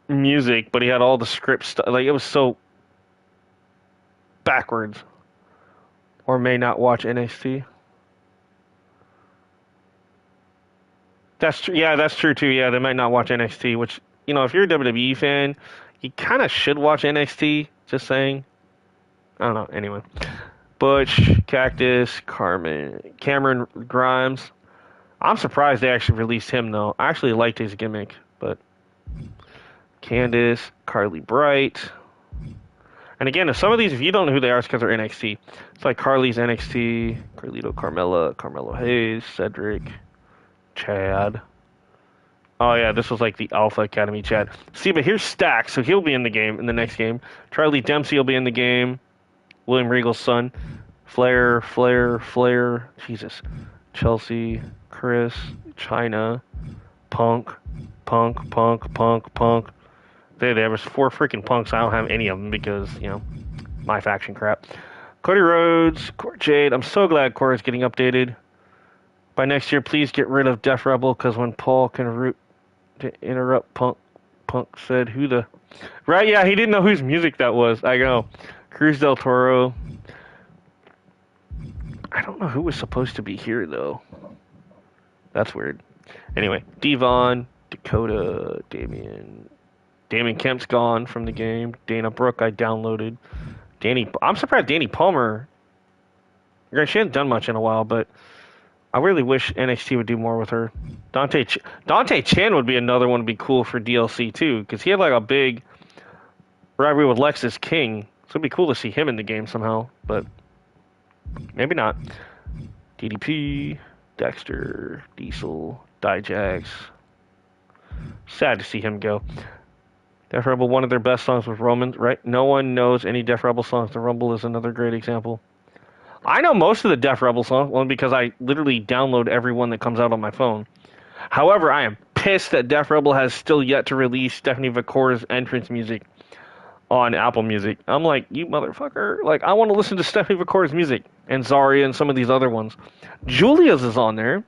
S1: music, but he had all the script stuff. Like, it was so backwards. Or may not watch NXT. That's true. Yeah, that's true too. Yeah, they might not watch NXT, which, you know, if you're a WWE fan, you kind of should watch NXT. Just saying. I don't know. Anyway. Butch, Cactus, Cameron Grimes. I'm surprised they actually released him, though. I actually liked his gimmick, but Candice, Carly Bright. And again, if some of these, if you don't know who they are, it's because they're NXT. It's like Carly's NXT, Carlito Carmella, Carmelo Hayes, Cedric, Chad. Oh, yeah, this was like the Alpha Academy Chad. See, but here's Stack, so he'll be in the game, in the next game. Charlie Dempsey will be in the game. William Regal's son. Flair. Jesus. Chelsea, Chris, China, Punk. There was 4 freaking Punks. I don't have any of them because, you know, my faction crap. Cody Rhodes, Jade. I'm so glad Corey's getting updated. By next year, please get rid of Def Rebel, because when Paul can root to interrupt Punk said, who the... Right, yeah, he didn't know whose music that was. I know. Cruz del Toro. I don't know who was supposed to be here, though. That's weird. Anyway, Devon, Dakota, Damian Kemp's gone from the game. Dana Brooke, I downloaded. I'm surprised Danny Palmer... She hasn't done much in a while, but I really wish NXT would do more with her. Dante Chan would be another one to be cool for DLC, too, because he had like a big rivalry with Lexus King. So it'd be cool to see him in the game somehow, but maybe not. DDP, Dexter, Diesel, Dijax. Sad to see him go. Def Rebel, one of their best songs was Roman, right? No one knows any Def Rebel songs. The Rumble is another great example. I know most of the Def Rebel songs, only because I literally download every one that comes out on my phone. However, I am pissed that Def Rebel has still yet to release Stephanie Vacour's entrance music on Apple Music. I'm like, you motherfucker. Like, I want to listen to Stephanie Vacour's music and Zarya and some of these other ones. Julia's is on there.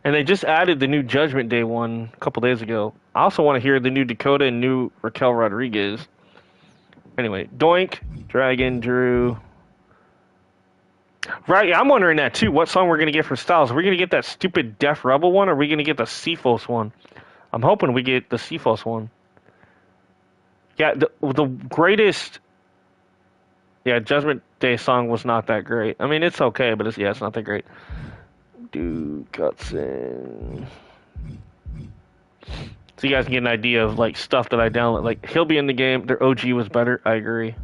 S1: And they just added the new Judgment Day one a couple days ago. I also want to hear the new Dakota and new Raquel Rodriguez. Anyway, Doink, Dragon, Drew. Right, yeah, I'm wondering that too. What song we're going to get for Styles? Are we going to get that stupid Def Rebel one, or are we going to get the Cephos one? I'm hoping we get the Cephos one. Yeah, the greatest... Yeah, Judgment Day song was not that great. I mean, it's okay, but it's not that great. Dude, Gutson. So you guys can get an idea of, like, stuff that I download. Like, he'll be in the game. Their OG was better. I agree.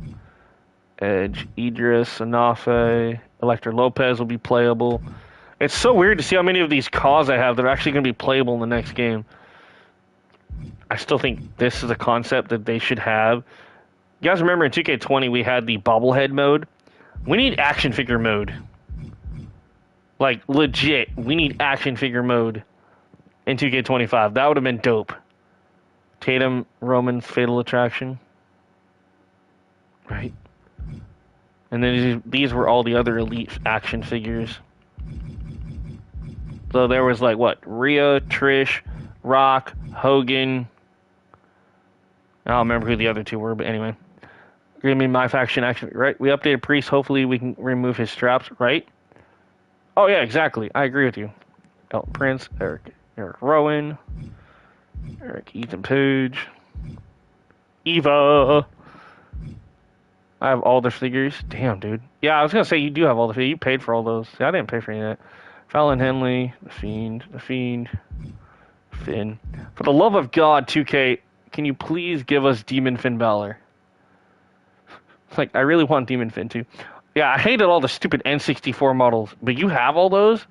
S1: Edge, Idris, Anafe, Electra Lopez will be playable. It's so weird to see how many of these calls I have that are actually going to be playable in the next game. I still think this is a concept that they should have. You guys remember in 2K20 we had the bobblehead mode? We need action figure mode. Like, legit, we need action figure mode in 2K25. That would have been dope. Tatum, Roman's Fatal Attraction. Right? And then these were all the other Elite action figures. So there was like, what? Rhea, Trish, Rock, Hogan. I don't remember who the other two were, but anyway. Give me my faction action, right? We updated Priest. Hopefully we can remove his straps, right? Oh, yeah, exactly. I agree with you. Elton Prince, Eric Rowan, Eric Ethan Page, Eva. I have all the figures. Damn, dude. Yeah, I was going to say you do have all the figures. You paid for all those. See, I didn't pay for any of that. Fallon Henley, The Fiend, Finn. For the love of God, 2K, can you please give us Demon Finn Balor? Like, I really want Demon Finn, too. Yeah, I hated all the stupid N64 models, but you have all those?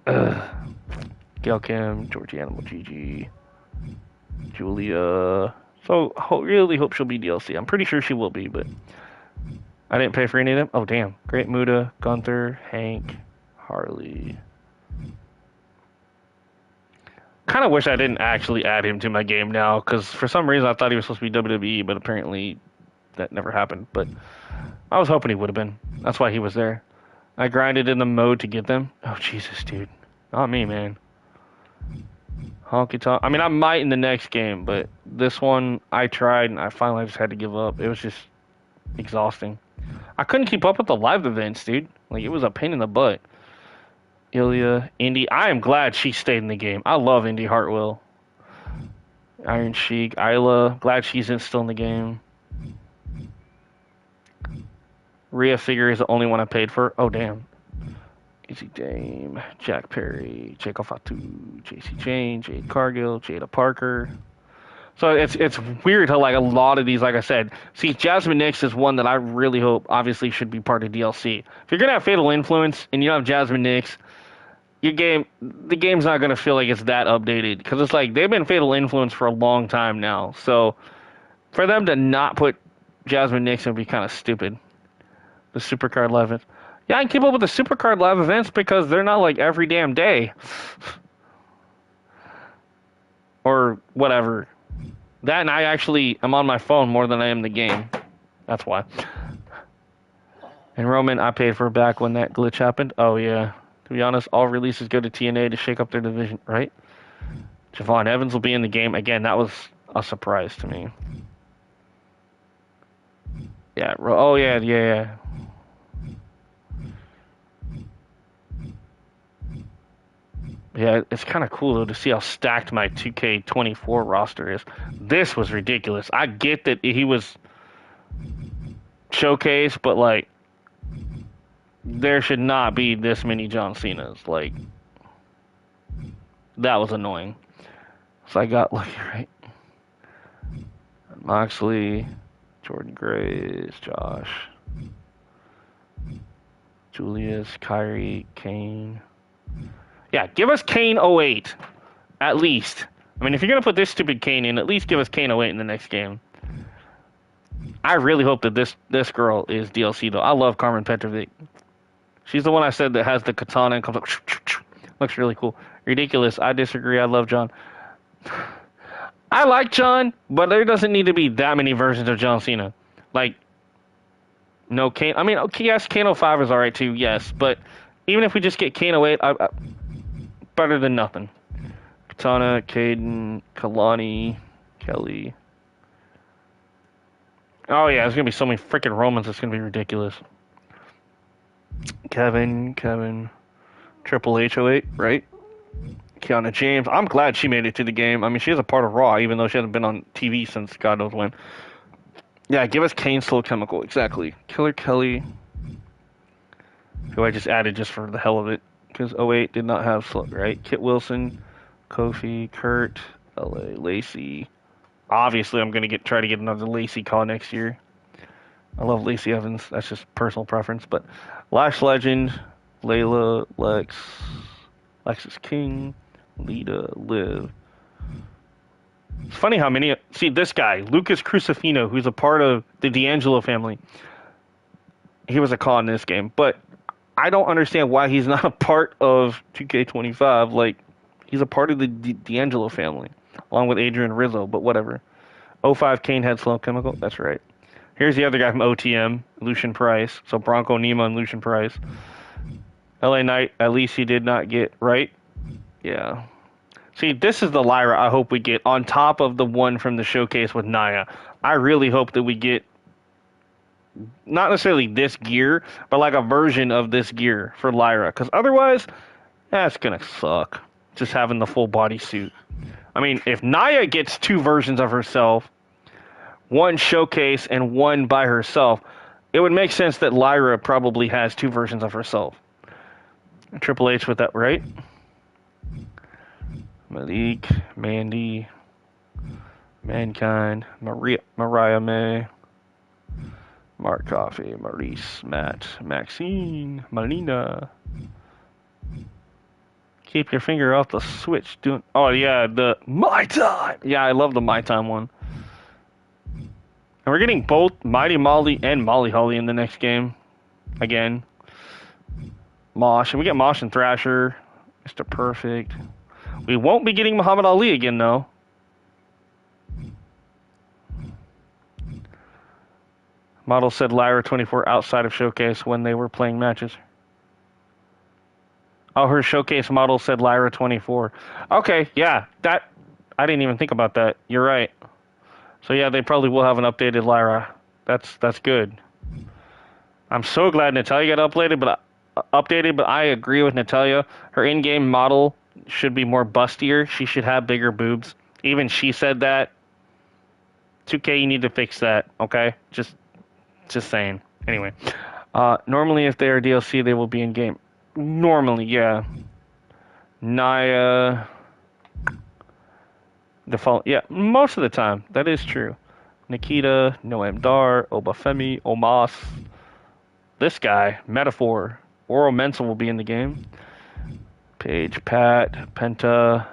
S1: Ugh. Gail Kim, Georgie Animal Gigi, Julia. So, really hope she'll be DLC. I'm pretty sure she will be, but I didn't pay for any of them. Oh, damn. Great Muda, Gunther, Hank, Harley. Kind of wish I didn't actually add him to my game now, because for some reason I thought he was supposed to be WWE, but apparently that never happened. But I was hoping he would have been. That's why he was there. I grinded in the mode to get them. Oh, Jesus, dude. Not me, man. Honky Tonk. I mean, I might in the next game, but this one I tried and I finally just had to give up. It was just exhausting. I couldn't keep up with the live events, dude. Like, it was a pain in the butt. Ilya, Indy. I am glad she stayed in the game. I love Indy Hartwell. Iron Sheik, Isla. Glad she's still in the game. Rhea figure is the only one I paid for. Oh, damn. Easy Dame, Jack Perry, Jacob Fatu, JC Jane, Jade Cargill, Jada Parker. So it's weird how, like, a lot of these, like I said, see, Jasmine Nix is one that I really hope obviously should be part of DLC. If you're gonna have Fatal Influence and you have Jasmine Nix, the game's not gonna feel like it's that updated, because it's like they've been Fatal Influence for a long time now. So for them to not put Jasmine Nix would be kind of stupid. The Supercard Live events. Yeah, I can keep up with the Supercard Live events because they're not like every damn day. Or whatever. That, and I actually am on my phone more than I am the game. That's why. And Roman, I paid for back when that glitch happened. Oh, yeah. To be honest, all releases go to TNA to shake up their division, right? Javon Evans will be in the game. Again, that was a surprise to me. Yeah. Oh, yeah. Yeah, it's kind of cool, though, to see how stacked my 2K24 roster is. This was ridiculous. I get that he was showcased, but, like, there should not be this many John Cenas. Like, that was annoying. So I got lucky, right? Moxley, Jordan Grace, Josh, Julius, Kyrie, Kane. Yeah, give us Kane 08, at least. I mean, if you're going to put this stupid Kane in, at least give us Kane 08 in the next game. I really hope that this girl is DLC, though. I love Carmen Petrovic. She's the one I said that has the katana and comes up. Looks really cool. Ridiculous. I disagree. I love John. I like John, but there doesn't need to be that many versions of John Cena. Like, no Kane. I mean, okay, yes, Kane 05 is alright, too, yes. But even if we just get Kane 08, better than nothing. Katana, Caden, Kalani, Kelly. Oh, yeah, there's going to be so many freaking Romans, it's going to be ridiculous. Kevin, Triple H 08, right? Kiana James. I'm glad she made it to the game. I mean, she is a part of Raw, even though she hasn't been on TV since God knows when. Yeah, give us Kane Slow Chemical, exactly. Killer Kelly, who I just added just for the hell of it, because 08 did not have Slow, right? Kit Wilson, Kofi, Kurt, LA, Lacey. Obviously, I'm going to try to get another Lacey call next year. I love Lacey Evans. That's just personal preference. But Lash Legend, Layla, Lexus King, Lita, Liv. It's funny how many... See, this guy, Lucas Crucifino, who's a part of the D'Angelo family. He was a call in this game. But I don't understand why he's not a part of 2K25. Like, he's a part of the D'Angelo family, along with Adrian Rizzo, but whatever. '05 Kane had Slow Chemical. That's right. Here's the other guy from OTM, Lucian Price. So Bronco Nima and Lucian Price. LA Knight, at least he did not get right. Yeah. See, this is the Lyra I hope we get on top of the one from the showcase with Naya. I really hope that we get not necessarily this gear, but like a version of this gear for Lyra. Because otherwise, that's going to suck. Just having the full body suit. I mean, if Naya gets two versions of herself, one showcase and one by herself, it would make sense that Lyra probably has two versions of herself. Triple H with that, right? Malik, Mandy, Mankind, Mariah May, Mark Coffey, Maurice, Matt, Maxine, Melina. Keep your finger off the switch. Oh yeah, the My Time. Yeah, I love the My Time one. And we're getting both Mighty Molly and Molly Holly in the next game. Again. Mosh. And we get Mosh and Thrasher. Mr. Perfect. We won't be getting Muhammad Ali again, though. Model said Lyra 24 outside of Showcase when they were playing matches. Oh, her Showcase model said Lyra 24. Okay, yeah. That I didn't even think about that. You're right. So yeah, they probably will have an updated Lyra. That's good. I'm so glad Natalya got updated, but I agree with Natalya. Her in-game model should be more bustier. She should have bigger boobs. Even she said that. 2K, you need to fix that, okay? Just saying. Anyway, normally if they are DLC, they will be in-game. Normally, yeah. Naya... Default, yeah, most of the time. That is true. Nikita, Noam Dar, Obafemi, Omas. This guy, Metaphor. Oral Mensa will be in the game. Paige, Pat, Penta,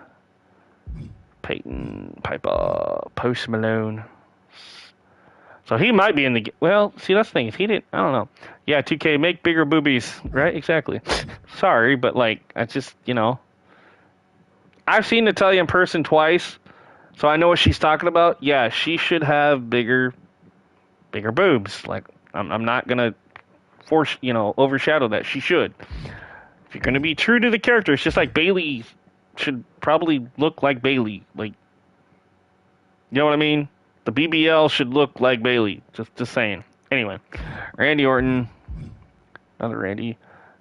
S1: Peyton, Piper, Post Malone. So he might be in the... Well, see, that's the thing. If he didn't... I don't know. Yeah, 2K, make bigger boobies. Right? Exactly. Sorry, but, like, I just, you know... I've seen Natalya in person twice, so I know what she's talking about. Yeah, she should have bigger boobs. Like, I'm not going to force, overshadow that. She should. If you're going to be true to the character, it's just like Bayley should probably look like Bayley. Like, you know what I mean? The BBL should look like Bayley. Just saying. Anyway, Randy Orton. Another Randy.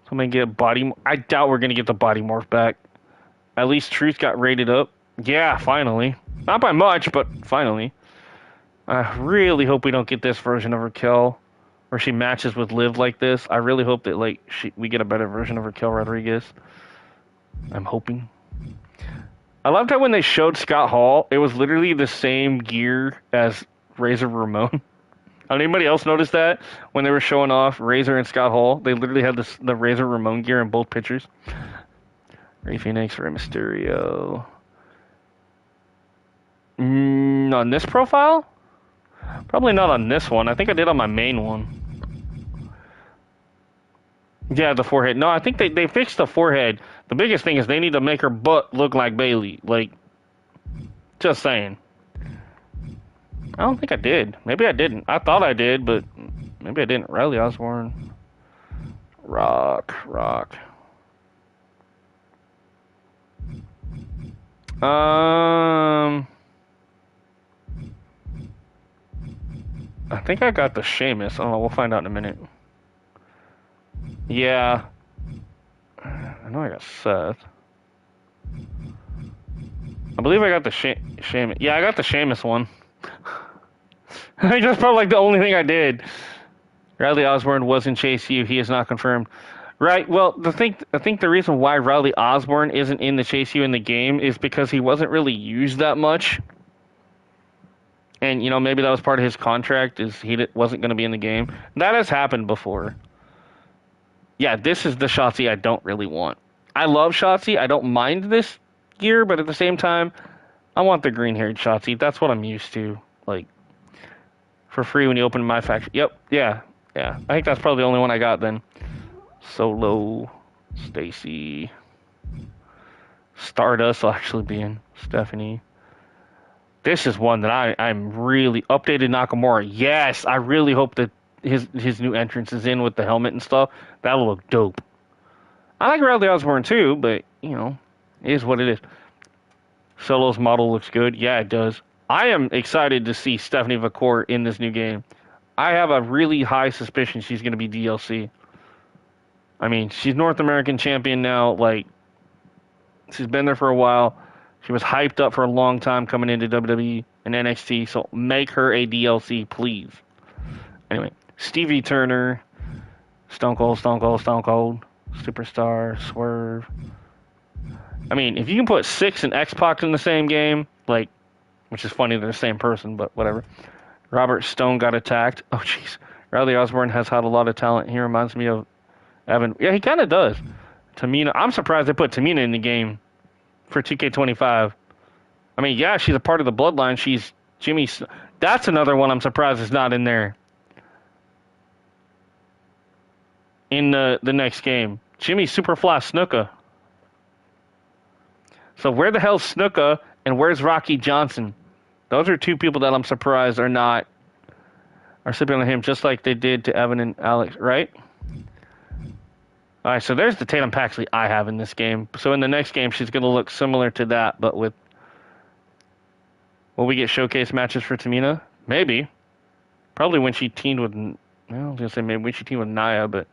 S1: Somebody get body... I doubt we're going to get the body morph back. At least Truth got rated up. Yeah, finally. Not by much, but finally. I really hope we don't get this version of Raquel where she matches with Liv like this. I really hope that we get a better version of Raquel Rodriguez. I'm hoping. I loved how when they showed Scott Hall, it was literally the same gear as Razor Ramon. Anybody else notice that? When they were showing off Razor and Scott Hall, they literally had the Razor Ramon gear in both pictures. Rey Fenix, Rey Mysterio. On this profile? Probably not on this one. I think I did on my main one. Yeah, the forehead. No, I think they fixed the forehead. The biggest thing is they need to make her butt look like Bayley. Like, just saying. I don't think I did. Maybe I didn't. I thought I did, but maybe I didn't. Riley Osborne. Rock. I think I got the Sheamus. I don't know. We'll find out in a minute. Yeah. I know I got Seth. I believe I got the Sheamus. Yeah, I got the Sheamus one. I think that's probably like the only thing I did. Riley Osborne was in Chase U. He is not confirmed. Right. Well, I think the reason why Riley Osborne isn't in the Chase U in the game is because he wasn't really used that much. And, maybe that was part of his contract, is he wasn't going to be in the game. That has happened before. Yeah, this is the Shotzi I don't really want. I love Shotzi. I don't mind this gear, but at the same time, I want the green-haired Shotzi. That's what I'm used to. Like, for free when you open my factory. Yep, yeah. I think that's probably the only one I got then. Solo, Stacy, Stardust will actually be in. Stephanie. This is one that I'm really updated Nakamura. Yes, I really hope that his new entrance is in with the helmet and stuff. That'll look dope. I like Riley Osborne too, but you know, it is what it is. Solo's model looks good. Yeah, it does. I am excited to see Stephanie McCourt in this new game. I have a really high suspicion she's going to be DLC. I mean, she's North American champion now. Like, she's been there for a while. She was hyped up for a long time coming into WWE and NXT, so make her a DLC, please. Anyway, Stevie Turner, Stone Cold, Superstar, Swerve. I mean, if you can put Six and X-Pac in the same game, like, which is funny, they're the same person, but whatever. Robert Stone got attacked. Oh, jeez. Riley Osborne has had a lot of talent. He reminds me of Evan. Yeah, he kind of does. Tamina. I'm surprised they put Tamina in the game for 2K25. I mean, yeah, she's a part of the bloodline. She's Jimmy. That's another one I'm surprised is not in there. In the next game. Jimmy Superfly Snuka. So where the hell's Snuka and where's Rocky Johnson? Those are two people that I'm surprised are sipping on him just like they did to Evan and Alex, right? All right, so there's the Tatum Paxley I have in this game. So in the next game, she's going to look similar to that, but with... Will we get showcase matches for Tamina? Maybe. Probably when she teamed with... Well, I was going to say maybe when she teamed with Nia, but...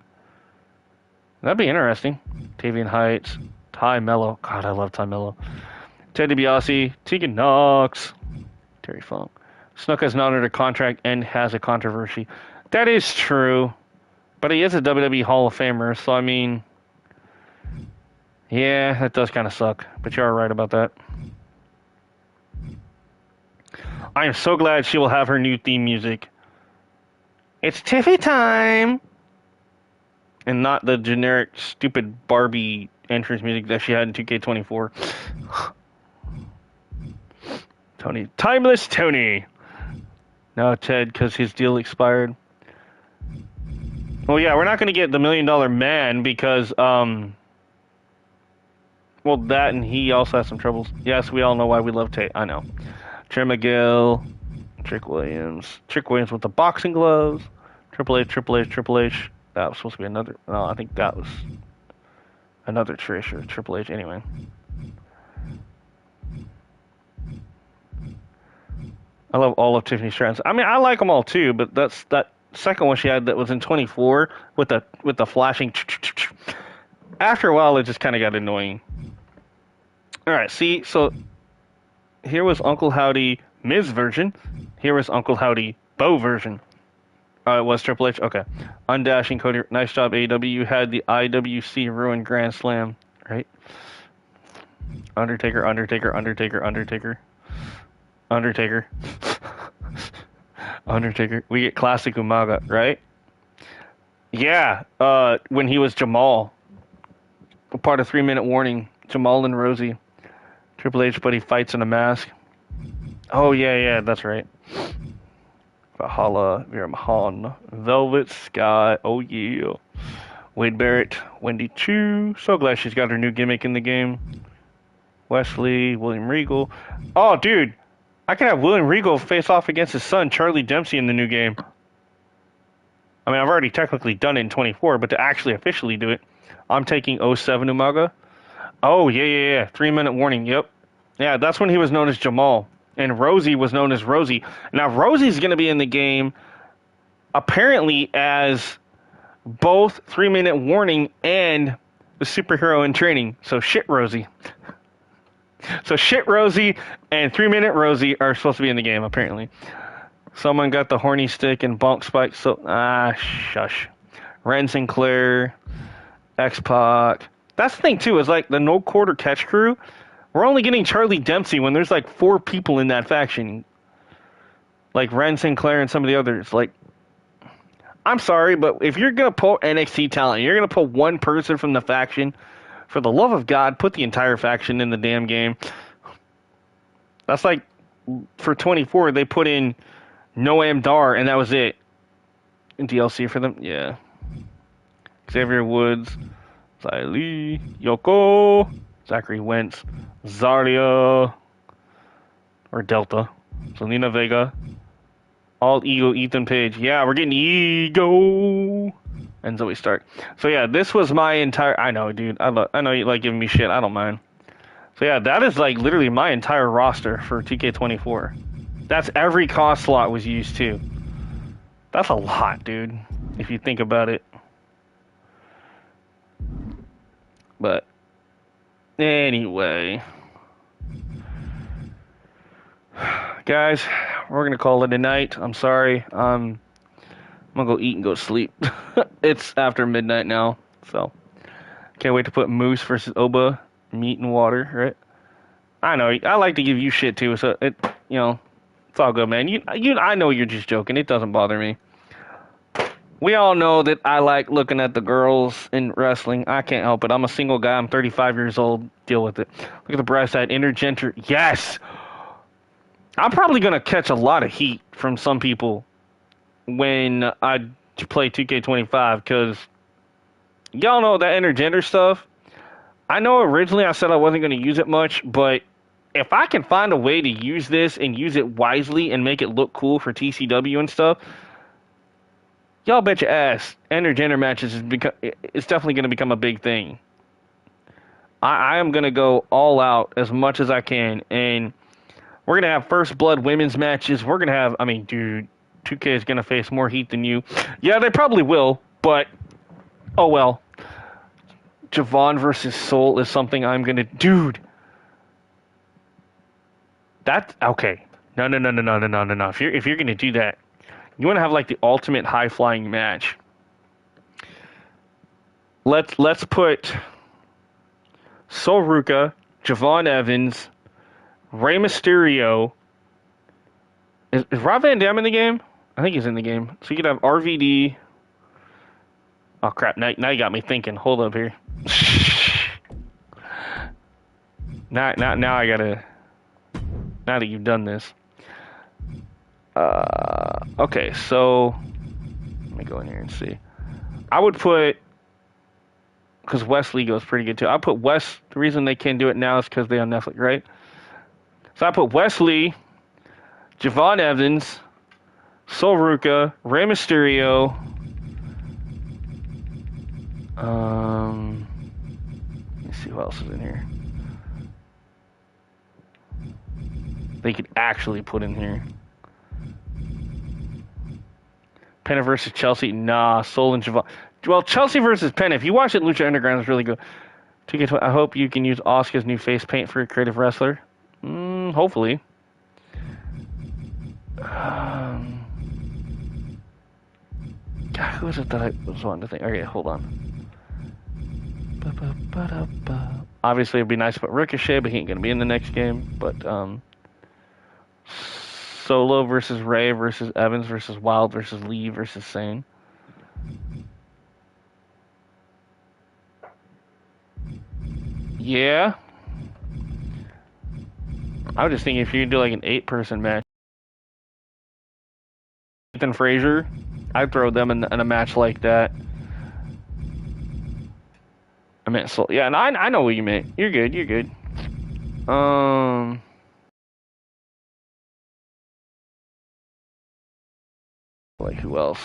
S1: That'd be interesting. Tavian Heights. Ty Mello. God, I love Ty Mello. Ted DiBiase. Tegan Knox. Terry Funk. Snuka's not under contract and has a controversy. That is true. But he is a WWE Hall of Famer, so I mean... Yeah, that does kind of suck. But you are right about that. I am so glad she will have her new theme music. It's Tiffy time! And not the generic, stupid Barbie entrance music that she had in 2K24. Tony. Timeless Tony! No, Ted, because his deal expired. Well, yeah, we're not going to get the $1 Million Man because, well, that and he also has some troubles. Yes, we all know why we love Tate. I know. Trey McGill, Trick Williams with the boxing gloves. Triple H. That was supposed to be another. No, I think that was another Trish or Triple H. Anyway. I love all of Tiffany Stratton's. I mean, I like them all too, but that second one she had that was in 24 with the flashing. After a while, it just kind of got annoying. All right, see, so here was Uncle Howdy Miz version. Here was Uncle Howdy Bo version. It was Triple H. Okay. Undashing Cody. Nice job, AEW. You had the IWC Ruin Grand Slam, right? Undertaker. We get classic Umaga, right? Yeah. When he was Jamal. A part of 3 Minute Warning. Jamal and Rosie. Triple H, but he fights in a mask. Oh, yeah, that's right. Valhalla, Vera Mahan, Velvet Sky, oh yeah. Wade Barrett, Wendy Chu. So glad she's got her new gimmick in the game. Wesley, William Regal. Oh, dude. I can have William Regal face off against his son, Charlie Dempsey, in the new game. I mean, I've already technically done it in 24, but to actually officially do it, I'm taking 07 Umaga. Oh, yeah. 3 Minute Warning, yep. Yeah, that's when he was known as Jamal. And Rosie was known as Rosie. Now, Rosie's going to be in the game, apparently, as both 3 Minute Warning and the superhero in training. So, shit Rosie. So, shit Rosie and 3 Minute Rosie are supposed to be in the game, apparently. Someone got the horny stick and bonk spike. So, shush. Ren Sinclair, X-Pac. That's the thing, too, is like the no quarter catch crew. We're only getting Charlie Dempsey when there's like 4 people in that faction. Like Ren Sinclair and some of the others. Like, I'm sorry, but if you're going to pull NXT talent, you're going to pull one person from the faction. For the love of God, put the entire faction in the damn game. That's like, for 24, they put in Noam Dar, and that was it. In DLC for them? Yeah. Xavier Woods, Xia Li, Yoko, Zachary Wentz, Zarya, or Delta, Selena Vega, all Ego, Ethan Page. Yeah, we're getting Ego. And Zoe Stark. So yeah, this was my entire. I know, dude. I know you like giving me shit. I don't mind. So yeah, that is like literally my entire roster for 2K24. That's every cost slot was used too. That's a lot, dude. If you think about it. But anyway, guys, we're gonna call it a night. I'm sorry. I'm gonna go eat and go sleep. It's after midnight now, so can't wait to put Moose versus Oba, meat and water, right? I know. I like to give you shit too, so it's all good, man. I know you're just joking. It doesn't bother me. We all know that I like looking at the girls in wrestling. I can't help it. I'm a single guy. I'm 35 years old. Deal with it. Look at the bright side. Intergender. Yes! I'm probably going to catch a lot of heat from some people when I play 2K25 because y'all know that intergender stuff. I know originally I said I wasn't going to use it much, but if I can find a way to use this and use it wisely and make it look cool for TCW and stuff, y'all bet your ass intergender matches it's definitely going to become a big thing. I am going to go all out as much as I can, and we're going to have first blood women's matches. We're going to have, dude, 2K is going to face more heat than you. Yeah, they probably will, but oh well. Javon versus Soul is something I'm going to... Dude. That's... Okay. No. If you're going to do that, you want to have like the ultimate high-flying match. Let's put Sol Ruka, Javon Evans, Rey Mysterio. Is Rob Van Dam in the game? I think he's in the game. So you could have RVD. Oh crap! Now you got me thinking. Hold up here. Now I gotta. Now that you've done this. Okay, so let me go in here and see. I would put, because Wesley goes pretty good too. I put Wes. The reason they can't do it now is because they on Netflix, right? So I put Wesley, Javon Evans, Sol Ruka, Rey Mysterio. Let me see who else is in here. They could actually put in here. Penna versus Chelsea. Nah, Sol and Javon. Well, Chelsea versus Penna. If you watch it, Lucha Underground is really good. I hope you can use Asuka's new face paint for a creative wrestler. Hopefully. God, who was it that I was wanting to think? Okay, hold on. Obviously, it'd be nice to put Ricochet, but he ain't gonna be in the next game. But Solo versus Ray versus Evans versus Wild versus Lee versus Sane. Yeah. I was just thinking if you could do like an 8-person match. Ethan Frazier, I'd throw them in a match like that. I meant so yeah, and I know what you meant. You're good. Like who else?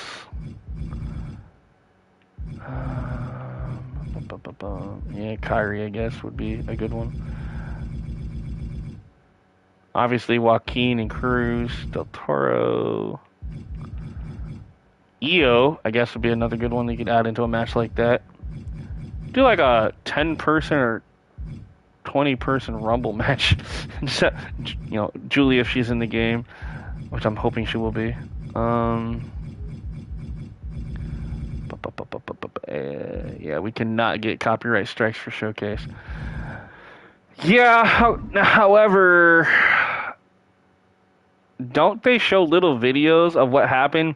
S1: Yeah, Kyrie I guess would be a good one. Obviously Joaquin and Cruz, Del Toro. EO, I guess would be another good one that you could add into a match like that. Do like a 10-person or 20-person Rumble match. Just, Julie if she's in the game, which I'm hoping she will be. Yeah, we cannot get copyright strikes for Showcase. Yeah, however, don't they show little videos of what happened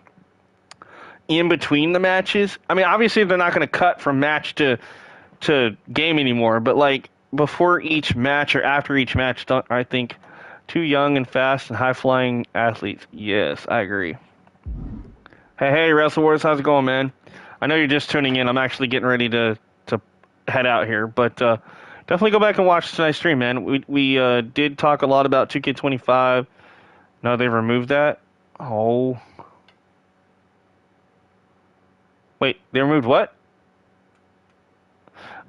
S1: in between the matches? I mean, obviously they're not going to cut from match to game anymore, but like before each match or after each match, I think too young and fast and high-flying athletes. Yes, I agree. Hey, Wrestle Wars, how's it going, man? I know you're just tuning in. I'm actually getting ready to head out here, but definitely go back and watch tonight's stream, man. We did talk a lot about 2K25. No, they removed that. Oh, wait, they removed what?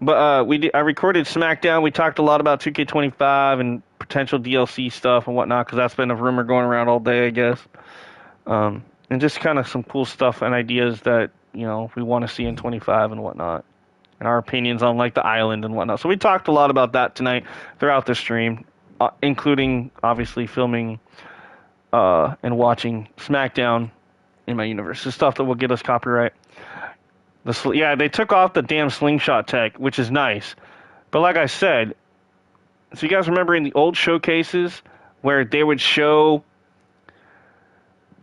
S1: But I recorded SmackDown. We talked a lot about 2K25 and potential DLC stuff and whatnot, because that's been a rumor going around all day, I guess. And just kind of some cool stuff and ideas that, we want to see in 25 and whatnot. And our opinions on, like, the island and whatnot. So we talked a lot about that tonight throughout the stream, including, obviously, filming and watching SmackDown in my universe. The stuff that will get us copyright. Yeah, they took off the damn slingshot tech, which is nice. But like I said, so you guys remember in the old showcases where they would show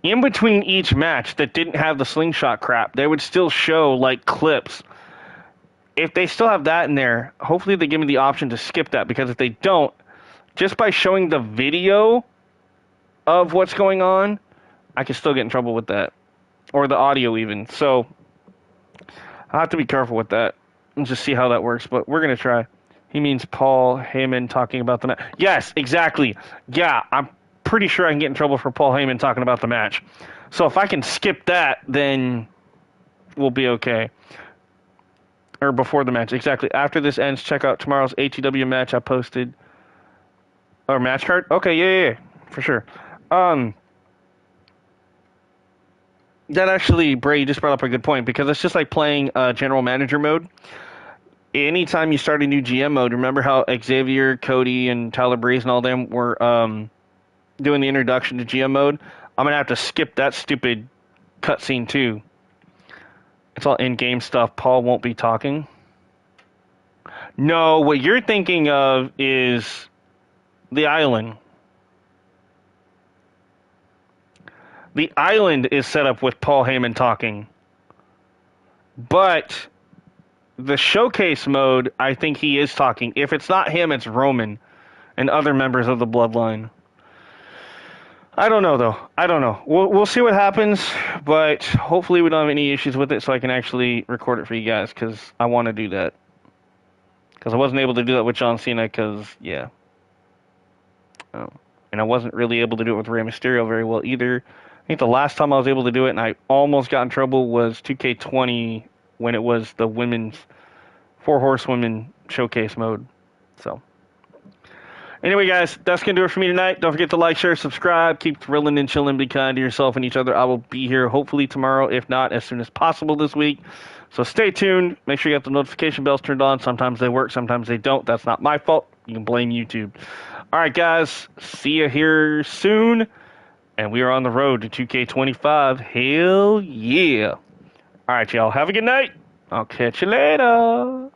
S1: in between each match that didn't have the slingshot crap, they would still show like clips. If they still have that in there, hopefully they give me the option to skip that, because if they don't, just by showing the video of what's going on, I can still get in trouble with that. Or the audio even. So I'll have to be careful with that and just see how that works, but we're going to try. He means Paul Heyman talking about the match. Yes, exactly. Yeah, I'm pretty sure I can get in trouble for Paul Heyman talking about the match. So if I can skip that, then we'll be okay. Or before the match, exactly. After this ends, check out tomorrow's AEW match I posted. Or match card? Okay, yeah, for sure. That actually, Bray, you just brought up a good point, because it's just like playing general manager mode. Anytime you start a new GM mode, remember how Xavier, Cody, and Tyler Breeze and all them were doing the introduction to GM mode? I'm going to have to skip that stupid cutscene too. It's all in-game stuff. Paul won't be talking. No, what you're thinking of is the island. The island is set up with Paul Heyman talking. But the showcase mode, I think he is talking. If it's not him, it's Roman and other members of the bloodline. I don't know, though. I don't know. We'll see what happens, but hopefully we don't have any issues with it, so I can actually record it for you guys, because I want to do that. Because I wasn't able to do that with John Cena, because, yeah. And I wasn't really able to do it with Rey Mysterio very well either. I think the last time I was able to do it, and I almost got in trouble, was 2K20, when it was the women's 4 Horsewomen showcase mode. So, anyway, guys, that's going to do it for me tonight. Don't forget to like, share, subscribe. Keep thrilling and chilling. Be kind to yourself and each other. I will be here hopefully tomorrow, if not as soon as possible this week. So stay tuned. Make sure you got the notification bells turned on. Sometimes they work, sometimes they don't. That's not my fault. You can blame YouTube. All right, guys. See you here soon. And we are on the road to 2K25. Hell yeah. All right, y'all. Have a good night. I'll catch you later.